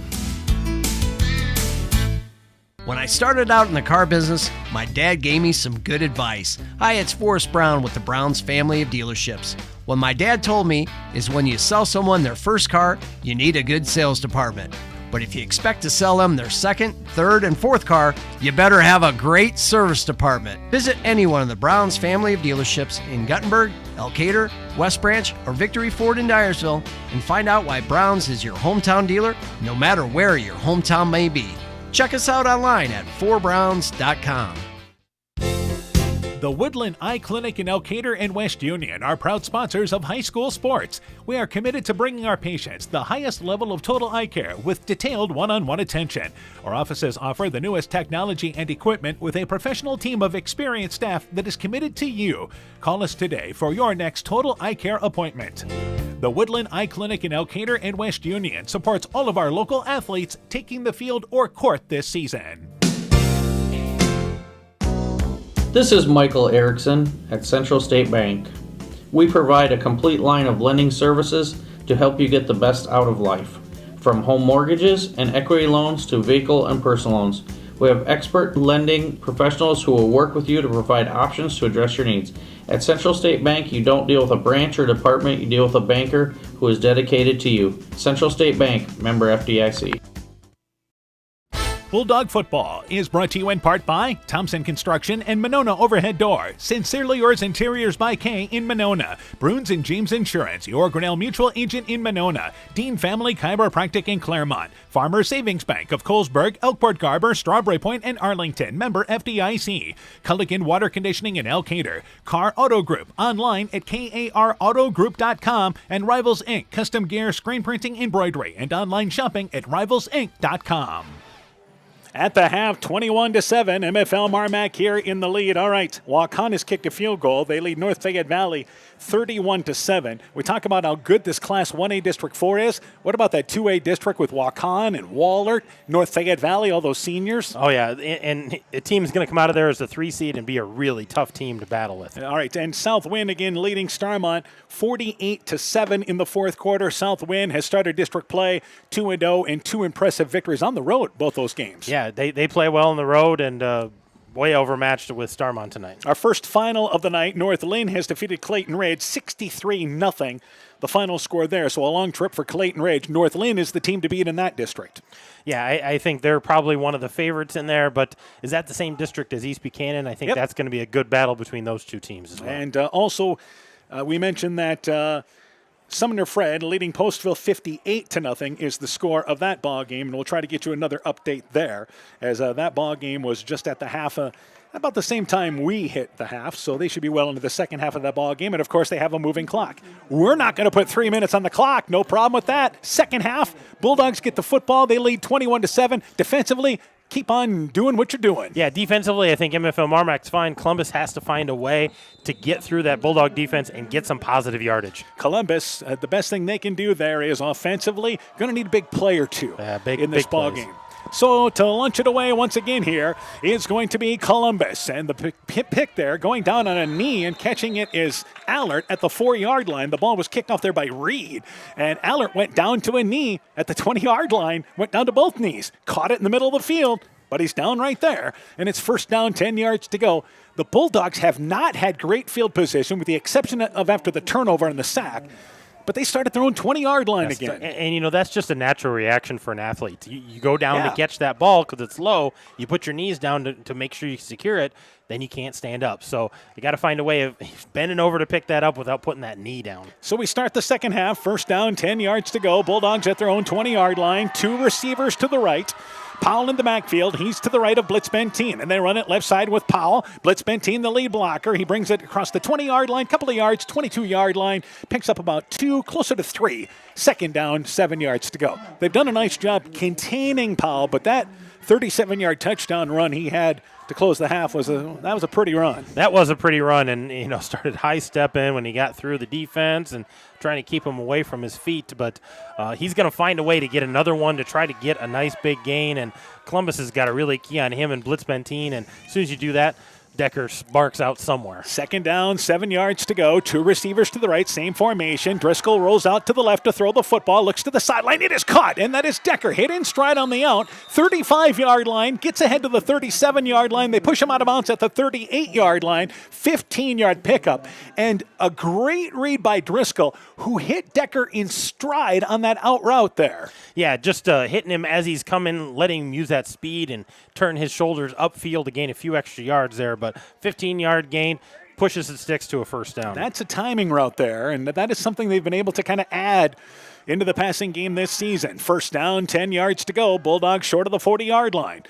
When I started out in the car business, my dad gave me some good advice. Hi, it's Forrest Brown with the Browns family of dealerships. What my dad told me is when you sell someone their first car, you need a good sales department. But if you expect to sell them their second, third, and fourth car, you better have a great service department. Visit any one of the Browns family of dealerships in Guttenberg, Elkader, West Branch, or Victory Ford in Dyersville and find out why Browns is your hometown dealer, no matter where your hometown may be. Check us out online at 4browns.com. The Woodland Eye Clinic in Elkader and West Union are proud sponsors of high school sports. We are committed to bringing our patients the highest level of total eye care with detailed one-on-one attention. Our offices offer the newest technology and equipment with a professional team of experienced staff that is committed to you. Call us today for your next total eye care appointment. The Woodland Eye Clinic in Elkader and West Union supports all of our local athletes taking the field or court this season. This is Michael Erickson at Central State Bank. We provide a complete line of lending services to help you get the best out of life. From home mortgages and equity loans to vehicle and personal loans. We have expert lending professionals who will work with you to provide options to address your needs. At Central State Bank, you don't deal with a branch or department, you deal with a banker who is dedicated to you. Central State Bank, member FDIC. Bulldog Football is brought to you in part by Thompson Construction and Monona Overhead Door, Sincerely Yours Interiors by Kay in Monona, Bruins and James Insurance, your Grinnell Mutual Agent in Monona, Dean Family Chiropractic in Claremont, Farmer Savings Bank of Colesburg, Elkport Garber, Strawberry Point, and Arlington, member FDIC, Culligan Water Conditioning in Elkader, Car Auto Group, online at karautogroup.com, and Rivals Inc., custom gear, screen printing, embroidery, and online shopping at rivalsinc.com. At the half, 21-7, MFL MarMac here in the lead. All right, Waukon has kicked a field goal. They lead North Fayette Valley 31-7. We talk about how good this Class 1A District 4 is. What about that 2A district with Waukon and Wahlert, North Fayette Valley, all those seniors? Oh, yeah, and the team's going to come out of there as a 3 seed and be a really tough team to battle with. All right, and Southwind again leading Starmont 48-7 in the fourth quarter. Southwind has started district play 2-0 and 2 impressive victories on the road, both those games. Yeah, they play well on the road and way overmatched with Starmont tonight. Our first final of the night, North Lynn has defeated Clayton Ridge 63-0. The final score there, so a long trip for Clayton Ridge. North Lynn is the team to beat in that district. Yeah, I think they're probably one of the favorites in there, but is that the same district as East Buchanan? I think that's going to be a good battle between those two teams as well. And also, we mentioned that Sumner Fred leading Postville 58-0 is the score of that ball game, and we'll try to get you another update there, as that ball game was just at the half, about the same time we hit the half, so they should be well into the second half of that ball game, and of course they have a moving clock. We're not going to put 3 minutes on the clock, no problem with that. Second half, Bulldogs get the football, they lead 21-7. Defensively, keep on doing what you're doing. Yeah, defensively, I think MFL MarMac's fine. Columbus has to find a way to get through that Bulldog defense and get some positive yardage. Columbus, the best thing they can do there is offensively, going to need a big play or two in this ball game. So to lunch it away once again here is going to be Columbus. And the pick there going down on a knee and catching it is Allert at the 4-yard line. The ball was kicked off there by Reed. And Allert went down to a knee at the 20-yard line, went down to both knees, caught it in the middle of the field, but he's down right there. And it's first down, 10 yards to go. The Bulldogs have not had great field position with the exception of after the turnover and the sack. But they start at their own 20-yard line again. And, you know, that's just a natural reaction for an athlete. You go down to catch that ball because it's low. You put your knees down to make sure you secure it. Then you can't stand up. So you got to find a way of bending over to pick that up without putting that knee down. So we start the second half. First down, 10 yards to go. Bulldogs at their own 20-yard line. 2 receivers to the right. Powell in the backfield. He's to the right of Blitz-Benteen, and they run it left side with Powell. Blitz-Benteen, the lead blocker. He brings it across the 20-yard line, couple of yards, 22-yard line, picks up about 2, closer to 3. Second down, 7 yards to go. They've done a nice job containing Powell, but that 37-yard touchdown run he had to close the half was a pretty run. That was a pretty run, and started high step in when he got through the defense and trying to keep him away from his feet. But he's going to find a way to get another one to try to get a nice big gain. And Columbus has got to really key on him and Blitz-Benteen. And as soon as you do that, Decker sparks out somewhere. Second down, 7 yards to go. 2 receivers to the right, same formation. Driscoll rolls out to the left to throw the football, looks to the sideline. It is caught, and that is Decker. Hit in stride on the out. 35-yard line, gets ahead to the 37-yard line. They push him out of bounds at the 38-yard line. 15-yard pickup. And a great read by Driscoll, who hit Decker in stride on that out route there. Yeah, just hitting him as he's coming, letting him use that speed and turn his shoulders upfield to gain a few extra yards there. But 15-yard gain pushes the Sticks to a first down. That's a timing route there, and that is something they've been able to kind of add into the passing game this season. First down, 10 yards to go. Bulldogs short of the 40-yard line.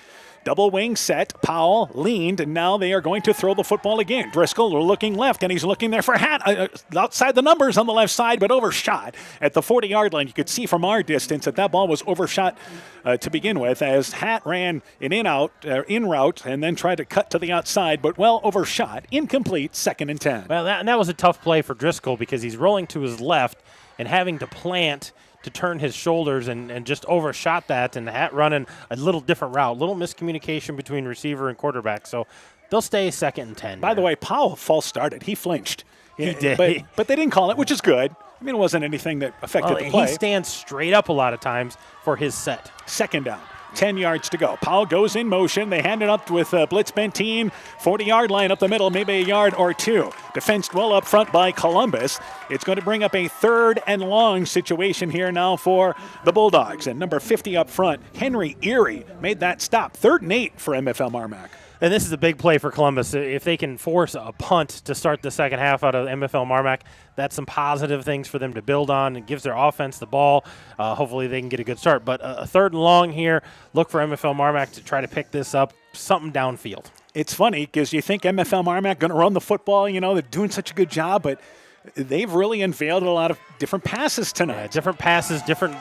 Double wing set. Powell leaned, and now they are going to throw the football again. Driscoll looking left, and he's looking there for Hatt. Outside the numbers on the left side, but overshot at the 40-yard line. You could see from our distance that ball was overshot to begin with, as Hatt ran an in route, and then tried to cut to the outside, but well overshot. Incomplete, 2nd and 10. Well, that was a tough play for Driscoll because he's rolling to his left and having to plant to turn his shoulders and just overshot that, and Hatt running a little different route. Little miscommunication between receiver and quarterback. So they'll stay 2nd and 10. By the way, Powell false started. He flinched. He did. But they didn't call it, which is good. I mean, it wasn't anything that affected the play. He stands straight up a lot of times for his set. Second down. 10 yards to go. Powell goes in motion. They hand it up with Blitz-Benteen. 40-yard line up the middle, maybe a yard or 2. Defensed well up front by Columbus. It's going to bring up a 3rd and long situation here now for the Bulldogs. And number 50 up front, Henry Erie, made that stop. 3rd and 8 for MFL MarMac. And this is a big play for Columbus. If they can force a punt to start the second half out of MFL MarMac, that's some positive things for them to build on. It gives their offense the ball. Hopefully they can get a good start. But a 3rd and long here. Look for MFL MarMac to try to pick this up, something downfield. It's funny because you think MFL MarMac going to run the football. They're doing such a good job, but they've really unveiled a lot of different passes tonight. Yeah, different passes, different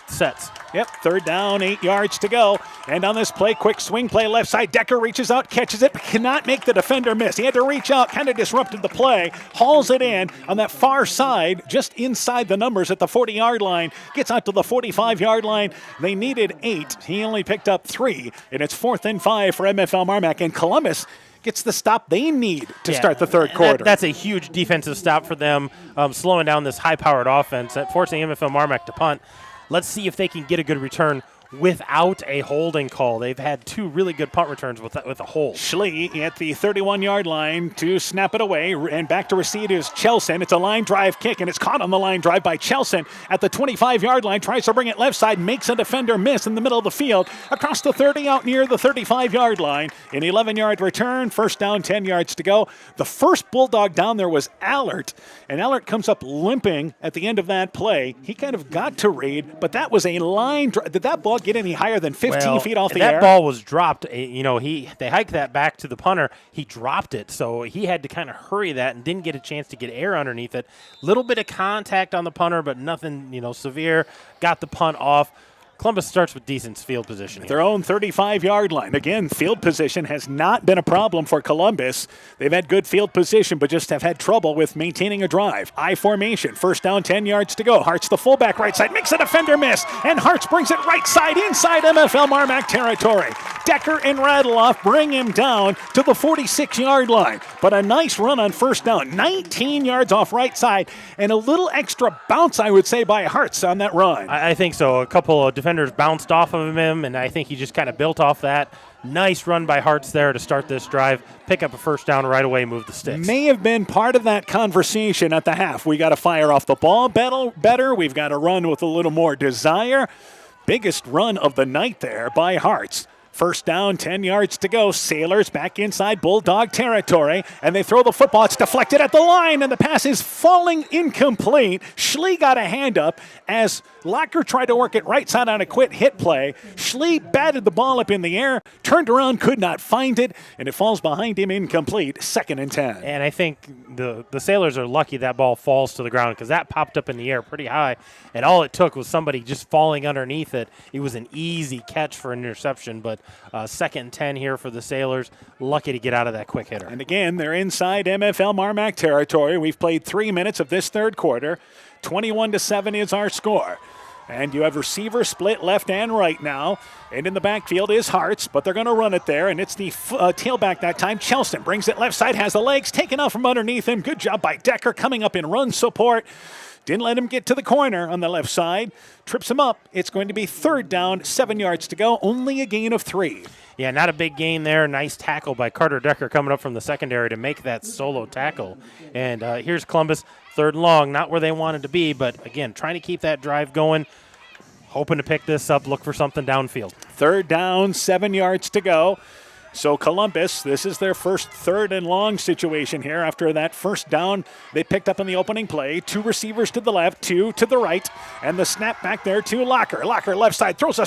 sets. Yep, 3rd down, 8 yards to go. And on this play, quick swing play left side. Decker reaches out, catches it, but cannot make the defender miss. He had to reach out, kind of disrupted the play, hauls it in on that far side, just inside the numbers at the 40-yard line. Gets out to the 45-yard line. They needed 8. He only picked up 3, and it's 4th and 5 for MFL MarMac. And Columbus gets the stop they need to start the third quarter. That's a huge defensive stop for them, slowing down this high-powered offense, forcing MFL MarMac to punt. Let's see if they can get a good return without a holding call. They've had 2 really good punt returns with a hold. Schlee at the 31-yard line to snap it away, and back to receive is Chelson. It's a line drive kick, and it's caught on the line drive by Chelson at the 25-yard line. Tries to bring it left side, makes a defender miss in the middle of the field. Across the 30, out near the 35-yard line. An 11-yard return, first down, 10 yards to go. The first Bulldog down there was Allert, and Allert comes up limping at the end of that play. He kind of got to Reed, but that was a line drive. Did that ball get any higher than 15 feet off the air? That ball was dropped. They hiked that back to the punter. He dropped it, so he had to kind of hurry that and didn't get a chance to get air underneath it. Little bit of contact on the punter, but nothing, severe. Got the punt off. Columbus starts with decent field position here. Their own 35-yard line. Again, field position has not been a problem for Columbus. They've had good field position, but just have had trouble with maintaining a drive. I formation. First down, 10 yards to go. Hart's the fullback right side. Makes a defender miss. And Hart's brings it right side inside MFL MarMac territory. Decker and Radeloff bring him down to the 46-yard line. But a nice run on first down. 19 yards off right side. And a little extra bounce, I would say, by Hart's on that run. I think so. A couple of defenders bounced off of him, and I think he just kind of built off that. Nice run by Hart's there to start this drive. Pick up a first down right away, move the sticks. May have been part of that conversation at the half. We got to fire off the ball better. We've got to run with a little more desire. Biggest run of the night there by Hart's. First down, 10 yards to go. Sailors back inside Bulldog territory, and they throw the football. It's deflected at the line, and the pass is falling incomplete. Schlee got a hand up as Locker tried to work it right side on a quick hit play. Schlee batted the ball up in the air, turned around, could not find it, and it falls behind him incomplete. 2nd and 10. And I think the Sailors are lucky that ball falls to the ground because that popped up in the air pretty high, and all it took was somebody just falling underneath it. It was an easy catch for an interception, but 2nd and 10 here for the Sailors. Lucky to get out of that quick hitter. And again, they're inside MFL MarMac territory. We've played 3 minutes of this third quarter. 21-7 is our score. And you have receiver split left and right now. And in the backfield is Hartz, but they're going to run it there. And it's the tailback that time. Chelston brings it left side, has the legs taken out from underneath him. Good job by Decker coming up in run support. Didn't let him get to the corner on the left side. Trips him up. It's going to be 3rd down, 7 yards to go. Only a gain of 3. Yeah, not a big gain there. Nice tackle by Carter Decker coming up from the secondary to make that solo tackle. And here's Columbus, 3rd and long. Not where they wanted to be, but again, trying to keep that drive going. Hoping to pick this up, look for something downfield. 3rd down, 7 yards to go. So Columbus, this is their first 3rd and long situation here after that first down they picked up in the opening play. 2 receivers to the left, 2 to the right, and the snap back there to Locker. Locker left side throws a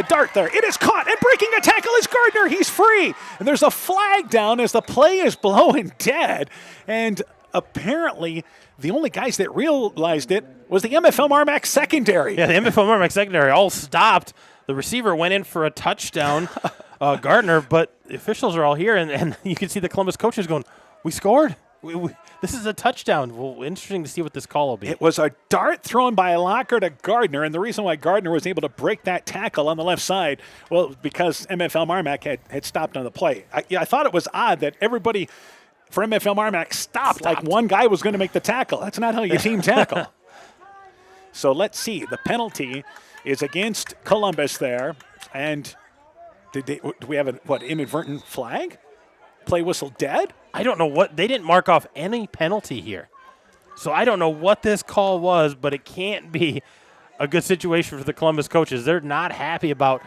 dart there. It is caught, and breaking a tackle is Gardner. He's free, and there's a flag down as the play is blowing dead, and apparently the only guys that realized it was the MFL MarMac secondary. Yeah, the MFL MarMac secondary all stopped. The receiver went in for a touchdown, Gardner, but the officials are all here, and you can see the Columbus coaches going, we scored. This is a touchdown. Well, interesting to see what this call will be. It was a dart thrown by Locker to Gardner, and the reason why Gardner was able to break that tackle on the left side, well, because MFL MarMac had stopped on the play. I thought it was odd that everybody for MFL MarMac stopped like one guy was going to make the tackle. That's not how you team tackle. So let's see. The penalty is against Columbus there. And do we have inadvertent flag? Play whistle dead? I don't know what. They didn't mark off any penalty here. So I don't know what this call was, but it can't be a good situation for the Columbus coaches. They're not happy about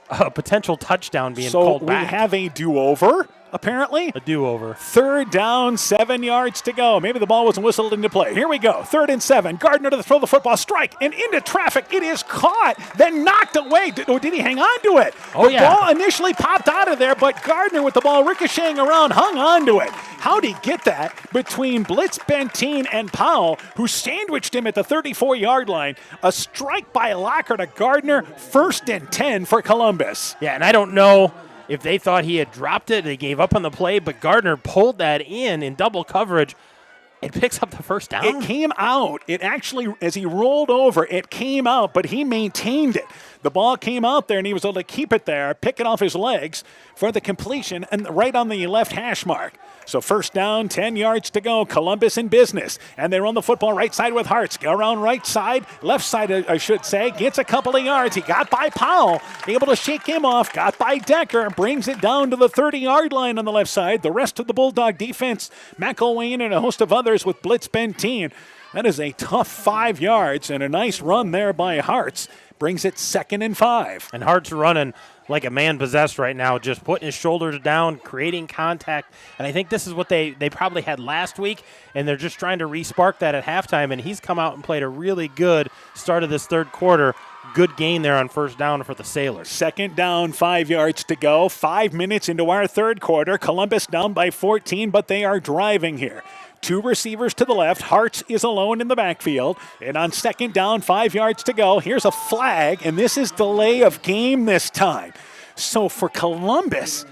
a potential touchdown being called back. So we have a do-over, apparently. A do-over. 3rd down, 7 yards to go. Maybe the ball wasn't whistled into play. Here we go. 3rd and 7. Gardner to throw the football. Strike and into traffic. It is caught, then knocked away. Did he hang on to it? The ball initially popped out of there, but Gardner with the ball ricocheting around hung on to it. How'd he get that between Blitz Benteen and Powell, who sandwiched him at the 34-yard line? A strike by Locker to Gardner. 1st and 10 for Columbus. Yeah, and I don't know if they thought he had dropped it, they gave up on the play, but Gardner pulled that in double coverage. It picks up the first down. It came out. It actually, as he rolled over, it came out, but he maintained it. The ball came out there, and he was able to keep it there, pick it off his legs for the completion, and right on the left hash mark. So 1st down, 10 yards to go. Columbus in business. And they run the football right side with Hartz. Go around right side, left side, I should say. Gets a couple of yards. He got by Powell. Able to shake him off. Got by Decker. Brings it down to the 30-yard line on the left side. The rest of the Bulldog defense, McElwain and a host of others with Blitz Benteen. That is a tough 5 yards and a nice run there by Hartz. Brings it 2nd and 5. And Hart's running like a man possessed right now, just putting his shoulders down, creating contact. And I think this is what they probably had last week, and they're just trying to re-spark that at halftime. And he's come out and played a really good start of this third quarter. Good gain there on 1st down for the Sailors. 2nd down, 5 yards to go. 5 minutes into our third quarter. Columbus down by 14, but they are driving here. 2 receivers to the left. Hartz is alone in the backfield. And on 2nd down, 5 yards to go. Here's a flag, and this is delay of game this time. So for Columbus,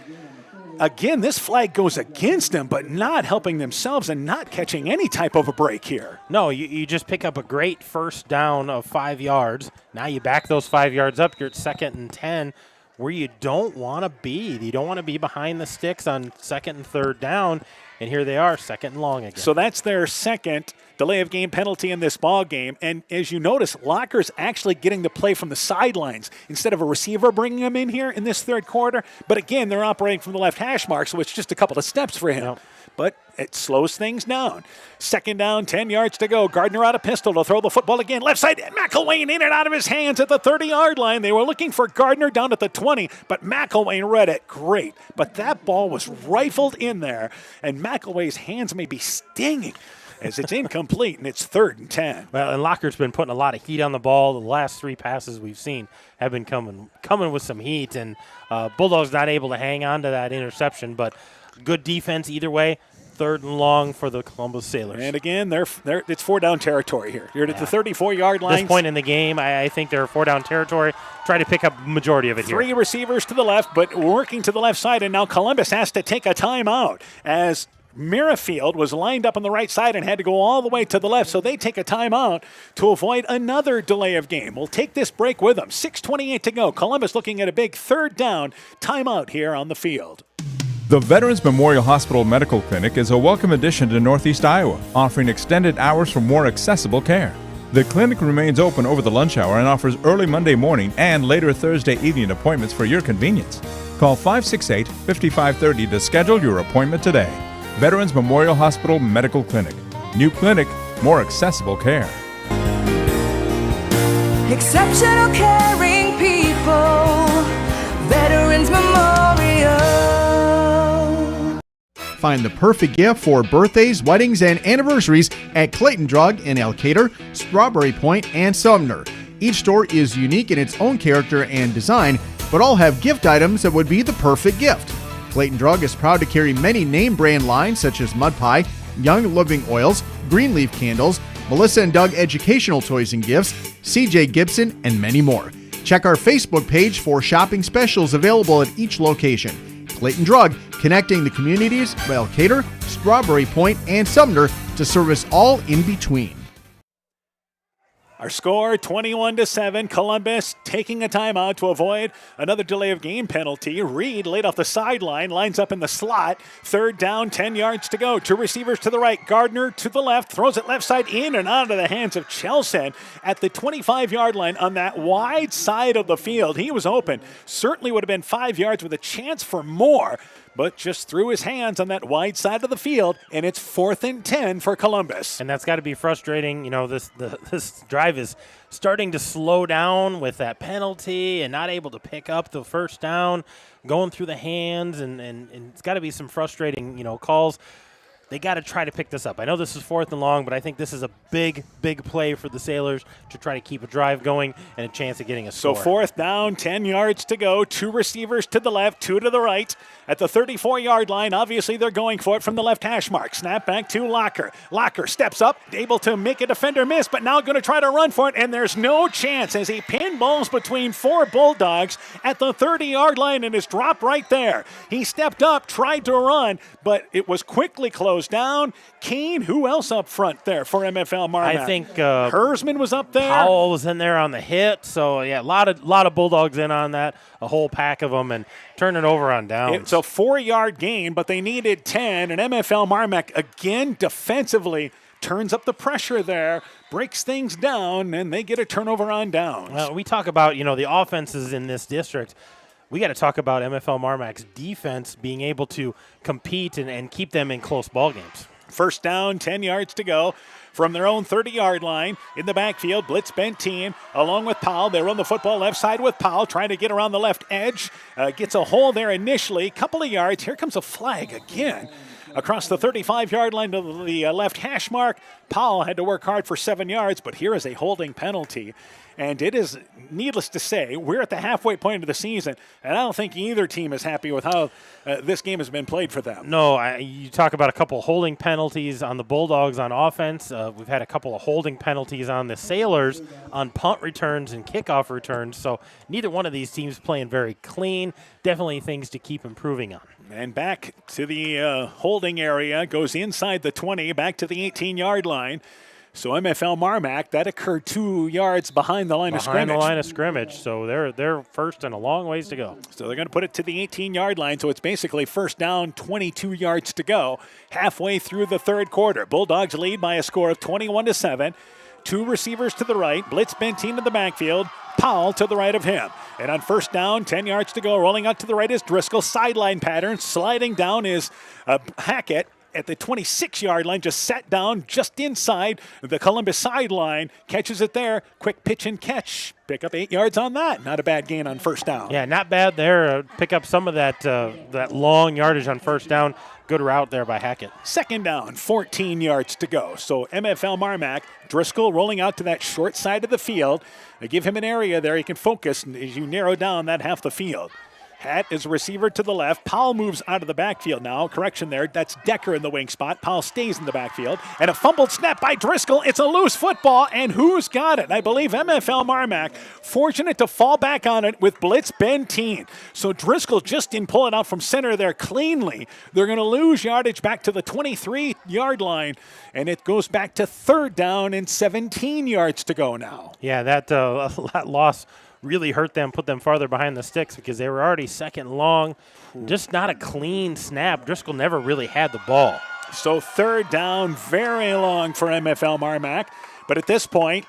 again, this flag goes against them, but not helping themselves and not catching any type of a break here. No, you just pick up a great 1st down of 5 yards. Now you back those 5 yards up. You're at 2nd and 10, where you don't want to be. You don't want to be behind the sticks on 2nd and 3rd down. And here they are, 2nd and long again. So that's their second delay of game penalty in this ball game. And as you notice, Locker's actually getting the play from the sidelines instead of a receiver bringing him in here in this third quarter. But again, they're operating from the left hash mark, so it's just a couple of steps for him. but it slows things down. Second down, 10 yards to go. Gardner out of pistol to throw the football again. Left side, McElwain in and out of his hands at the 30-yard line. They were looking for Gardner down at the 20, but McElwain read it great. But that ball was rifled in there, and McElwain's hands may be stinging as it's incomplete, and it's 3rd and 10. Well, and Locker's been putting a lot of heat on the ball. The last 3 passes we've seen have been coming with some heat, and Bulldogs not able to hang on to that interception, but good defense either way. 3rd and long for the Columbus Sailors. And again, it's 4-down territory here. You're at the 34-yard line. At this point in the game, I think they're 4-down territory. Try to pick up the majority of it here. 3 receivers to the left, but working to the left side, and now Columbus has to take a timeout as Merrifield was lined up on the right side and had to go all the way to the left, so they take a timeout to avoid another delay of game. We'll take this break with them. 6:28 to go. Columbus looking at a big 3rd down timeout here on the field. The Veterans Memorial Hospital Medical Clinic is a welcome addition to Northeast Iowa, offering extended hours for more accessible care. The clinic remains open over the lunch hour and offers early Monday morning and later Thursday evening appointments for your convenience. Call 568-5530 to schedule your appointment today. Veterans Memorial Hospital Medical Clinic. New clinic, more accessible care. Exceptional caring people. Veterans Memorial. Find the perfect gift for birthdays, weddings, and anniversaries at Clayton Drug in Elkader, Strawberry Point, and Sumner. Each store is unique in its own character and design, but all have gift items that would be the perfect gift. Clayton Drug is proud to carry many name brand lines such as Mud Pie, Young Living Oils, Greenleaf Candles, Melissa and Doug Educational Toys and Gifts, CJ Gibson, and many more. Check our Facebook page for shopping specials available at each location. Clayton Drug, connecting the communities of Elkader, Strawberry Point, and Sumner to service all in between. Our score, 21-7. Columbus taking a timeout to avoid another delay of game penalty. Reed laid off the sideline, lines up in the slot. 3rd down, 10 yards to go. 2 receivers to the right. Gardner to the left, throws it left side in and out of the hands of Chelsen at the 25-yard line on that wide side of the field. He was open. Certainly would have been 5 yards with a chance for more, but just threw his hands on that wide side of the field, and it's 4th and 10 for Columbus. And that's got to be frustrating. You know, this drive is starting to slow down with that penalty and not able to pick up the first down, going through the hands, and it's got to be some frustrating, calls. They got to try to pick this up. I know this is 4th and long, but I think this is a big, big play for the Sailors to try to keep a drive going and a chance of getting a score. So 4th down, 10 yards to go. 2 receivers to the left, 2 to the right. At the 34-yard line, obviously they're going for it from the left hash mark. Snap back to Locker. Locker steps up, able to make a defender miss, but now going to try to run for it, and there's no chance as he pinballs between 4 Bulldogs at the 30-yard line and is dropped right there. He stepped up, tried to run, but it was quickly closed down. Kane, who else up front there for MFL MarMac? I think Hersman was up there. Powell was in there on the hit. So, yeah, a lot of Bulldogs in on that, a whole pack of them, and turn it over on downs. It's a 4-yard gain, but they needed 10, and MFL MarMac again defensively turns up the pressure there, breaks things down, and they get a turnover on downs. Well, we talk about, the offenses in this district. We got to talk about MFL MarMac's defense being able to compete and keep them in close ball games. 1st down, 10 yards to go from their own 30-yard line. In the backfield, blitz bent team along with Powell. They run the football left side with Powell, trying to get around the left edge. Gets a hole there initially, couple of yards. Here comes a flag again. Across the 35-yard line to the left hash mark. Powell had to work hard for 7 yards, but here is a holding penalty. And it is, needless to say, we're at the halfway point of the season, and I don't think either team is happy with how this game has been played for them. No, you talk about a couple holding penalties on the Bulldogs on offense. We've had a couple of holding penalties on the Sailors on punt returns and kickoff returns, so neither one of these teams playing very clean. Definitely things to keep improving on. And back to the holding area, goes inside the 20, back to the 18-yard line. So MFL MarMac, that occurred 2 yards behind the line of scrimmage. Behind the line of scrimmage, so they're first and a long ways to go. So they're going to put it to the 18-yard line, so it's basically 1st down, 22 yards to go, halfway through the 3rd quarter. Bulldogs lead by a score of 21-7. 2 receivers to the right, blitz Benteen to the backfield, Powell to the right of him. And on 1st down, 10 yards to go, rolling out to the right is Driscoll. Sideline pattern, sliding down is Hackett. at the 26-yard line, just sat down just inside the Columbus sideline, catches it there, quick pitch and catch. Pick up 8 yards on that. Not a bad gain on first down. Yeah, not bad there. Pick up some of that long yardage on first down. Good route there by Hackett. Second down, 14 yards to go. So MFL MarMac, Driscoll rolling out to that short side of the field. They give him an area there he can focus as you narrow down that half the field. Hatt is a receiver to the left. Powell moves out of the backfield now. Correction there. That's Decker in the wing spot. Powell stays in the backfield. And a fumbled snap by Driscoll. It's a loose football. And who's got it? I believe MFL MarMac. Fortunate to fall back on it with Blitz Benteen. So Driscoll just didn't pull it out from center there cleanly. They're going to lose yardage back to the 23-yard line. And it goes back to third down and 17 yards to go now. Yeah, that loss really hurt them, put them farther behind the sticks because they were already second long. Just not a clean snap. Driscoll never really had the ball. So third down, very long for MFL MarMac. But at this point,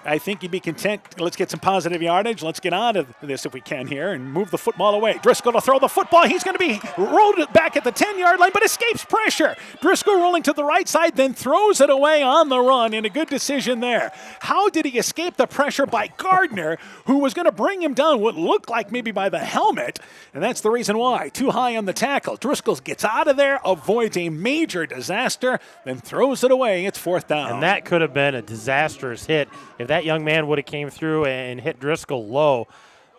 I think you'd be content. Let's get some positive yardage. Let's get out of this if we can here and move the football away. Driscoll to throw the football. He's going to be rolled back at the 10-yard line, but escapes pressure. Driscoll rolling to the right side, then throws it away on the run, and a good decision there. How did he escape the pressure by Gardner, who was going to bring him down what looked like maybe by the helmet, and that's the reason why. Too high on the tackle. Driscoll gets out of there, avoids a major disaster, then throws it away. It's fourth down. And that could have been a disastrous hit. If that young man would have came through and hit Driscoll low,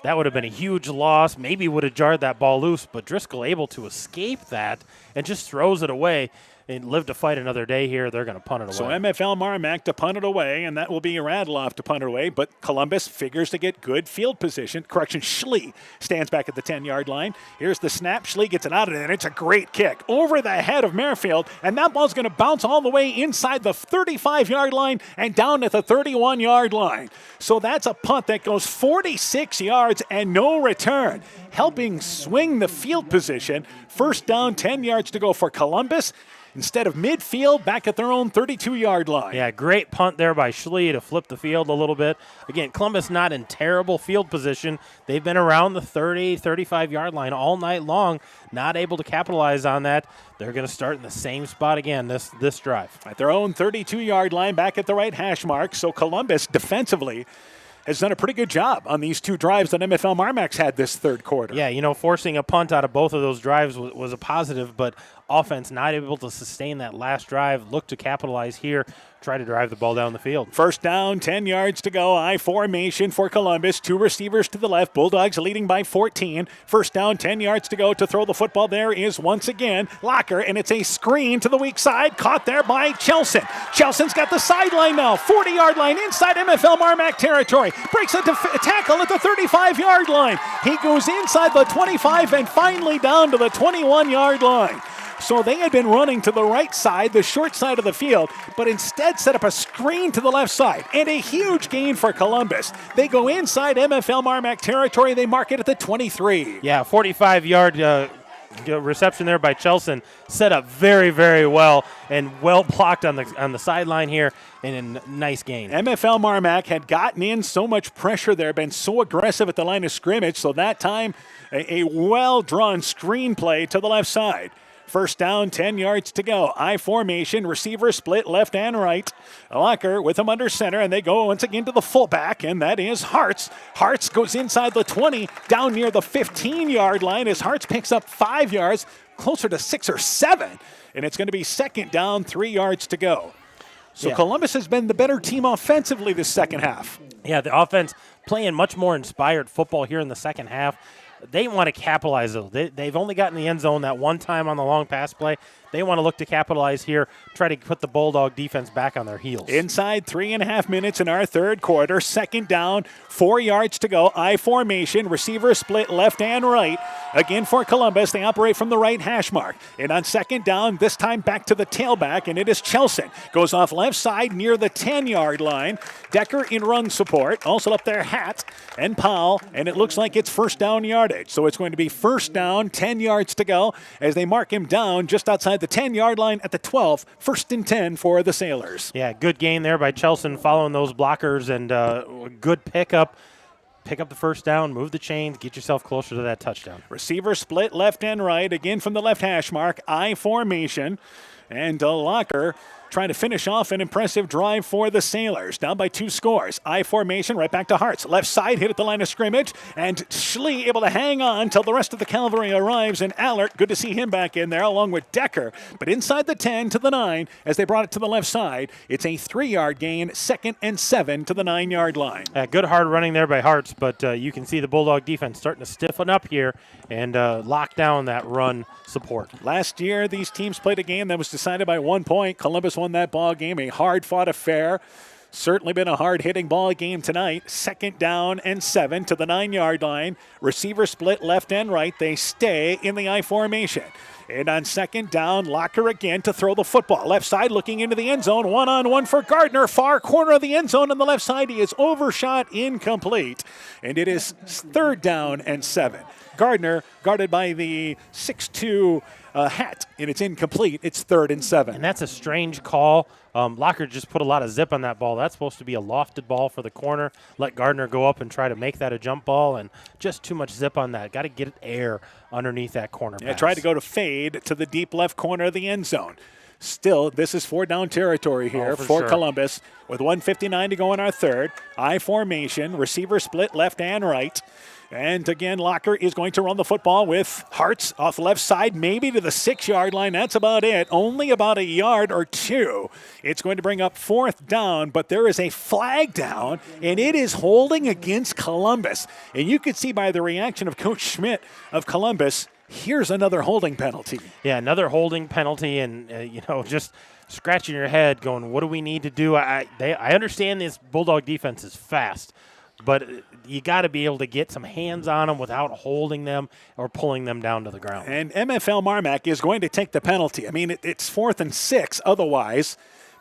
that would have been a huge loss. Maybe would have jarred that ball loose, but Driscoll able to escape that and just throws it away and live to fight another day here. They're going to punt it away. So MFL MarMac to punt it away, and that will be Radloff to punt it away, but Columbus figures to get good field position. Correction, Schley stands back at the 10-yard line. Here's the snap. Schley gets it out of there, and it's a great kick over the head of Merrifield, and that ball's going to bounce all the way inside the 35-yard line and down at the 31-yard line. So that's a punt that goes 46 yards and no return, helping swing the field position. First down, 10 yards to go for Columbus. Instead of midfield, back at their own 32-yard line. Yeah, great punt there by Schley to flip the field a little bit. Again, Columbus not in terrible field position. They've been around the 30, 35-yard line all night long, not able to capitalize on that. They're going to start in the same spot again this drive. At their own 32-yard line, back at the right hash mark. So Columbus defensively has done a pretty good job on these two drives that MFL MarMac's had this third quarter. Yeah, forcing a punt out of both of those drives was a positive, but offense not able to sustain that last drive. Look to capitalize here, try to drive the ball down the field. First down, 10 yards to go. I formation for Columbus. Two receivers to the left. Bulldogs leading by 14. First down, 10 yards to go. To throw the football there is once again Locker, and it's a screen to the weak side. Caught there by Chelson. Chelson's got the sideline now. 40-yard line inside MFL MarMac territory. Breaks a tackle at the 35-yard line. He goes inside the 25 and finally down to the 21-yard line. So they had been running to the right side, the short side of the field, but instead set up a screen to the left side. And a huge gain for Columbus. They go inside MFL MarMac territory. They mark it at the 23. Yeah, 45-yard reception there by Chelson. Set up very, very well and well blocked on the sideline here, and a nice gain. MFL MarMac had gotten in so much pressure there, been so aggressive at the line of scrimmage, so that time a well-drawn screenplay to the left side. First down, 10 yards to go. I formation, receiver split left and right. Locker with him under center, and they go once again to the fullback, and that is Hartz. Hartz goes inside the 20, down near the 15-yard line as Hartz picks up 5 yards, closer to 6 or 7, and it's going to be second down, 3 yards to go. So yeah. Columbus has been the better team offensively this second half. Yeah, the offense playing much more inspired football here in the second half. They want to capitalize, though. They've only gotten the end zone that one time on the long pass play. They want to look to capitalize here, try to put the Bulldog defense back on their heels. Inside 3.5 minutes in our third quarter. Second down, 4 yards to go. I formation, receiver split left and right. Again for Columbus, they operate from the right hash mark. And on second down, this time back to the tailback, and it is Chelson. Goes off left side near the 10-yard line. Decker in run support. Also up there, Hatt and Powell, and it looks like it's first down yardage. So it's going to be first down, 10 yards to go as they mark him down just outside the 10-yard line at the 12. First and 10 for the Sailors. Yeah, good gain there by Chelson following those blockers, and good pickup. pick up the first down, move the chains, get yourself closer to that touchdown. Receiver split left and right, again from the left hash mark, I formation. And Locker trying to finish off an impressive drive for the Sailors. Down by 2 scores. I formation, right back to Hartz. Left side, hit at the line of scrimmage. And Schlee able to hang on till the rest of the cavalry arrives. And Allert, good to see him back in there, along with Decker. But inside the 10 to the 9, as they brought it to the left side, it's a 3-yard gain, 2nd and 7 to the 9-yard line. Good hard running there by Hartz, but you can see the Bulldog defense starting to stiffen up here and lock down that run support. Last year, these teams played a game that was decided by 1 point. Columbus won that ball game, a hard-fought affair. Certainly been a hard-hitting ball game tonight. 2nd down and 7 to the 9-yard line. Receiver split left and right. They stay in the I formation. And on 2nd down, Locker again to throw the football. Left side looking into the end zone. One-on-one for Gardner. Far corner of the end zone on the left side. He is overshot, incomplete. And it is 3rd down and 7. Gardner guarded by the 6'2" Hat, and it's incomplete. It's 3rd and 7. And that's a strange call. Locker just put a lot of zip on that ball. That's supposed to be a lofted ball for the corner. Let Gardner go up and try to make that a jump ball, and just too much zip on that. Got to get air underneath that corner pass. Tried to go to fade to the deep left corner of the end zone. Still, this is 4-down territory here for sure. Columbus with 1:59 to go in our 3rd. I formation, receiver split left and right. And again, Locker is going to run the football with Hartz off the left side, maybe to the 6-yard line. That's about it. Only about 1 yard or 2. It's going to bring up 4th down, but there is a flag down, and it is holding against Columbus. And you could see by the reaction of Coach Schmidt of Columbus, here's another holding penalty. Yeah, another holding penalty, and, just scratching your head going, what do we need to do? I understand this Bulldog defense is fast, but you got to be able to get some hands on them without holding them or pulling them down to the ground. And MFL MarMac is going to take the penalty. I mean, it's 4th and 6 otherwise,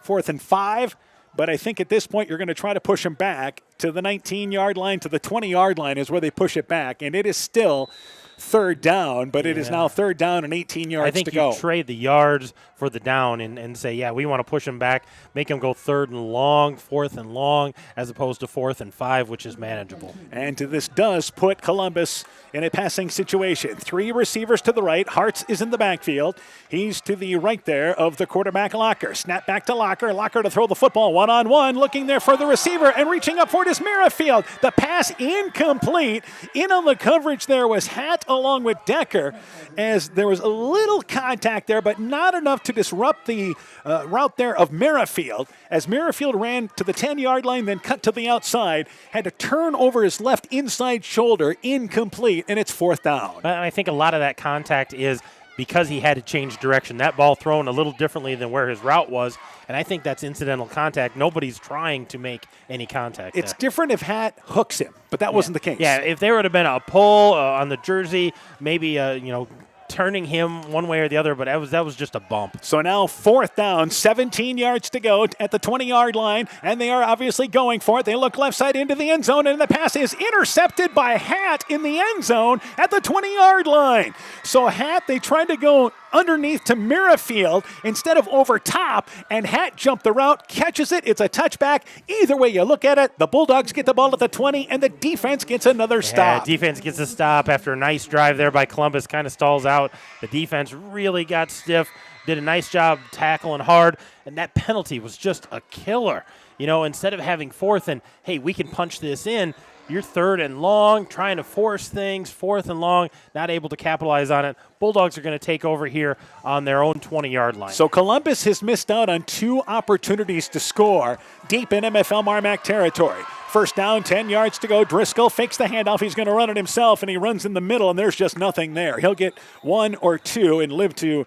4th and 5. But I think at this point you're going to try to push them back to the 19-yard line, to the 20-yard line is where they push it back. And it is still 3rd down, but it is now 3rd down and 18 yards to go. I think you trade the yards for the down and say, yeah, we want to push them back, make them go 3rd and long, 4th and long, as opposed to 4th and 5, which is manageable. And this does put Columbus in a passing situation. 3 receivers to the right. Hartz is in the backfield. He's to the right there of the quarterback Locker. Snap back to Locker. Locker to throw the football one-on-one, looking there for the receiver, and reaching up for it is Merrifield. The pass incomplete. In on the coverage there was Hat along with Decker, as there was a little contact there, but not enough to disrupt the route there of Merrifield. As Merrifield ran to the 10-yard line, then cut to the outside, had to turn over his left inside shoulder, incomplete, and it's 4th down. I think a lot of that contact is because he had to change direction. That ball thrown a little differently than where his route was, and I think that's incidental contact. Nobody's trying to make any contact. It's different if Hat hooks him, but that wasn't the case. Yeah, if there would have been a pull on the jersey, maybe turning him one way or the other, but that was just a bump. So now 4th down, 17 yards to go at the 20-yard line, and they are obviously going for it. They look left side into the end zone, and the pass is intercepted by Hat in the end zone at the 20-yard line. So Hat, they tried to go underneath to Merrifield instead of over top, and Hat jumped the route, catches it. It's a touchback. Either way you look at it, the Bulldogs get the ball at the 20, and the defense gets another stop. Defense gets a stop after a nice drive there by Columbus, kind of stalls out. The defense really got stiff, did a nice job tackling hard, and that penalty was just a killer. Instead of having 4th and, hey, we can punch this in, you're 3rd and long, trying to force things, 4th and long, not able to capitalize on it. Bulldogs are going to take over here on their own 20-yard line. So Columbus has missed out on 2 opportunities to score deep in MFL MarMac territory. 1st down, 10 yards to go. Driscoll fakes the handoff. He's going to run it himself, and he runs in the middle, and there's just nothing there. He'll get 1 or 2 and live to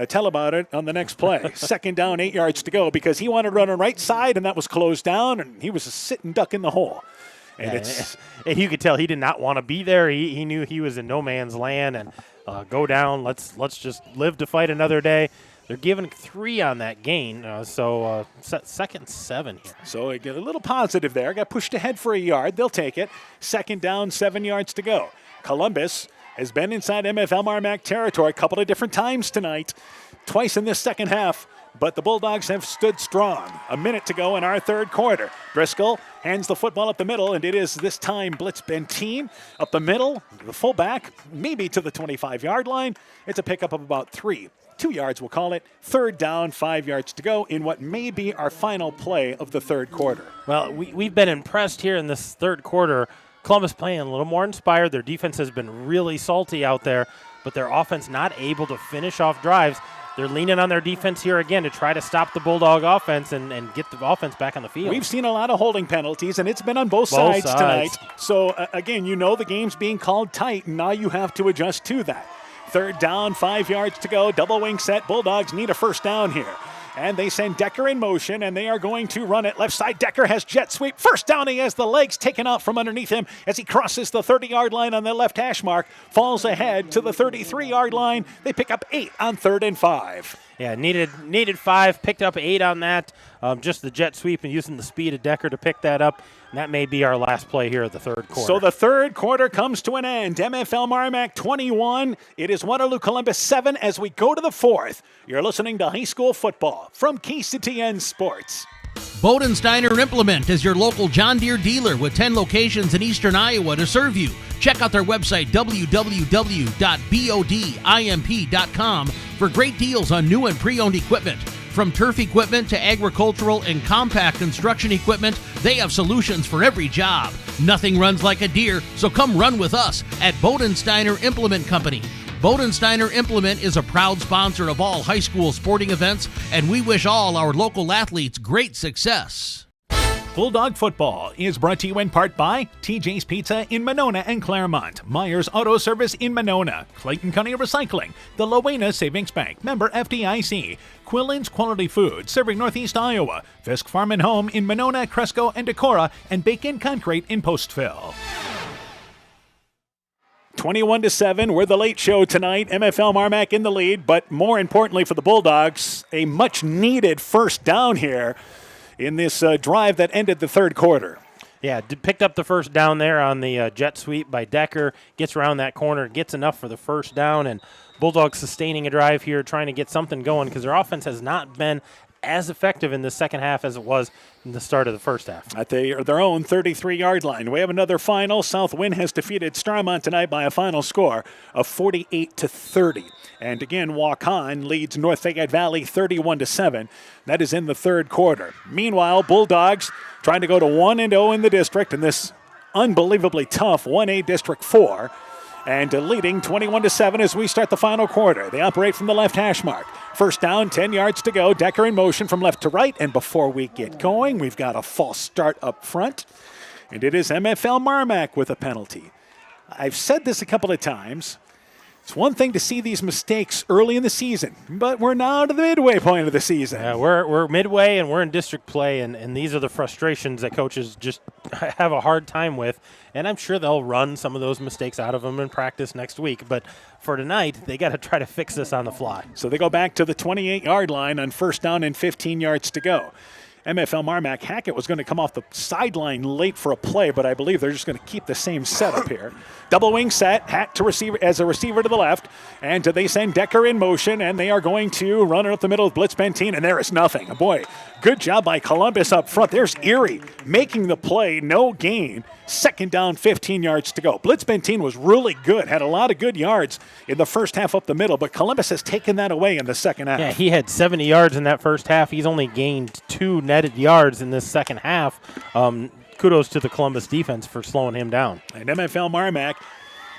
tell about it on the next play. 2nd down, 8 yards to go, because he wanted to run on right side, and that was closed down, and he was a sitting duck in the hole. And you could tell he did not want to be there. He knew he was in no man's land, and go down. Let's just live to fight another day. They're giving 3 on that gain, so 2nd and 7 here. So I get a little positive there. Got pushed ahead for 1 yard. They'll take it. 2nd down, 7 yards to go. Columbus has been inside MFL MarMac territory a couple of different times tonight. Twice in this second half. but the Bulldogs have stood strong. A minute to go in our third quarter. Driscoll hands the football up the middle, and it is this time Blitz Benteen up the middle, the fullback, maybe to the 25-yard line. It's a pickup of about 3. 2 yards, we'll call it. Third down, 5 yards to go in what may be our final play of the third quarter. Well, we've been impressed here in this third quarter. Columbus playing a little more inspired. Their defense has been really salty out there, but their offense not able to finish off drives. They're leaning on their defense here again to try to stop the Bulldog offense and get the offense back on the field. We've seen a lot of holding penalties, and it's been on both sides tonight. So, again, you know the game's being called tight, and now you have to adjust to that. Third down, 5 yards to go. Double wing set. Bulldogs need a first down here. And they send Decker in motion, and they are going to run it. Left side, Decker has jet sweep. First down, he has the legs taken out from underneath him as he crosses the 30-yard line on the left hash mark. Falls ahead to the 33-yard line. They pick up 8 on 3rd and 5. Yeah, needed 5, picked up 8 on that. Just the jet sweep and using the speed of Decker to pick that up. And that may be our last play here of the third quarter. So the third quarter comes to an end. MFL MarMac 21. It is Waterloo Columbus 7 as we go to the fourth. You're listening to high school football from KCTN Sports. Bodensteiner Implement is your local John Deere dealer with 10 locations in eastern Iowa to serve you. Check out their website, www.bodimp.com, for great deals on new and pre-owned equipment. From turf equipment to agricultural and compact construction equipment, they have solutions for every job. Nothing runs like a Deere, so come run with us at Bodensteiner Implement Company. Bodensteiner Implement is a proud sponsor of all high school sporting events, and we wish all our local athletes great success. Bulldog Football is brought to you in part by TJ's Pizza in Monona and Claremont, Myers Auto Service in Monona, Clayton County Recycling, the Lowena Savings Bank, member FDIC, Quillen's Quality Food, serving Northeast Iowa, Fisk Farm and Home in Monona, Cresco, and Decorah, and Bacon Concrete in Postville. 21-7, we're the late show tonight. MFL MarMac in the lead, but more importantly for the Bulldogs, a much-needed first down here in this drive that ended the third quarter. Yeah, picked up the first down there on the jet sweep by Decker, gets around that corner, gets enough for the first down, and Bulldogs sustaining a drive here, trying to get something going because their offense has not been as effective in the second half as it was in the start of the first half. At their own 33-yard line. We have another final. Southwind has defeated Starmont tonight by a final score of 48-30. And again, Waukon leads North Fayette Valley 31-7. That is in the third quarter. Meanwhile, Bulldogs trying to go to 1-0 in the district in this unbelievably tough 1A District 4. And leading 21-7 as we start the final quarter. They operate from the left hash mark. First down, 10 yards to go. Decker in motion from left to right. And before we get going, we've got a false start up front. And it is MFL MarMac with a penalty. I've said this a couple of times. It's one thing to see these mistakes early in the season, but we're now to the midway point of the season. Yeah, we're midway and we're in district play, and these are the frustrations that coaches just have a hard time with. And I'm sure they'll run some of those mistakes out of them in practice next week. But for tonight, they got to try to fix this on the fly. So they go back to the 28-yard line on first down and 15 yards to go. MFL MarMac Hackett was going to come off the sideline late for a play, but I believe they're just going to keep the same setup here. Double wing set, Hack to receiver as a receiver to the left, and they send Decker in motion, and they are going to run it up the middle of Blitz Benteen, and there is nothing. Boy, good job by Columbus up front. There's Erie making the play, no gain. Second down, 15 yards to go. Blitz Benteen was really good, had a lot of good yards in the first half up the middle, but Columbus has taken that away in the second half. Yeah, he had 70 yards in that first half. He's only gained 2 netted yards in this second half. Kudos to the Columbus defense for slowing him down. And MFL MarMac,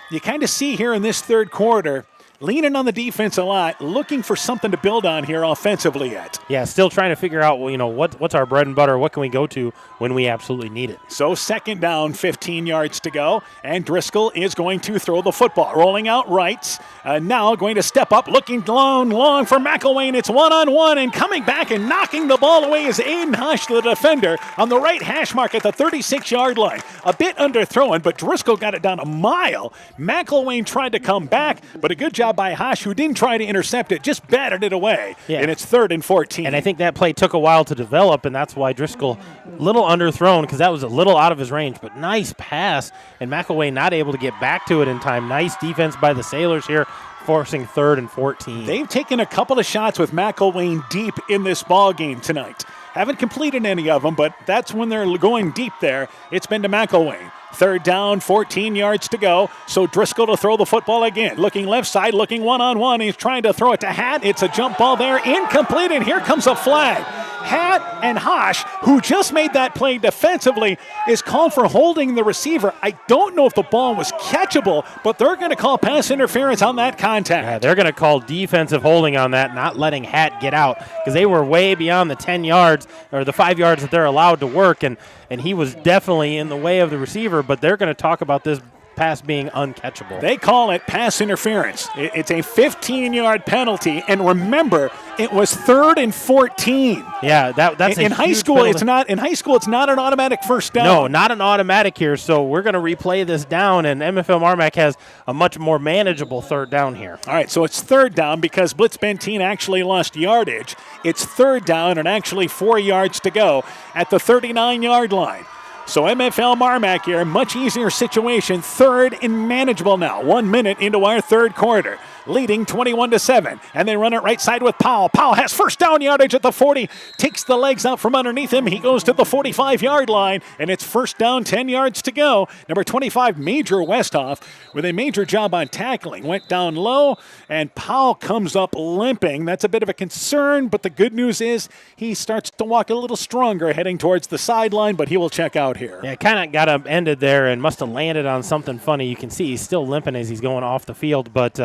you kind of see here in this third quarter, leaning on the defense a lot, looking for something to build on here offensively yet. Yeah, still trying to figure out, what's our bread and butter, what can we go to when we absolutely need it. So second down, 15 yards to go, and Driscoll is going to throw the football. Rolling out right, now going to step up, looking long for McElwain. It's one-on-one, and coming back and knocking the ball away is Aiden Hush, the defender, on the right hash mark at the 36-yard line. A bit underthrown, but Driscoll got it down a mile. McElwain tried to come back, but a good job job by Hash, who didn't try to intercept it, just batted it away. Yeah. And it's 3rd and 14. And I think that play took a while to develop, and that's why Driscoll little underthrown because that was a little out of his range, but nice pass, and McElwain not able to get back to it in time. Nice defense by the Sailors here, forcing 3rd and 14. They've taken a couple of shots with McElwain deep in this ball game tonight. Haven't completed any of them, but that's when they're going deep there. It's been to McElwain. 3rd down, 14 yards to go. So Driscoll to throw the football again. Looking left side, looking one-on-one. He's trying to throw it to Hatt. It's a jump ball there. Incomplete, and here comes a flag. Hatt and Hash, who just made that play defensively, is called for holding the receiver. I don't know if the ball was catchable, but they're going to call pass interference on that contact. Yeah, they're going to call defensive holding on that, not letting Hatt get out, because they were way beyond the 10 yards or the 5 yards that they're allowed to work, and he was definitely in the way of the receiver, but they're going to talk about this pass being uncatchable. They call it pass interference. It's a 15-yard penalty, and remember, it was 3rd and 14. Yeah, that's in high school. penalty. It's not in high school. It's not an automatic first down. No, not an automatic here. So we're going to replay this down, and MFL MarMac has a much more manageable 3rd down here. All right, so it's 3rd down because Blitz Benteen actually lost yardage. It's 3rd down and actually 4 yards to go at the 39-yard line. So MFL MarMac here, much easier situation, 3rd and manageable now. 1 minute into our 3rd quarter, leading 21-7. And they run it right side with Powell. Powell has first down yardage at the 40, takes the legs out from underneath him. He goes to the 45-yard line, and it's first down, 10 yards to go. Number 25, Major Westhoff, with a major job on tackling. Went down low, and Powell comes up limping. That's a bit of a concern, but the good news is he starts to walk a little stronger heading towards the sideline, but he will check out here. Yeah, kind of got him ended there and must have landed on something funny. You can see he's still limping as he's going off the field, but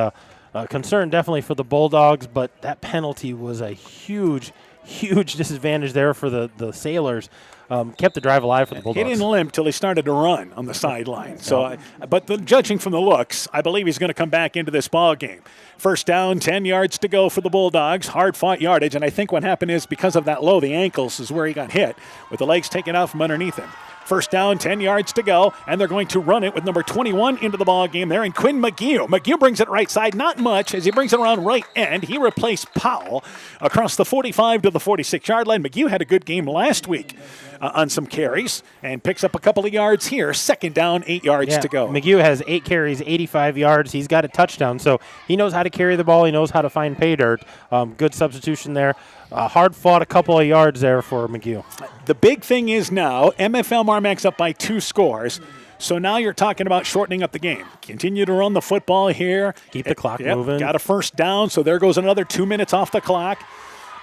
concern definitely for the Bulldogs, but that penalty was a huge disadvantage there for the Sailors. Kept the drive alive for the Bulldogs. He didn't limp till he started to run on the sideline. So, but judging from the looks, I believe he's going to come back into this ball game. First down, 10 yards to go for the Bulldogs. Hard-fought yardage, and I think what happened is because of that low, the ankles is where he got hit with the legs taken out from underneath him. First down, 10 yards to go, and they're going to run it with number 21 into the ball game there, and Quinn McGee. McGee brings it right side, not much, as he brings it around right end. He replaced Powell across the 45 to the 46-yard line. McGee had a good game last week on some carries and picks up a couple of yards here. Second down, 8 yards to go. McGee has 8 carries, 85 yards. He's got a touchdown, so he knows how to carry the ball. He knows how to find pay dirt. Good substitution there. Hard fought a couple of yards there for McGee. The big thing is now MFL MarMac's up by 2 scores. So now you're talking about shortening up the game. Continue to run the football here. Keep the clock moving. Got a first down, so there goes another 2 minutes off the clock.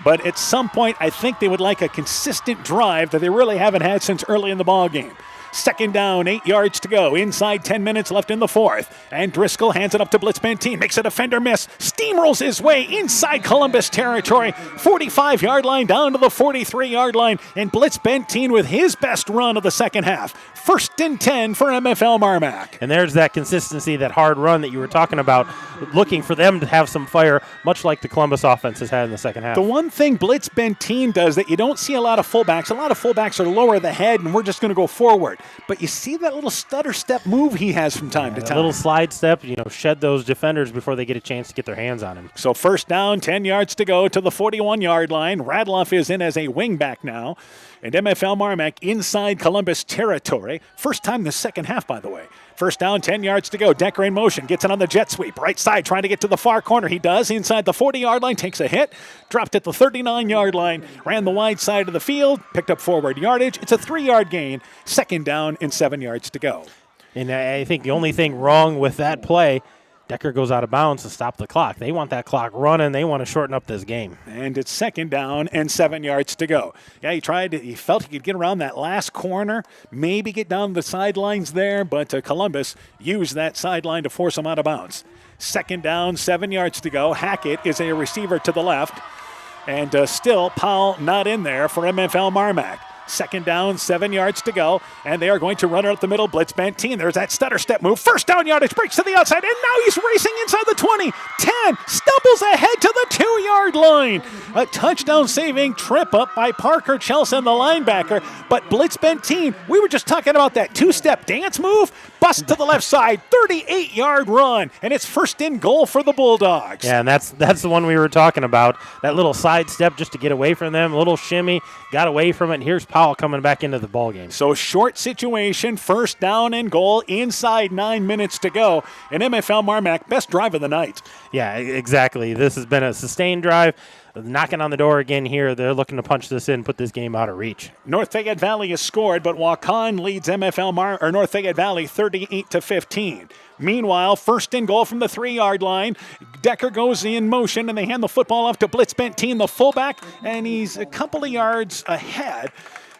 But at some point, I think they would like a consistent drive that they really haven't had since early in the ball game. Second down, 8 yards to go. Inside 10 minutes left in the 4th. And Driscoll hands it up to Blitz Benteen. Makes a defender miss. Steamrolls his way inside Columbus territory. 45-yard line down to the 43-yard line. And Blitz Benteen with his best run of the second half. First and 10 for MFL MarMac. And there's that consistency, that hard run that you were talking about, looking for them to have some fire, much like the Columbus offense has had in the second half. The one thing Blitz Benteen does that you don't see a lot of fullbacks are lower the head, and we're just going to go forward. But you see that little stutter step move he has from time to time. A little slide step, shed those defenders before they get a chance to get their hands on him. So first down, 10 yards to go to the 41-yard line. Radloff is in as a wingback now. And MFL MarMac inside Columbus territory. First time the second half, by the way. First down, 10 yards to go. Decker in motion. Gets it on the jet sweep. Right side trying to get to the far corner. He does. Inside the 40-yard line. Takes a hit. Dropped at the 39-yard line. Ran the wide side of the field. Picked up forward yardage. It's a 3-yard gain. Second down and 7 yards to go. And I think the only thing wrong with that play, Decker goes out of bounds to stop the clock. They want that clock running. They want to shorten up this game. And it's second down and 7 yards to go. Yeah, he felt he could get around that last corner, maybe get down the sidelines there, but Columbus used that sideline to force him out of bounds. Second down, 7 yards to go. Hackett is a receiver to the left. And still Powell not in there for MFL MarMac. Second down, 7 yards to go, and they are going to run it up the middle. Blitz Benteen. There's that stutter step move. First down yardage, breaks to the outside, and now he's racing inside the 20, 10, stumbles ahead to the 2-yard line. A touchdown saving trip up by Parker Chelson, the linebacker. But Blitz Benteen, we were just talking about that 2-step dance move. bust to the left side, 38-yard run, and it's first and goal for the Bulldogs. Yeah, and that's the one we were talking about. That little sidestep just to get away from them, a little shimmy, got away from it, and here's Powell coming back into the ballgame. So short situation, first down and goal, inside 9 minutes to go. And MFL MarMac, best drive of the night. Yeah, exactly. This has been a sustained drive. Knocking on the door again here. They're looking to punch this in, put this game out of reach. North Fayette Valley has scored, but Waukon leads North Fayette Valley 38-15. Meanwhile, first and goal from the 3-yard line. Decker goes in motion, and they hand the football off to Blitz Benteen, the fullback, and he's a couple of yards ahead,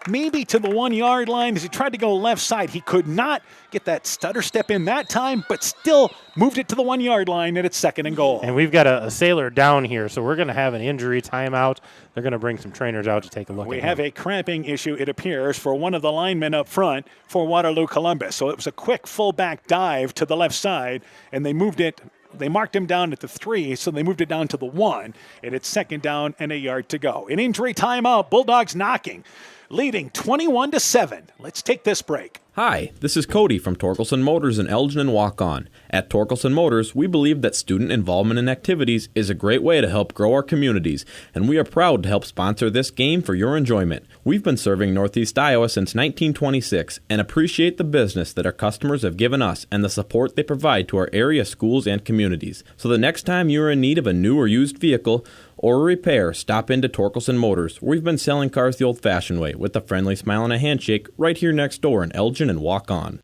maybe to the 1-yard line as he tried to go left side. He could not get that stutter step in that time, but still moved it to the 1-yard line, and it's second and goal. And we've got a sailor down here, so we're going to have an injury timeout. They're going to bring some trainers out to take a look at We him. have a cramping issue, it appears, for one of the linemen up front for Waterloo Columbus. So it was a quick fullback dive to the left side, and they moved it. They marked him down at the 3, so they moved it down to the 1, and it's second down and a yard to go. An injury timeout, Bulldogs knocking, leading 21-7. Let's take this break. Hi, this is Cody from Torkelson Motors in Elgin and Waukon. At Torkelson Motors, we believe that student involvement in activities is a great way to help grow our communities, and we are proud to help sponsor this game for your enjoyment. We've been serving Northeast Iowa since 1926 and appreciate the business that our customers have given us and the support they provide to our area schools and communities. So the next time you are in need of a new or used vehicle or a repair, stop into Torkelson Motors. We've been selling cars the old-fashioned way with a friendly smile and a handshake right here next door in Elgin and Waukon.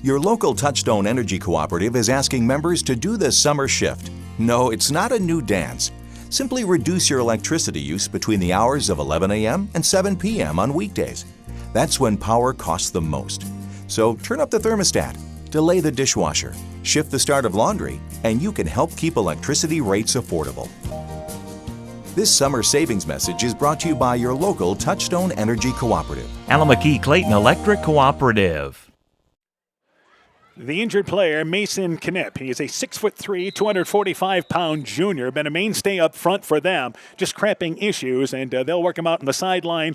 Your local Touchstone Energy Cooperative is asking members to do the summer shift. No, it's not a new dance. Simply reduce your electricity use between the hours of 11 a.m. and 7 p.m. on weekdays. That's when power costs the most. So turn up the thermostat, delay the dishwasher, shift the start of laundry, and you can help keep electricity rates affordable. This summer savings message is brought to you by your local Touchstone Energy Cooperative. Alameda Clayton Electric Cooperative. The injured player, Mason Knipp. He is a 6'3", 245-pound junior. Been a mainstay up front for them. Just cramping issues, and they'll work him out on the sideline.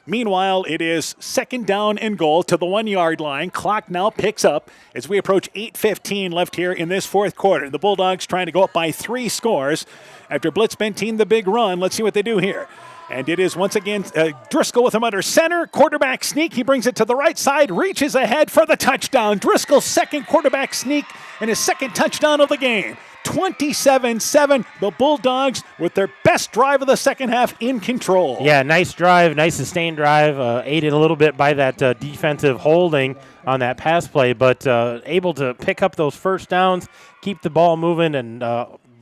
Meanwhile, it is second down and goal to the 1-yard line. Clock now picks up as we approach 8:15 left here in this fourth quarter. The Bulldogs trying to go up by 3 scores after Blitz Benteen the big run. Let's see what they do here. And it is once again Driscoll with him under center. Quarterback sneak. He brings it to the right side, reaches ahead for the touchdown. Driscoll's second quarterback sneak and his second touchdown of the game. 27-7. The Bulldogs with their best drive of the second half in control. Yeah, nice drive, nice sustained drive. Aided a little bit by that defensive holding on that pass play, but able to pick up those first downs, keep the ball moving, and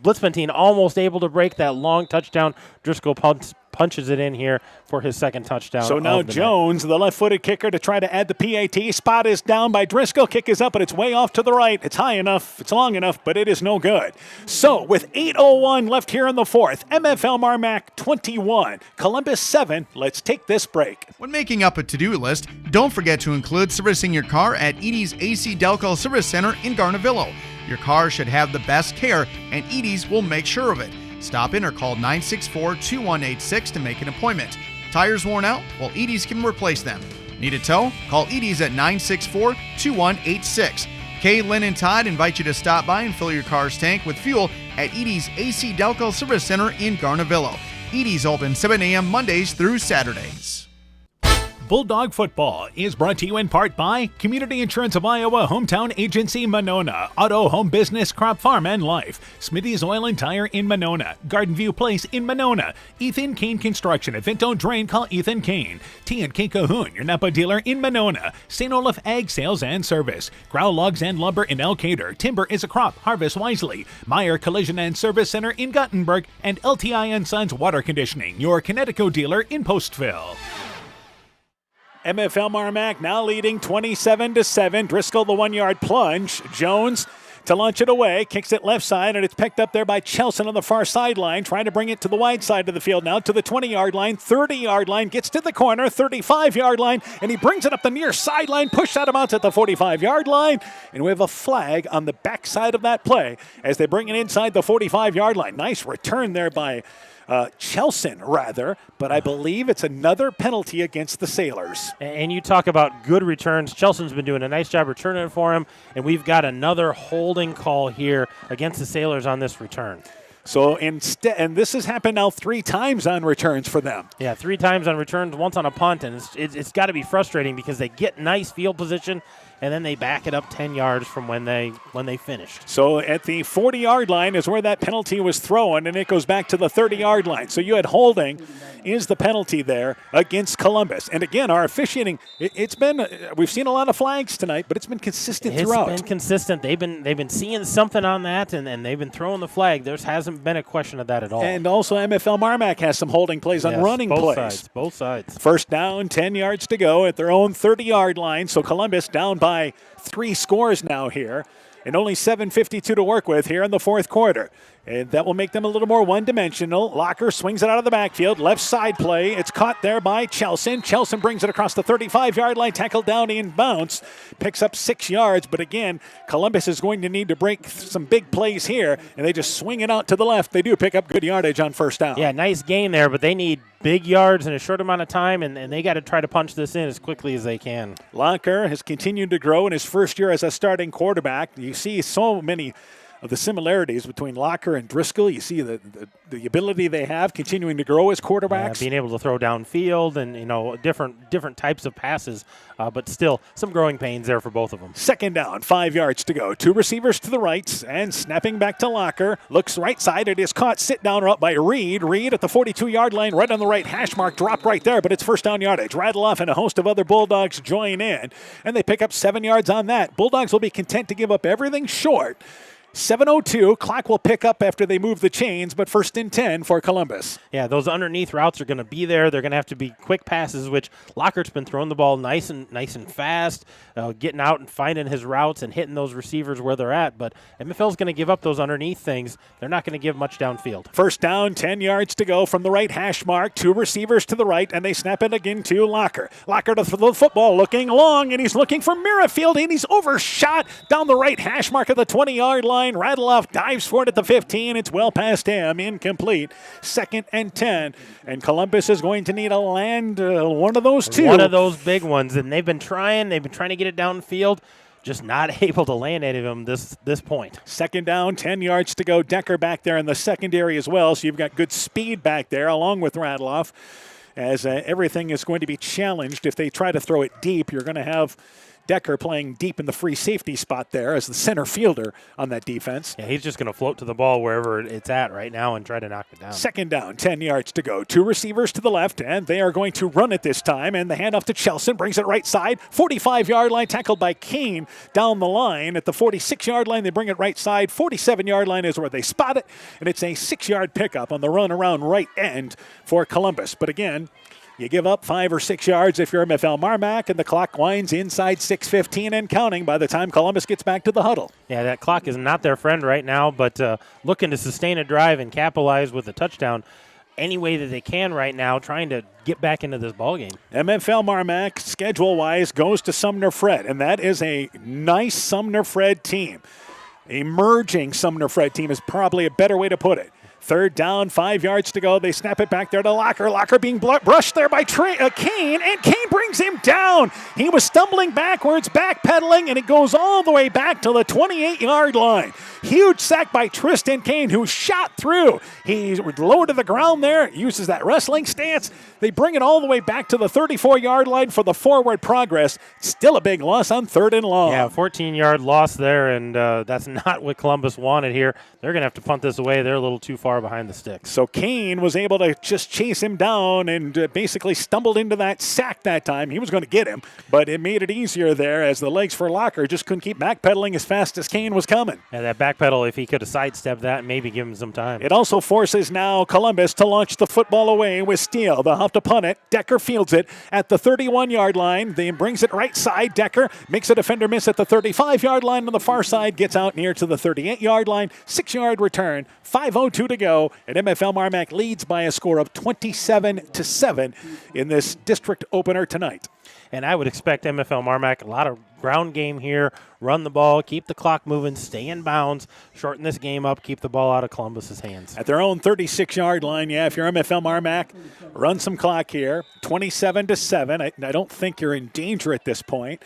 Blitz Benteen almost able to break that long touchdown. Driscoll punches it in here for his second touchdown. So now Jones, the left-footed kicker, to try to add the PAT. Spot is down by Driscoll. Kick is up, but it's way off to the right. It's high enough. It's long enough, but it is no good. So with 8:01 left here in the fourth, MFL MarMac 21, Columbus 7. Let's take this break. When making up a to-do list, don't forget to include servicing your car at Edie's AC Delco Service Center in Garnavillo. Your car should have the best care, and Edie's will make sure of it. Stop in or call 964-2186 to make an appointment. Tires worn out? Well, Edie's can replace them. Need a tow? Call Edie's at 964-2186. Kay, Lynn, and Todd invite you to stop by and fill your car's tank with fuel at Edie's AC Delco Service Center in Garnavillo. Edie's open 7 a.m. Mondays through Saturdays. Bulldog Football is brought to you in part by Community Insurance of Iowa, Hometown Agency Monona, Auto, Home Business, Crop Farm and Life, Smithy's Oil and Tire in Monona, Garden View Place in Monona, Ethan Kane Construction. If it don't drain, call Ethan Kane. T&K Cahoon, your Napa dealer in Monona, St. Olaf Ag Sales and Service, Grow Logs and Lumber in Elkader, Timber is a Crop, Harvest Wisely, Meyer Collision and Service Center in Gothenburg, and LTI & Sons Water Conditioning, your Connecticut dealer in Postville. MFL MarMac now leading 27-7. Driscoll the 1-yard plunge. Jones to launch it away. Kicks it left side, and it's picked up there by Chelson on the far sideline. Trying to bring it to the wide side of the field now to the 20-yard line, 30-yard line. Gets to the corner, 35-yard line, and he brings it up the near sideline. Push out of bounds at the 45-yard line. And we have a flag on the backside of that play as they bring it inside the 45-yard line. Nice return there by Chelson, rather, but I believe it's another penalty against the Sailors. And you talk about good returns. Chelson's been doing a nice job returning it for him, and we've got another holding call here against the Sailors on this return. So instead, and this has happened now 3 times on returns for them. Yeah, 3 times on returns, once on a punt, and it's got to be frustrating because they get nice field position, and then they back it up 10 yards from when they finished. So at the 40-yard line is where that penalty was thrown, and it goes back to the 30-yard line. So you had holding is the penalty there against Columbus. And again, our officiating, it's been, we've seen a lot of flags tonight, but it's been consistent throughout. It's been consistent. They've been seeing something on that, and they've been throwing the flag. There hasn't been a question of that at all. And also MFL MarMac has some holding plays on running plays. Both sides. First down, 10 yards to go at their own 30-yard line. So Columbus down by 3 scores now here, and only 7:52 to work with here in the fourth quarter. And that will make them a little more one-dimensional. Locker swings it out of the backfield. Left side play. It's caught there by Chelson. Chelson brings it across the 35-yard line, tackled down in bounds. Picks up 6 yards, but again, Columbus is going to need to break some big plays here, and they just swing it out to the left. They do pick up good yardage on first down. Yeah, nice gain there, but they need big yards in a short amount of time, and they got to try to punch this in as quickly as they can. Locker has continued to grow in his first year as a starting quarterback. You see so many of the similarities between Locker and Driscoll. You see the ability they have continuing to grow as quarterbacks. Being able to throw downfield and, different types of passes, but still some growing pains there for both of them. Second down, 5 yards to go. 2 receivers to the right and snapping back to Locker. Looks right side. It is caught sit down route by Reed. Reed at the 42-yard line, right on the right hash mark, dropped right there, but it's first down yardage. Rattleoff and a host of other Bulldogs join in, and they pick up 7 yards on that. Bulldogs will be content to give up everything short. 7:02, clock will pick up after they move the chains, but first and 10 for Columbus. Yeah, those underneath routes are going to be there. They're going to have to be quick passes, which Lockhart's been throwing the ball nice and fast, getting out and finding his routes and hitting those receivers where they're at. But MFL's going to give up those underneath things. They're not going to give much downfield. First down, 10 yards to go from the right hash mark. 2 receivers to the right, and they snap it again to Locker. Locker to the football, looking long, and he's looking for Merrifield, and he's overshot down the right hash mark at the 20-yard line. Rattleoff dives for it at the 15. It's well past him. Incomplete. Second and 10. And Columbus is going to need to land one of those 2. One of those big ones. And they've been trying to get it downfield. Just not able to land any of them this point. Second down, 10 yards to go. Decker back there in the secondary as well. So you've got good speed back there along with Rattleoff. As everything is going to be challenged. If they try to throw it deep, you're going to have Decker playing deep in the free safety spot there as the center fielder on that defense. Yeah, he's just going to float to the ball wherever it's at right now and try to knock it down. Second down, 10 yards to go. 2 receivers to the left, and they are going to run it this time. And the handoff to Chelson brings it right side. 45-yard line, tackled by Kane down the line. At the 46-yard line, they bring it right side. 47-yard line is where they spot it, and it's a 6-yard pickup on the run around right end for Columbus. But again, you give up 5 or 6 yards if you're MFL MarMac, and the clock winds inside 6:15 and counting by the time Columbus gets back to the huddle. Yeah, that clock is not their friend right now, but looking to sustain a drive and capitalize with a touchdown any way that they can right now, trying to get back into this ballgame. MFL MarMac, schedule-wise, goes to Sumner Fred, and that is a nice Sumner Fred team. Emerging Sumner Fred team is probably a better way to put it. Third down, 5 yards to go. They snap it back there to Locker. Locker being brushed there by Kane, and Kane brings him down. He was stumbling backwards, backpedaling, and it goes all the way back to the 28-yard line. Huge sack by Tristan Kane, who shot through. He's low to the ground there, uses that wrestling stance. They bring it all the way back to the 34-yard line for the forward progress. Still a big loss on 3rd and long. Yeah, 14-yard loss there, and that's not what Columbus wanted here. They're going to have to punt this away. They're a little too far behind the sticks. So Kane was able to just chase him down and basically stumbled into that sack that time. He was going to get him, but it made it easier there as the legs for Locker just couldn't keep backpedaling as fast as Kane was coming. Yeah, that backpedal, if he could have sidestepped that, maybe give him some time. It also forces now Columbus to launch the football away with Steele. They'll have to punt it. Decker fields it at the 31-yard line. Then brings it right side. Decker makes a defender miss at the 35-yard line on the far side. Gets out near to the 38-yard line. 6-yard return. 5:02 to go. go, and MFL MarMac leads by a score of 27-7 in this district opener tonight. And I would expect MFL MarMac a lot of ground game here, run the ball, keep the clock moving, stay in bounds, shorten this game up, keep the ball out of Columbus's hands. At their own 36-yard line, if you're MFL MarMac, run some clock here, 27-7. I don't think you're in danger at this point.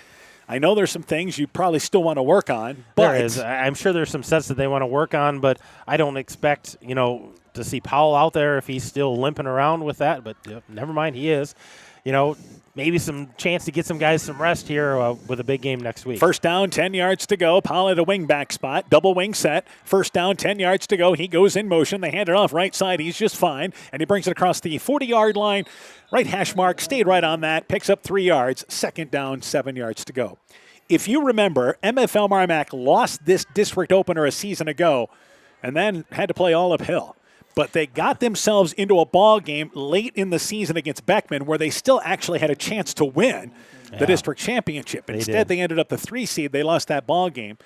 I know there's some things you probably still want to work on. But there is. I'm sure there's some sets that they want to work on, but I don't expect, to see Powell out there if he's still limping around with that. But never mind, he is. Maybe some chance to get some guys some rest here with a big game next week. First down, 10 yards to go. Powell at a wing back spot. Double wing set. First down, 10 yards to go. He goes in motion. They hand it off right side. He's just fine. And he brings it across the 40-yard line. Right hash mark. Stayed right on that. Picks up 3 yards. Second down, 7 yards to go. If you remember, MFL MarMac lost this district opener a season ago and then had to play all uphill. But they got themselves into a ball game late in the season against Beckman where they still actually had a chance to win the district championship. Instead, they ended up the 3 seed. They lost that ball game.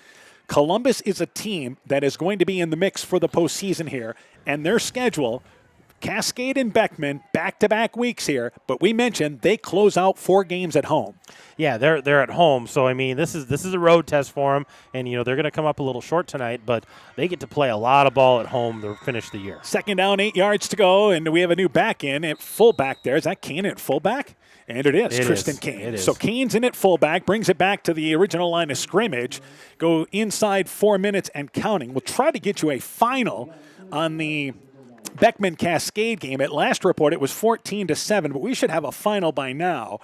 Columbus is a team that is going to be in the mix for the postseason here, and their schedule, Cascade and Beckman, back-to-back weeks here, but we mentioned they close out 4 games at home. Yeah, they're at home, so this is a road test for them, and they're going to come up a little short tonight, but they get to play a lot of ball at home to finish the year. Second down, 8 yards to go, and we have a new back in at fullback there. Is that Kane at fullback? And it is, Tristan Kane. So Kane's in at fullback, brings it back to the original line of scrimmage, go inside 4 minutes and counting. We'll try to get you a final on the Beckman Cascade game. At last report, it was 14-7, but we should have a final by now.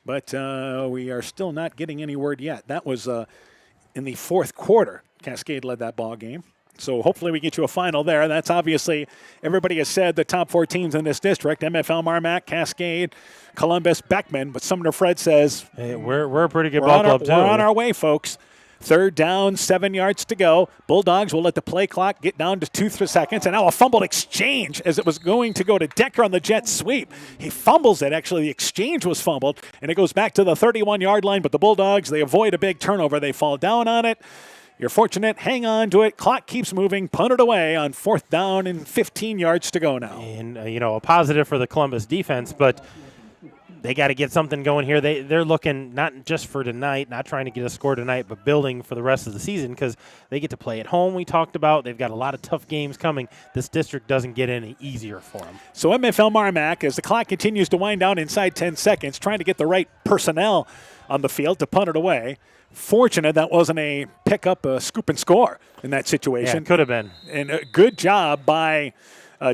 But we are still not getting any word yet. That was in the fourth quarter. Cascade led that ball game. So hopefully we get you a final there. That's obviously, everybody has said the top 4 teams in this district, MFL MarMac, Cascade, Columbus, Beckman. But Sumner Fred says, hey, we're a pretty good ball club too. We're on our way, folks. Third down, 7 yards to go. Bulldogs will let the play clock get down to 2 seconds. And now a fumbled exchange as it was going to go to Decker on the jet sweep. He fumbles it. Actually, the exchange was fumbled. And it goes back to the 31-yard line. But the Bulldogs, they avoid a big turnover. They fall down on it. You're fortunate. Hang on to it. Clock keeps moving. Punt it away on 4th down and 15 yards to go now. And, a positive for the Columbus defense, but they got to get something going here. They're looking not just for tonight, not trying to get a score tonight, but building for the rest of the season because they get to play at home, we talked about. They've got a lot of tough games coming. This district doesn't get any easier for them. So MFL MarMac, as the clock continues to wind down inside 10 seconds, trying to get the right personnel on the field to punt it away. Fortunate that wasn't a pick up, a scoop and score in that situation. Yeah, could have been. And a good job by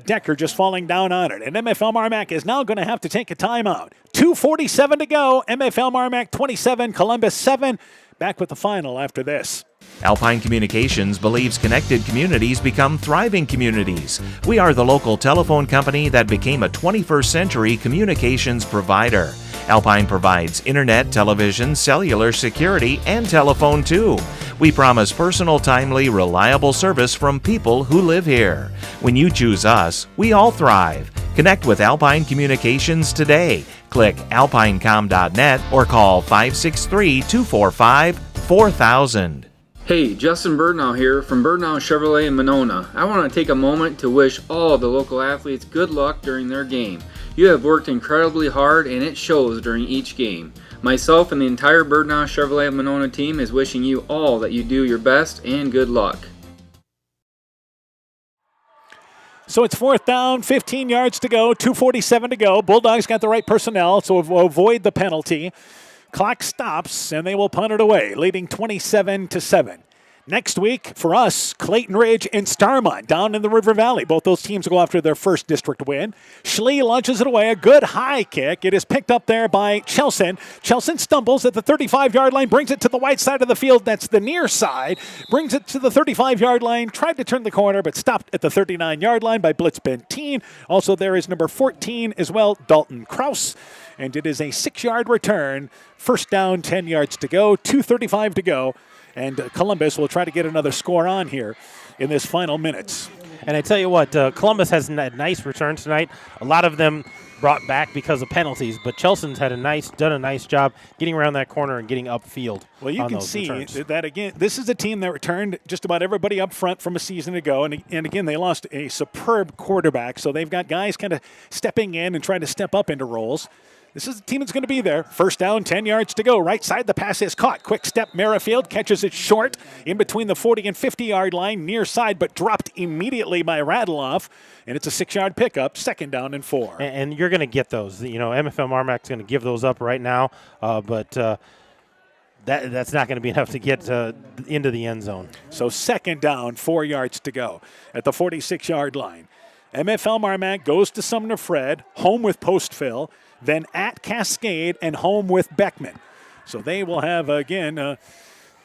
Decker just falling down on it. And MFL MarMac is now going to have to take a timeout. 2:47 to go. MFL MarMac 27, Columbus 7. Back with the final after this. Alpine Communications believes connected communities become thriving communities. We are the local telephone company that became a 21st century communications provider. Alpine provides internet, television, cellular security, and telephone too. We promise personal, timely, reliable service from people who live here. When you choose us, we all thrive. Connect with Alpine Communications today. Click alpinecom.net or call 563-245-4000. Hey, Justin Birdnow here from Birdnow Chevrolet in Monona. I want to take a moment to wish all the local athletes good luck during their game. You have worked incredibly hard and it shows during each game. Myself and the entire Birdnow Chevrolet of Monona team is wishing you all that you do your best and good luck. So it's 4th down, 15 yards to go, 2:47 to go. Bulldogs got the right personnel, so avoid the penalty. Clock stops, and they will punt it away, leading 27-7. Next week, for us, Clayton Ridge and Starmont down in the River Valley. Both those teams will go after their first district win. Schlee launches it away. A good high kick. It is picked up there by Chelson. Chelson stumbles at the 35-yard line, brings it to the right side of the field. That's the near side. Brings it to the 35-yard line. Tried to turn the corner, but stopped at the 39-yard line by Blitz Benteen. Also, there is number 14 as well, Dalton Kraus. And it is a 6-yard return. First down, 10 yards to go. 2:35 to go. And Columbus will try to get another score on here in this final minutes. And I tell you what, Columbus has nice returns tonight. A lot of them brought back because of penalties, but Chelsea's done a nice job getting around that corner and getting upfield. Well, you can see that again. This is a team that returned just about everybody up front from a season ago, and again they lost a superb quarterback, so they've got guys kind of stepping in and trying to step up into roles. This is a team that's going to be there. First down, 10 yards to go. Right side, the pass is caught. Quick step, Merrifield catches it short in between the 40 and 50-yard line, near side, but dropped immediately by Radeloff. And it's a 6-yard pickup, 2nd down and 4. And you're going to get those. MFL MarMac's going to give those up right now, but that's not going to be enough to get into the end zone. So 2nd down, 4 yards to go at the 46-yard line. MFL MarMac goes to Sumner Fred, home with Postville, then at Cascade and home with Beckman. So they will have, again,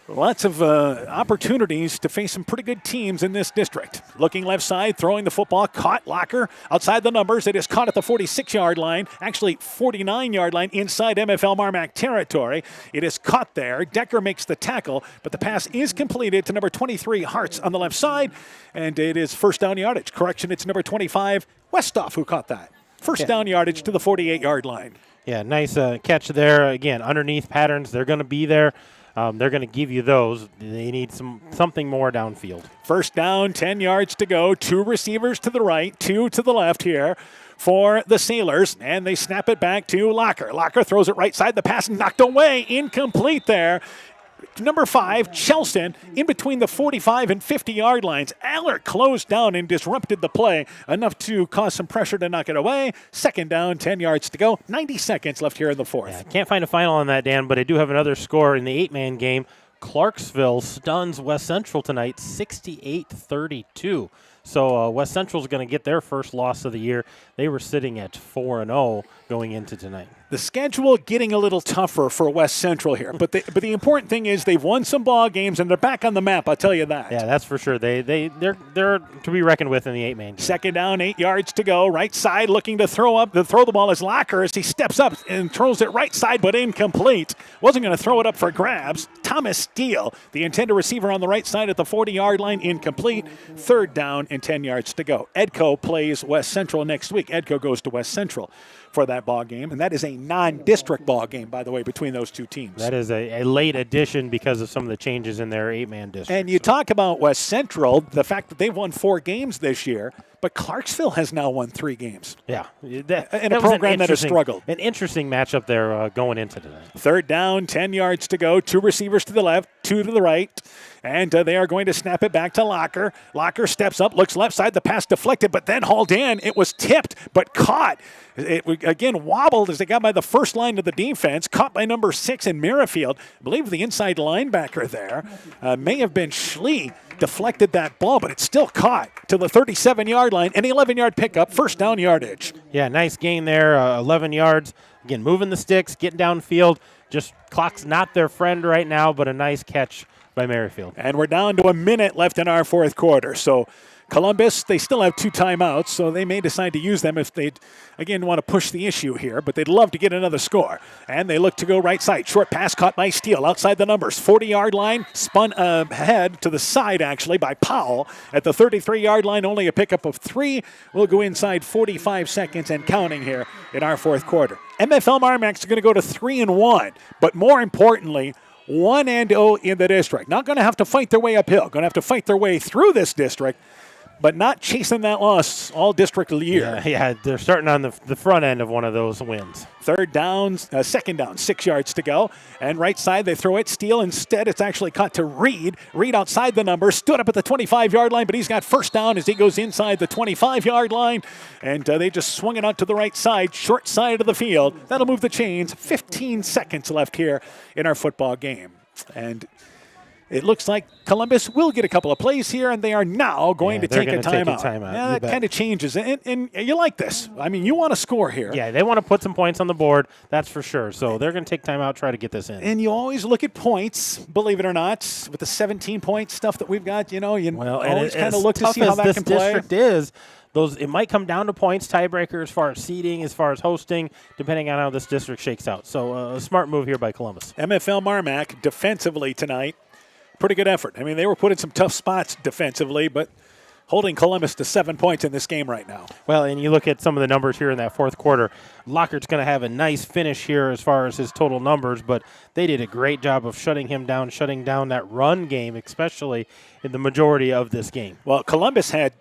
lots of opportunities to face some pretty good teams in this district. Looking left side, throwing the football, caught Locker outside the numbers. It is caught at the 46-yard line, actually 49-yard line inside MFL MarMac territory. It is caught there. Decker makes the tackle, but the pass is completed to number 23, Hartz on the left side, and it is first down yardage. Correction, it's number 25, Westhoff who caught that. First down yardage to the 48-yard line. Yeah, nice catch there. Again, underneath patterns, they're going to be there. They're going to give you those. They need something more downfield. First down, 10 yards to go. 2 receivers to the right, 2 to the left here for the Sailors, and they snap it back to Locker. Locker throws it right side. The pass knocked away, incomplete there. Number 5, Chelston, in between the 45 and 50-yard lines. Allert closed down and disrupted the play, enough to cause some pressure to knock it away. 2nd down, 10 yards to go. 90 seconds left here in the 4th. Yeah, can't find a final on that, Dan, but I do have another score in the 8-man game. Clarksville stuns West Central tonight, 68-32. So West Central's going to get their first loss of the year. They were sitting at 4-0 going into tonight. The schedule getting a little tougher for West Central here, but the important thing is they've won some ball games and they're back on the map. I'll tell you that. Yeah, that's for sure. They're to be reckoned with in the 8-man game. 2nd down, 8 yards to go. Right side looking to throw the ball is Locker as he steps up and throws it right side, but incomplete. Wasn't going to throw it up for grabs. Thomas Steele, the intended receiver on the right side at the 40-yard line, incomplete. 3rd down and 10 yards to go. Edco plays West Central next week. Edco goes to West Central for that ball game, and that is a non-district ball game, by the way, between those two teams. That is a late addition because of some of the changes in their 8-man district. And you talk about West Central, the fact that they've won 4 games this year, but Clarksville has now won 3 games. Yeah. In a program that has struggled. An interesting matchup there going into tonight. 3rd down, 10 yards to go. 2 receivers to the left, 2 to the right. And they are going to snap it back to Locker. Locker steps up, looks left side. The pass deflected, but then hauled in. It was tipped, but caught. It again wobbled as they got by the first line of the defense. Caught by number 6 in Merrifield. I believe the inside linebacker there may have been Schlee. Deflected that ball, but it's still caught to the 37-yard line. An 11-yard pickup, first down yardage. Yeah, nice gain there, 11 yards. Again, moving the sticks, getting downfield. Just clock's not their friend right now, but a nice catch by Merrifield. And we're down to a minute left in our 4th quarter. So Columbus, they still have 2 timeouts, so they may decide to use them if they, again, want to push the issue here, but they'd love to get another score. And they look to go right side. Short pass caught by Steele outside the numbers. 40-yard line, spun ahead to the side, actually, by Powell. At the 33-yard line, only a pickup of 3. We'll go inside 45 seconds and counting here in our 4th quarter. MFL MarMac's going to go to 3-1, but more importantly, 1-0 in the district. Not going to have to fight their way uphill. Going to have to fight their way through this district, but not chasing that loss all district year. Yeah, they're starting on the front end of one of those wins. 2nd down, 6 yards to go. And right side, they throw it. Steele instead. It's actually caught to Reed. Reed outside the number, stood up at the 25-yard line, but he's got first down as he goes inside the 25-yard line. And they just swung it out to the right side, short side of the field. That'll move the chains. 15 seconds left here in our football game. And it looks like Columbus will get a couple of plays here, and they are now going to take a timeout. Yeah, that kind of changes. And you like this. I mean, you want to score here. Yeah, they want to put some points on the board, that's for sure. So they're going to take timeout, try to get this in. And you always look at points, believe it or not, with the 17-point stuff that we've got. You always kind of look to see how that can play. District is, it might come down to points, tiebreaker as far as seeding, as far as hosting, depending on how this district shakes out. So a smart move here by Columbus. MFL MarMac defensively tonight. Pretty good effort. I mean, they were put in some tough spots defensively, but holding Columbus to 7 points in this game right now. Well, and you look at some of the numbers here in that fourth quarter. Lockhart's going to have a nice finish here as far as his total numbers, but they did a great job of shutting down that run game, especially in the majority of this game. Well, Columbus had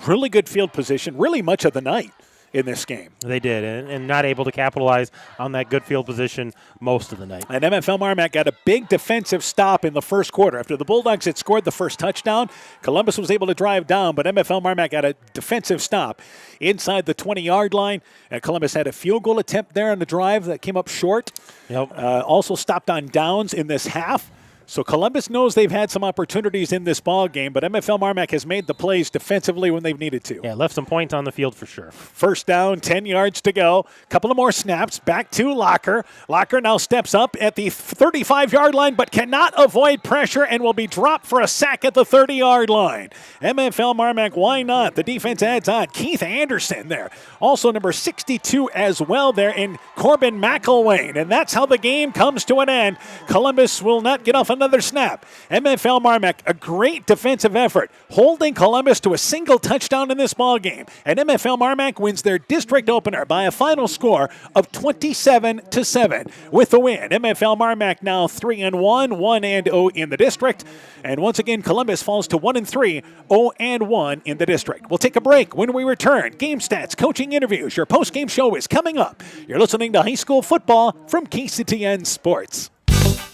really good field position really much of the night in this game. They did, and not able to capitalize on that good field position most of the night. And MFL MarMac got a big defensive stop in the first quarter. After the Bulldogs had scored the first touchdown, Columbus was able to drive down, but MFL MarMac got a defensive stop inside the 20-yard line. And Columbus had a field goal attempt there on the drive that came up short. Yep. Also stopped on downs in this half. So Columbus knows they've had some opportunities in this ball game, but MFL MarMac has made the plays defensively when they've needed to. Yeah, left some points on the field for sure. First down, 10 yards to go. Couple of more snaps. Back to Locker. Locker now steps up at the 35-yard line, but cannot avoid pressure and will be dropped for a sack at the 30-yard line. MFL MarMac, why not? The defense adds on. Keith Anderson there. Also number 62 as well there in Corbin McElwain. And that's how the game comes to an end. Columbus will not get off another snap. MFL MarMac, a great defensive effort, holding Columbus to a single touchdown in this ball game. And MFL MarMac wins their district opener by a final score of 27-7 with the win. MFL MarMac now 3-1, 1-0 in the district. And once again, Columbus falls to 1-3, 0-1 in the district. We'll take a break. When we return, game stats, coaching interviews, your post-game show is coming up. You're listening to high school football from KCTN Sports.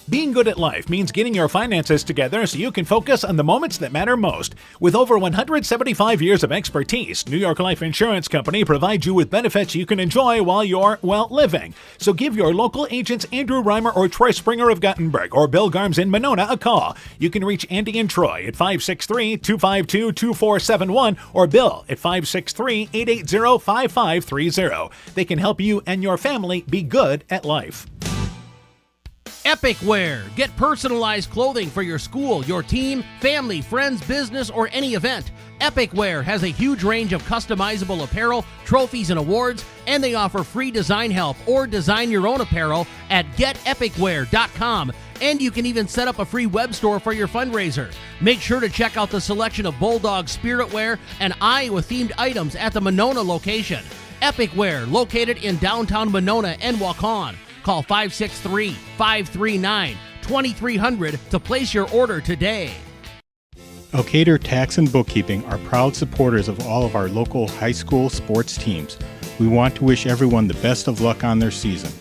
Being good at life means getting your finances together so you can focus on the moments that matter most. With over 175 years of expertise, New York Life Insurance Company provides you with benefits you can enjoy while you're, living. So give your local agents Andrew Reimer or Troy Springer of Guttenberg or Bill Garms in Monona a call. You can reach Andy and Troy at 563-252-2471 or Bill at 563-880-5530. They can help you and your family be good at life. Epic Wear. Get personalized clothing for your school, your team, family, friends, business, or any event. Epic Wear has a huge range of customizable apparel, trophies, and awards, and they offer free design help or design your own apparel at getepicwear.com. And you can even set up a free web store for your fundraiser. Make sure to check out the selection of Bulldog Spirit Wear and Iowa-themed items at the Monona location. Epic Wear, located in downtown Monona and Waukon. Call 563-539-2300 to place your order today. Elkader Tax and Bookkeeping are proud supporters of all of our local high school sports teams. We want to wish everyone the best of luck on their season.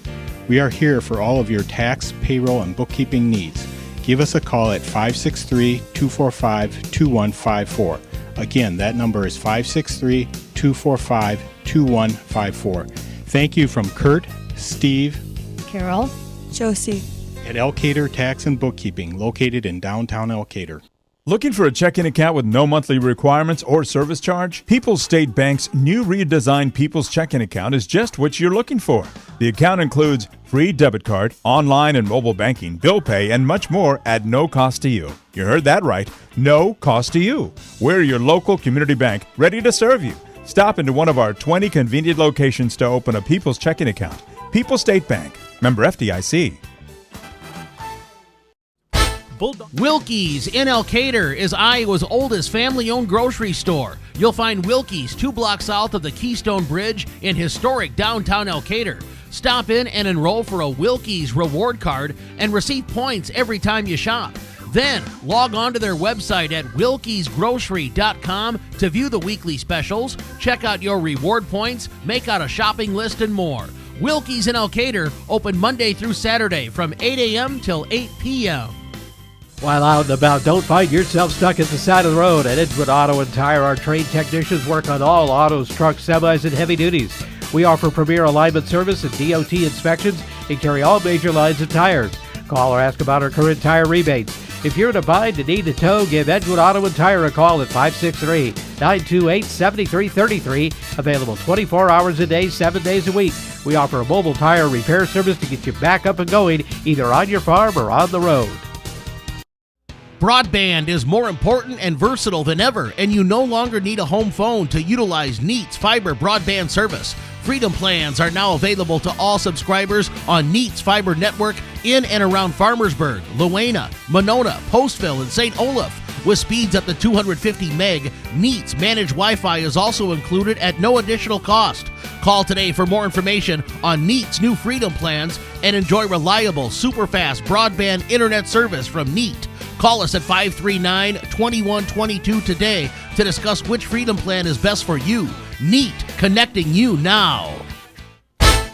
We are here for all of your tax, payroll, and bookkeeping needs. Give us a call at 563-245-2154. Again, that number is 563-245-2154. Thank you from Kurt, Steve, Carol, Josie, at Elkader Tax and Bookkeeping, located in downtown Elkader. Looking for a checking account with no monthly requirements or service charge? People's State Bank's new redesigned People's Checking Account is just what you're looking for. The account includes free debit card, online and mobile banking, bill pay, and much more at no cost to you. You heard that right. No cost to you. We're your local community bank, ready to serve you. Stop into one of our 20 convenient locations to open a People's Checking Account. People's State Bank. Member FDIC. Wilkie's in Elkader is Iowa's oldest family-owned grocery store. You'll find Wilkie's 2 blocks south of the Keystone Bridge in historic downtown Elkader. Stop in and enroll for a Wilkie's reward card and receive points every time you shop. Then log on to their website at wilkiesgrocery.com to view the weekly specials, check out your reward points, make out a shopping list, and more. Wilkie's in Elkader, open Monday through Saturday from 8 a.m. till 8 p.m. While out and about, don't find yourself stuck at the side of the road. At Edgewood Auto and Tire, our trained technicians work on all autos, trucks, semis, and heavy duties. We offer premier alignment service and DOT inspections and carry all major lines of tires. Call or ask about our current tire rebates. If you're in a bind and need a tow, give Edgewood Auto and Tire a call at 563-928-7333. Available 24 hours a day, 7 days a week. We offer a mobile tire repair service to get you back up and going, either on your farm or on the road. Broadband is more important and versatile than ever, and you no longer need a home phone to utilize Neat's fiber broadband service. Freedom plans are now available to all subscribers on Neat's fiber network in and around Farmersburg, Luena, Monona, Postville, and St. Olaf. With speeds up to 250 meg, Neat's managed Wi-Fi is also included at no additional cost. Call today for more information on Neat's new Freedom plans and enjoy reliable, super-fast broadband internet service from Neat. Call us at 539-2122 today to discuss which Freedom plan is best for you. Neat, connecting you now.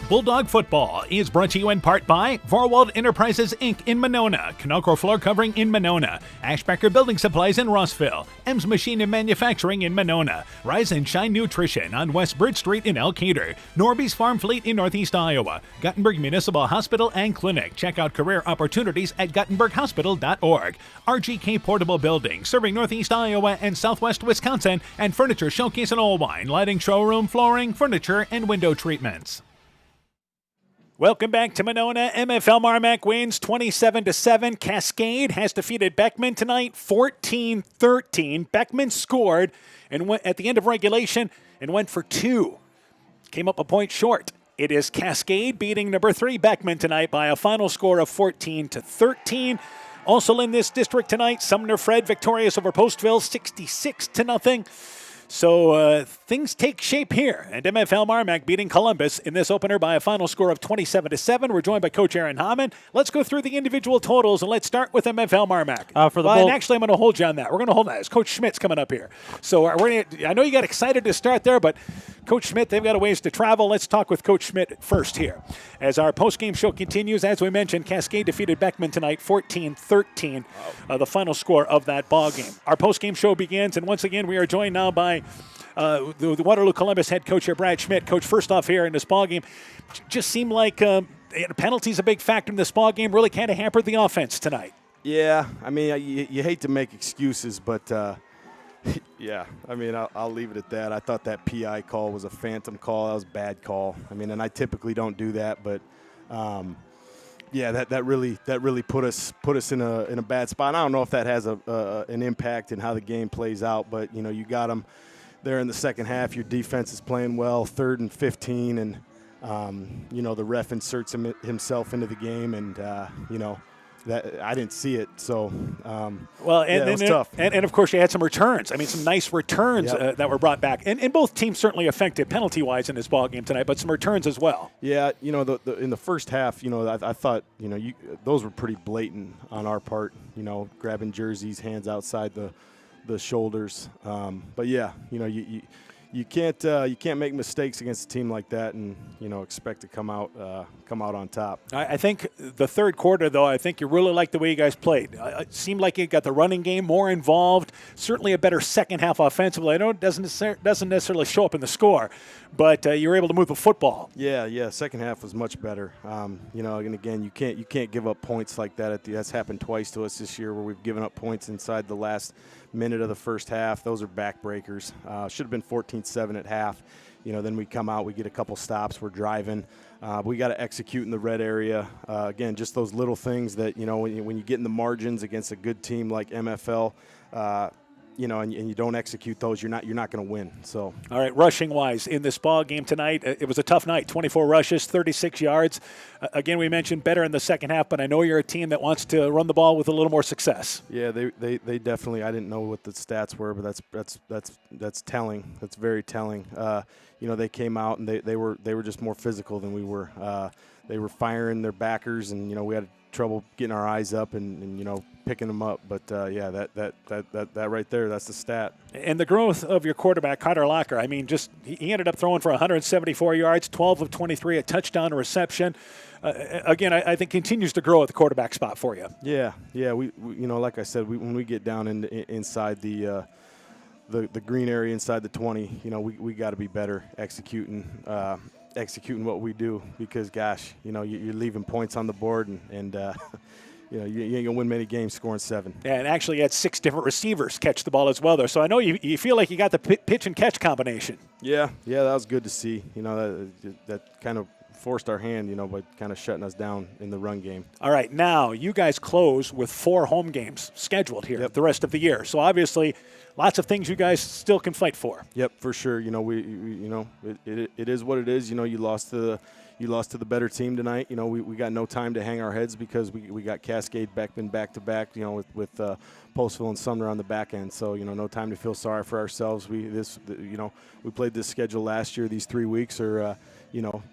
Bulldog Football is brought to you in part by Vorwald Enterprises, Inc. in Monona, Canocro Floor Covering in Monona, Ashbecker Building Supplies in Rossville, M's Machine and Manufacturing in Monona, Rise and Shine Nutrition on West Bridge Street in Elkader, Norby's Farm Fleet in Northeast Iowa, Guttenberg Municipal Hospital and Clinic. Check out career opportunities at guttenberghospital.org. RGK Portable Building, serving Northeast Iowa and Southwest Wisconsin, and Furniture Showcase in Olwine, lighting, showroom, flooring, furniture, and window treatments. Welcome back to Monona. MFL MarMac wins 27-7. Cascade has defeated Beckman tonight 14-13. Beckman scored and went at the end of regulation and went for two. Came up a point short. It is Cascade beating number 3 Beckman tonight by a final score of 14-13. Also in this district tonight, Sumner Fred victorious over Postville 66-0. So things take shape here, and MFL MarMac beating Columbus in this opener by a final score of 27-7. We're joined by Coach Aaron Hammond. Let's go through the individual totals, and let's start with MFL MarMac. And actually, I'm going to hold you on that. We're going to hold that as Coach Schmidt's coming up here. So I know you got excited to start there, but Coach Schmidt, they've got a ways to travel. Let's talk with Coach Schmidt first here. As our postgame show continues, as we mentioned, Cascade defeated Beckman tonight 14-13, the final score of that ball game. Our postgame show begins, and once again, we are joined now by the Waterloo Columbus head coach here, Brad Schmidt. Coach, first off here in this ball game, just seemed like penalties a big factor in this ball game. Really kind of hampered the offense tonight. Yeah, I mean, you hate to make excuses, but yeah, I mean, I'll leave it at that. I thought that PI call was a phantom call. That was a bad call. I mean, and I typically don't do that, but yeah, that really put us in a bad spot. I don't know if that has an impact in how the game plays out, but you got them there in the second half. Your defense is playing well, 3rd and 15, and the ref inserts himself into the game, and that I didn't see it. So it was tough. And of course you had some returns. I mean, some nice returns that were brought back, and both teams certainly affected penalty wise in this ball game tonight, but some returns as well. Yeah, in the first half, I thought those were pretty blatant on our part. Grabbing jerseys, hands outside the shoulders. But yeah, you can't make mistakes against a team like that and expect to come out on top. I think the third quarter, though, I think you really liked the way you guys played. It seemed like you got the running game more involved. Certainly a better second half offensively. I know it doesn't necessarily show up in the score, but you were able to move the football. Yeah. Second half was much better. And again, you can't give up points like that. That's happened twice to us this year where we've given up points inside the last minute of the first half. Those are backbreakers. Should have been 14-7 at half. Then we come out, we get a couple stops, we're driving. We got to execute in the red area. Again, just those little things that, when you get in the margins against a good team like MFL, and you don't execute those, you're not going to win. So, all right, rushing wise in this ball game tonight, it was a tough night. 24 rushes, 36 yards. Again, we mentioned better in the second half, but I know you're a team that wants to run the ball with a little more success. Yeah, they definitely. I didn't know what the stats were, but that's telling. That's very telling. They came out and they were just more physical than we were. They were firing their backers, and we had trouble getting our eyes up and picking them up. But yeah, that right there, that's the stat. And the growth of your quarterback, Carter Locker. I mean, he ended up throwing for 174 yards, 12 of 23, a touchdown, a reception. Again, I think continues to grow at the quarterback spot for you. Yeah. We like I said, when we get down inside the green area inside the 20, we got to be better executing what we do, because gosh, you're leaving points on the board, and you ain't gonna win many games scoring 7. Yeah, and actually you had 6 different receivers catch the ball as well there. So I know you feel like you got the pitch and catch combination. Yeah, that was good to see. That kind of forced our hand, by kind of shutting us down in the run game. All right, now you guys close with 4 home games scheduled here the rest of the year. So obviously, lots of things you guys still can fight for. Yep, for sure. It is what it is. You lost to the better team tonight. We got no time to hang our heads because we got Cascade Beckman back to back. With Postville and Sumner on the back end. So no time to feel sorry for ourselves. We played this schedule last year. These 3 weeks are.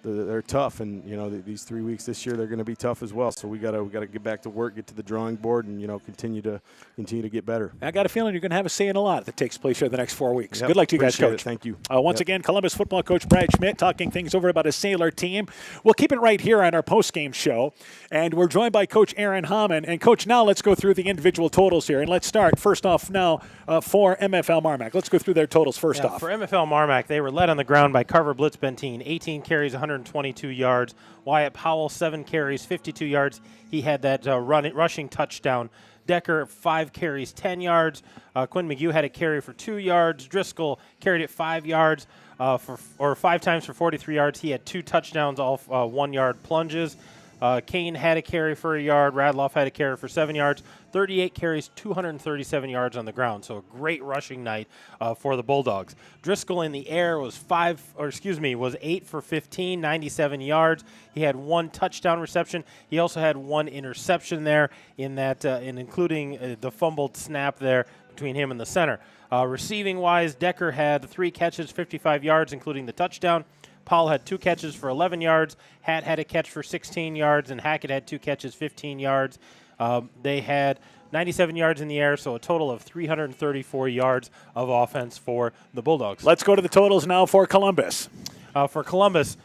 They're tough, and these 3 weeks this year they're going to be tough as well. So we got to get back to work, get to the drawing board, and continue to get better. I got a feeling you're going to have a say in a lot that takes place here the next 4 weeks. Yep, Good luck to you guys, Coach. Thank you. Once again, Columbus football coach Brad Schmidt talking things over about his Sailor team. We'll keep it right here on our postgame show, and we're joined by Coach Aaron Hamann. And Coach, now let's go through the individual totals here, and let's start first off now for MFL MarMac. Let's go through their totals first off. For MFL MarMac, they were led on the ground by Carver Blitzbentine, 18 carries, 122 yards. Wyatt Powell, 7 carries, 52 yards. He had that rushing touchdown. Decker, 5 carries, 10 yards. Quinn McGee had a carry for 2 yards. Driscoll carried it 5 yards, 5 times for 43 yards. He had 2 touchdowns, all 1-yard plunges. Kane had a carry for 1 yard. Radloff had a carry for 7 yards. 38 carries, 237 yards on the ground. So a great rushing night for the Bulldogs. Driscoll in the air was 8 for 15, 97 yards. He had 1 touchdown reception. He also had 1 interception there in that, including the fumbled snap there between him and the center. Receiving-wise, Decker had 3 catches, 55 yards, including the touchdown. Powell had 2 catches for 11 yards. Hatt had a catch for 16 yards, and Hackett had 2 catches, 15 yards. They had 97 yards in the air, so a total of 334 yards of offense for the Bulldogs. Let's go to the totals now for Columbus. For Columbus,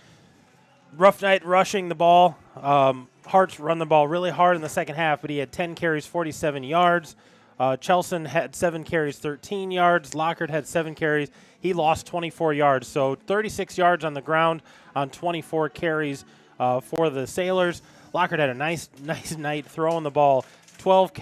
rough night rushing the ball. Hart's run the ball really hard in the second half, but he had 10 carries, 47 yards. Chelson had 7 carries, 13 yards. Lockhart had 7 carries. He lost 24 yards, so 36 yards on the ground on 24 carries for the Sailors. Lockhart had a nice night throwing the ball. 12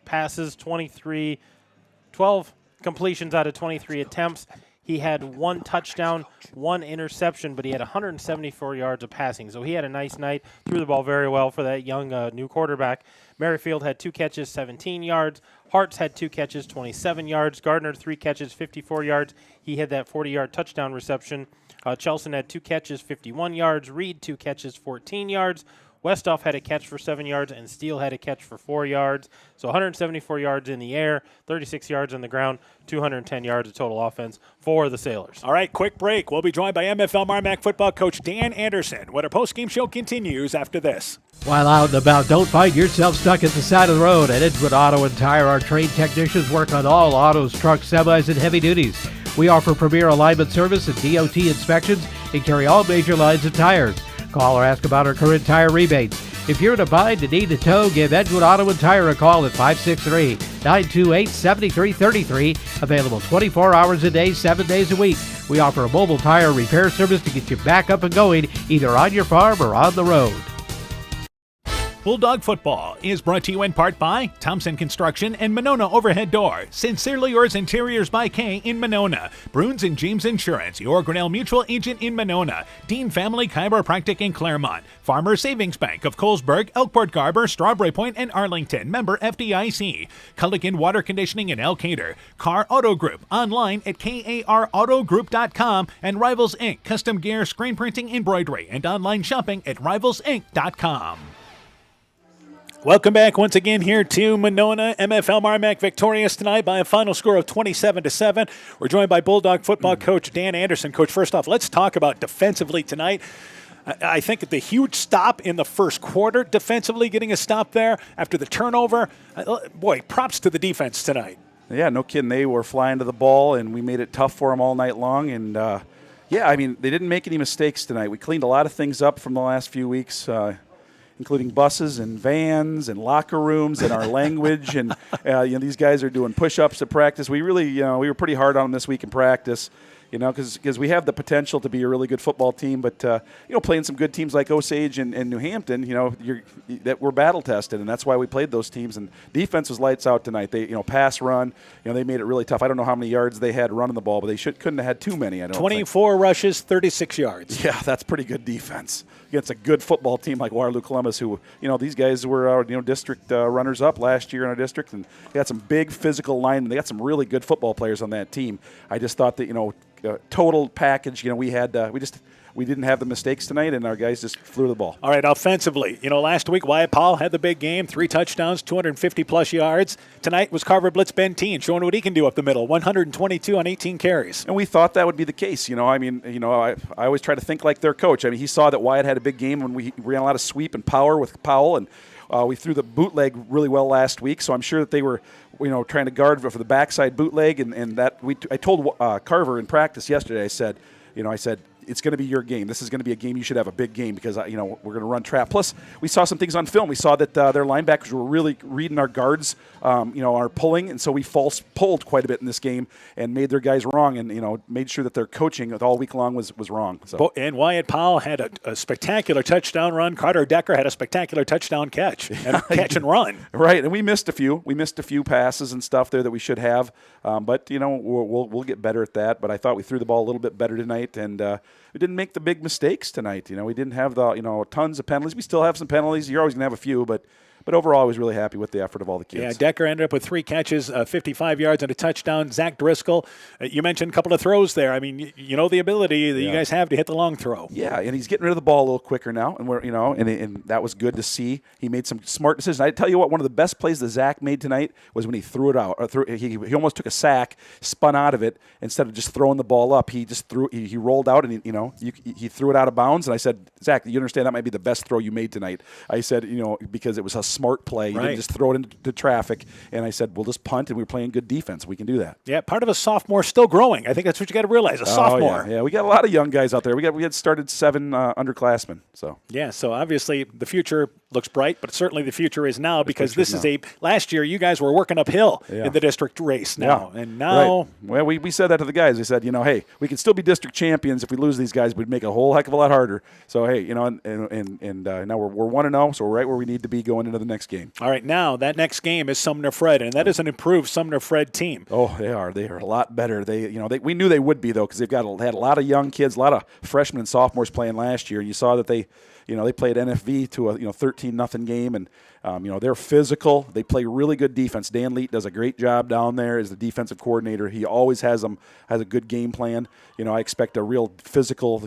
passes, 12 completions out of 23 attempts. He had 1 touchdown, 1 interception, but he had 174 yards of passing. So he had a nice night, threw the ball very well for that young new quarterback. Merrifield had 2 catches, 17 yards. Hartz had 2 catches, 27 yards. Gardner, 3 catches, 54 yards. He had that 40-yard touchdown reception. Chelson had 2 catches, 51 yards. Reed, 2 catches, 14 yards. Westhoff had a catch for 7 yards, and Steele had a catch for 4 yards. So 174 yards in the air, 36 yards on the ground, 210 yards of total offense for the Sailors. All right, quick break. We'll be joined by MFL MarMac football coach Dan Anderson when our postgame show continues after this. While out and about, don't find yourself stuck at the side of the road. At Edgewood Auto and Tire, our trained technicians work on all autos, trucks, semis, and heavy duties. We offer premier alignment service and DOT inspections and carry all major lines of tires. Call or ask about our current tire rebates. If you're in a bind and need a tow, give Edgewood Auto and Tire a call at 563-928-7333. Available 24 hours a day, 7 days a week. We offer a mobile tire repair service to get you back up and going, either on your farm or on the road. Bulldog Football is brought to you in part by Thompson Construction and Monona Overhead Door. Sincerely yours, Interiors by K in Monona. Bruins and James Insurance, your Grinnell Mutual agent in Monona. Dean Family Chiropractic in Claremont. Farmer Savings Bank of Colesburg, Elkport Garber, Strawberry Point, and Arlington. Member FDIC. Culligan Water Conditioning in Elkader. Car Auto Group. Online at karautogroup.com. And Rivals Inc. Custom gear, screen printing, embroidery, and online shopping at rivalsinc.com. Welcome back once again here to Monona. MFL MarMac victorious tonight by a final score of 27-7. We're joined by Bulldog football coach Dan Anderson. Coach, first off, let's talk about defensively tonight. I think the huge stop in the first quarter defensively, getting a stop there after the turnover. Boy, props to the defense tonight. Yeah, no kidding. They were flying to the ball, and we made it tough for them all night long. And, they didn't make any mistakes tonight. We cleaned a lot of things up from the last few weeks, including buses and vans and locker rooms and our language. And, these guys are doing push-ups at practice. We really, we were pretty hard on them this week in practice. You know, because we have the potential to be a really good football team, but playing some good teams like Osage and New Hampton, that we're battle tested, and that's why we played those teams. And defense was lights out tonight. They pass run, they made it really tough. I don't know how many yards they had running the ball, but they couldn't have had too many. I don't 24 rushes, 36 yards. Yeah, that's pretty good defense against a good football team like Waterloo Columbus, who these guys were district runners up last year in our district, and they got some big physical linemen. They got some really good football players on that team. I just thought that total package. We didn't have the mistakes tonight, and our guys just flew the ball. All right, offensively, last week Wyatt Powell had the big game, 3 touchdowns, 250-plus yards. Tonight was Carver Blitz Benteen, showing what he can do up the middle, 122 on 18 carries. And we thought that would be the case. I always try to think like their coach. I mean, he saw that Wyatt had a big game when we ran a lot of sweep and power with Powell, and we threw the bootleg really well last week, so I'm sure that they were trying to guard for the backside bootleg, and that I told Carver in practice yesterday, I said, it's going to be your game. This is going to be a game you should have a big game because, we're going to run trap. Plus, we saw some things on film. We saw that their linebackers were really reading our guards, our pulling, and so we false pulled quite a bit in this game and made their guys wrong and, made sure that their coaching all week long was wrong. So. And Wyatt Powell had a spectacular touchdown run. Carter Decker had a spectacular touchdown catch and catch and run. Right, and we missed a few. We missed a few passes and stuff there that we should have, but, we'll get better at that. But I thought we threw the ball a little bit better tonight, and we didn't make the big mistakes tonight. We didn't have the tons of penalties. We still have some penalties. You're always going to have a few, but overall, I was really happy with the effort of all the kids. Yeah, Decker ended up with 3 catches, 55 yards and a touchdown. Zach Driscoll, you mentioned a couple of throws there. I mean, the ability that you guys have to hit the long throw. Yeah, and he's getting rid of the ball a little quicker now, and and that was good to see. He made some smart decisions. I tell you what, one of the best plays that Zach made tonight was when he threw it out. He almost took a sack, spun out of it instead of just throwing the ball up. He just threw. He rolled out and he threw it out of bounds. And I said, Zach, you understand that might be the best throw you made tonight. I said, because it was a smart play. You didn't just throw it into traffic. And I said, we'll just punt, and we're playing good defense. We can do that. Yeah, part of a sophomore still growing. I think that's what you got to realize, a sophomore. Yeah, we got a lot of young guys out there. We had started 7 underclassmen. So so obviously the future looks bright, but certainly the future is now because this is last year you guys were working uphill in the district race now. Yeah. And now. Right. Well, we said that to the guys. We said, hey, we can still be district champions if we lose these guys, we'd make it a whole heck of a lot harder. So, hey, and now we're 1-0, so we're right where we need to be going into the next game. All right, now that next game is Sumner Fred, and that is an improved Sumner Fred team. Oh, they are. They are a lot better. We knew they would be though because they had a lot of young kids, a lot of freshmen and sophomores playing last year. You saw that they played NFV to a 13-0 game, and they're physical. They play really good defense. Dan Leet does a great job down there as the defensive coordinator. He always has a good game plan. I expect a real physical,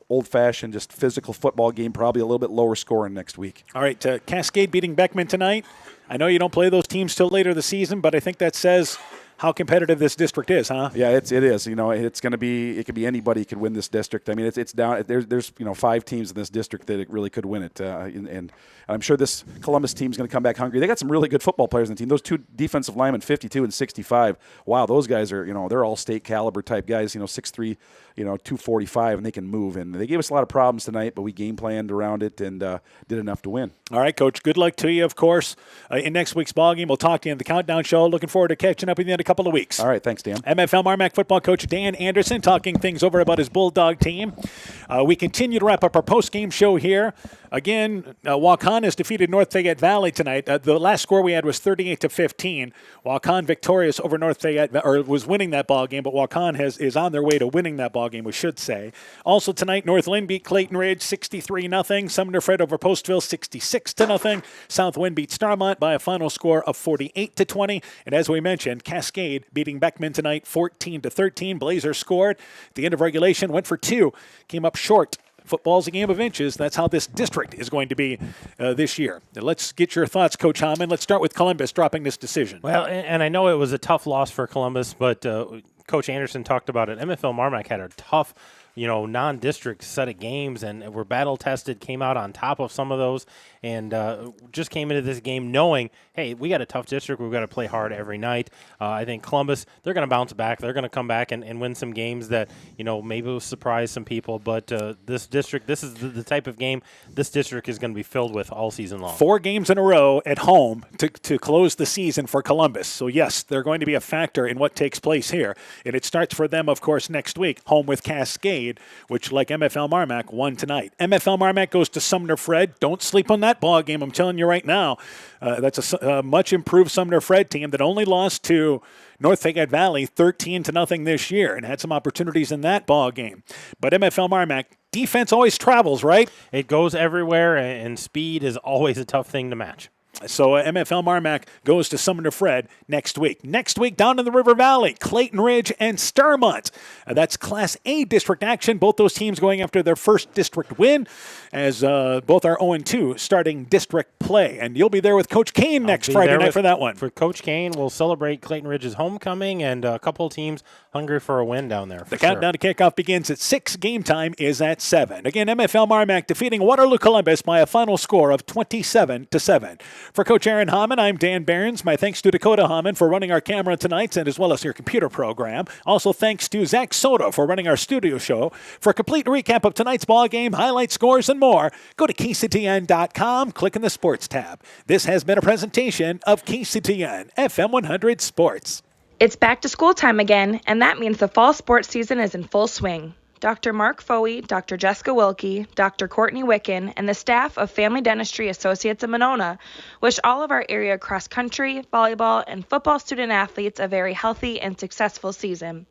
old-fashioned, just physical football game, probably a little bit lower scoring next week. All right, Cascade beating Beckman tonight. I know you don't play those teams till later this season, but I think that says how competitive this district is, huh? Yeah, it is. It's going to be. It could be anybody could win this district. I mean, it's down. There's 5 teams in this district that really could win it, and I'm sure this Columbus team is going to come back hungry. They got some really good football players in the team. Those 2 defensive linemen, 52 and 65. Wow, those guys are they're all state caliber type guys. 6'3", 245, and they can move. And they gave us a lot of problems tonight, but we game planned around it and did enough to win. All right, Coach. Good luck to you, of course, in next week's ballgame. We'll talk to you in the Countdown Show. Looking forward to catching up with you in a couple of weeks. All right, thanks, Dan. MFL MarMac football coach Dan Anderson talking things over about his Bulldog team. We continue to wrap up our post-game show here. Again, Waukon has defeated North Fayette Valley tonight. The last score we had was 38-15. Waukon victorious over North Fayette, or was winning that ball game, but Waukon is on their way to winning that ball game, we should say. Also tonight, North Lynn beat Clayton Ridge 63-0. Sumner Fred over Postville 66-0. Southwind beat Starmont by a final score of 48-20. And as we mentioned, Cascade beating Beckman tonight 14-13. Blazers scored at the end of regulation, went for 2, came up short. Football's a game of inches. That's how this district is going to be this year. Now, let's get your thoughts, Coach Hammond. Let's start with Columbus dropping this decision. Well, and I know it was a tough loss for Columbus, but Coach Anderson talked about it. MFL MarMac had a tough non-district set of games and were battle-tested, came out on top of some of those, and just came into this game knowing, hey, we got a tough district. We've got to play hard every night. I think Columbus, they're going to bounce back. They're going to come back and win some games that, maybe will surprise some people. But this district, this is the type of game this district is going to be filled with all season long. 4 games in a row at home to close the season for Columbus. So, yes, they're going to be a factor in what takes place here. And it starts for them, of course, next week, home with Cascade, which, like MFL MarMac, won tonight. MFL MarMac goes to Sumner Fred. Don't sleep on that ball game. I'm telling you right now, that's a much improved Sumner Fred team that only lost to North Fayette Valley 13-0 this year and had some opportunities in that ball game. But MFL MarMac, defense always travels, right? It goes everywhere, and speed is always a tough thing to match. So MFL MarMac goes to Sumner Fred next week. Next week, down in the River Valley, Clayton Ridge and Starmont. That's Class A district action. Both those teams going after their first district win, as both are 0-2 starting district play. And you'll be there with Coach Kane next Friday night for that one. For Coach Kane, we'll celebrate Clayton Ridge's homecoming, and a couple of teams hungry for a win down there. The countdown to kickoff begins at 6. Game time is at 7. Again, MFL MarMac defeating Waterloo Columbus by a final score of 27-7. For Coach Aaron Hammond, I'm Dan Behrens. My thanks to Dakota Hammond for running our camera tonight, and as well as your computer program. Also thanks to Zach Soto for running our studio show. For a complete recap of tonight's ball game, highlight scores, and more, go to KCTN.com, click in the Sports tab. This has been a presentation of KCTN FM 100 Sports. It's back to school time again, and that means the fall sports season is in full swing. Dr. Mark Foey, Dr. Jessica Wilkie, Dr. Courtney Wicken, and the staff of Family Dentistry Associates of Monona wish all of our area cross-country, volleyball, and football student athletes a very healthy and successful season.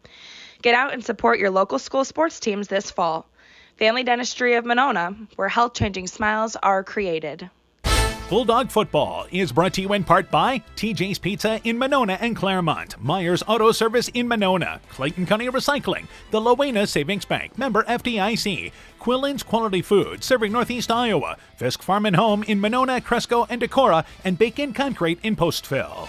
Get out and support your local school sports teams this fall. Family Dentistry of Monona, where health-changing smiles are created. Bulldog Football is brought to you in part by TJ's Pizza in Monona and Claremont, Myers Auto Service in Monona, Clayton County Recycling, the Lowena Savings Bank, member FDIC, Quillen's Quality Food, serving Northeast Iowa, Fisk Farm and Home in Monona, Cresco, and Decorah, and Bacon Concrete in Postville.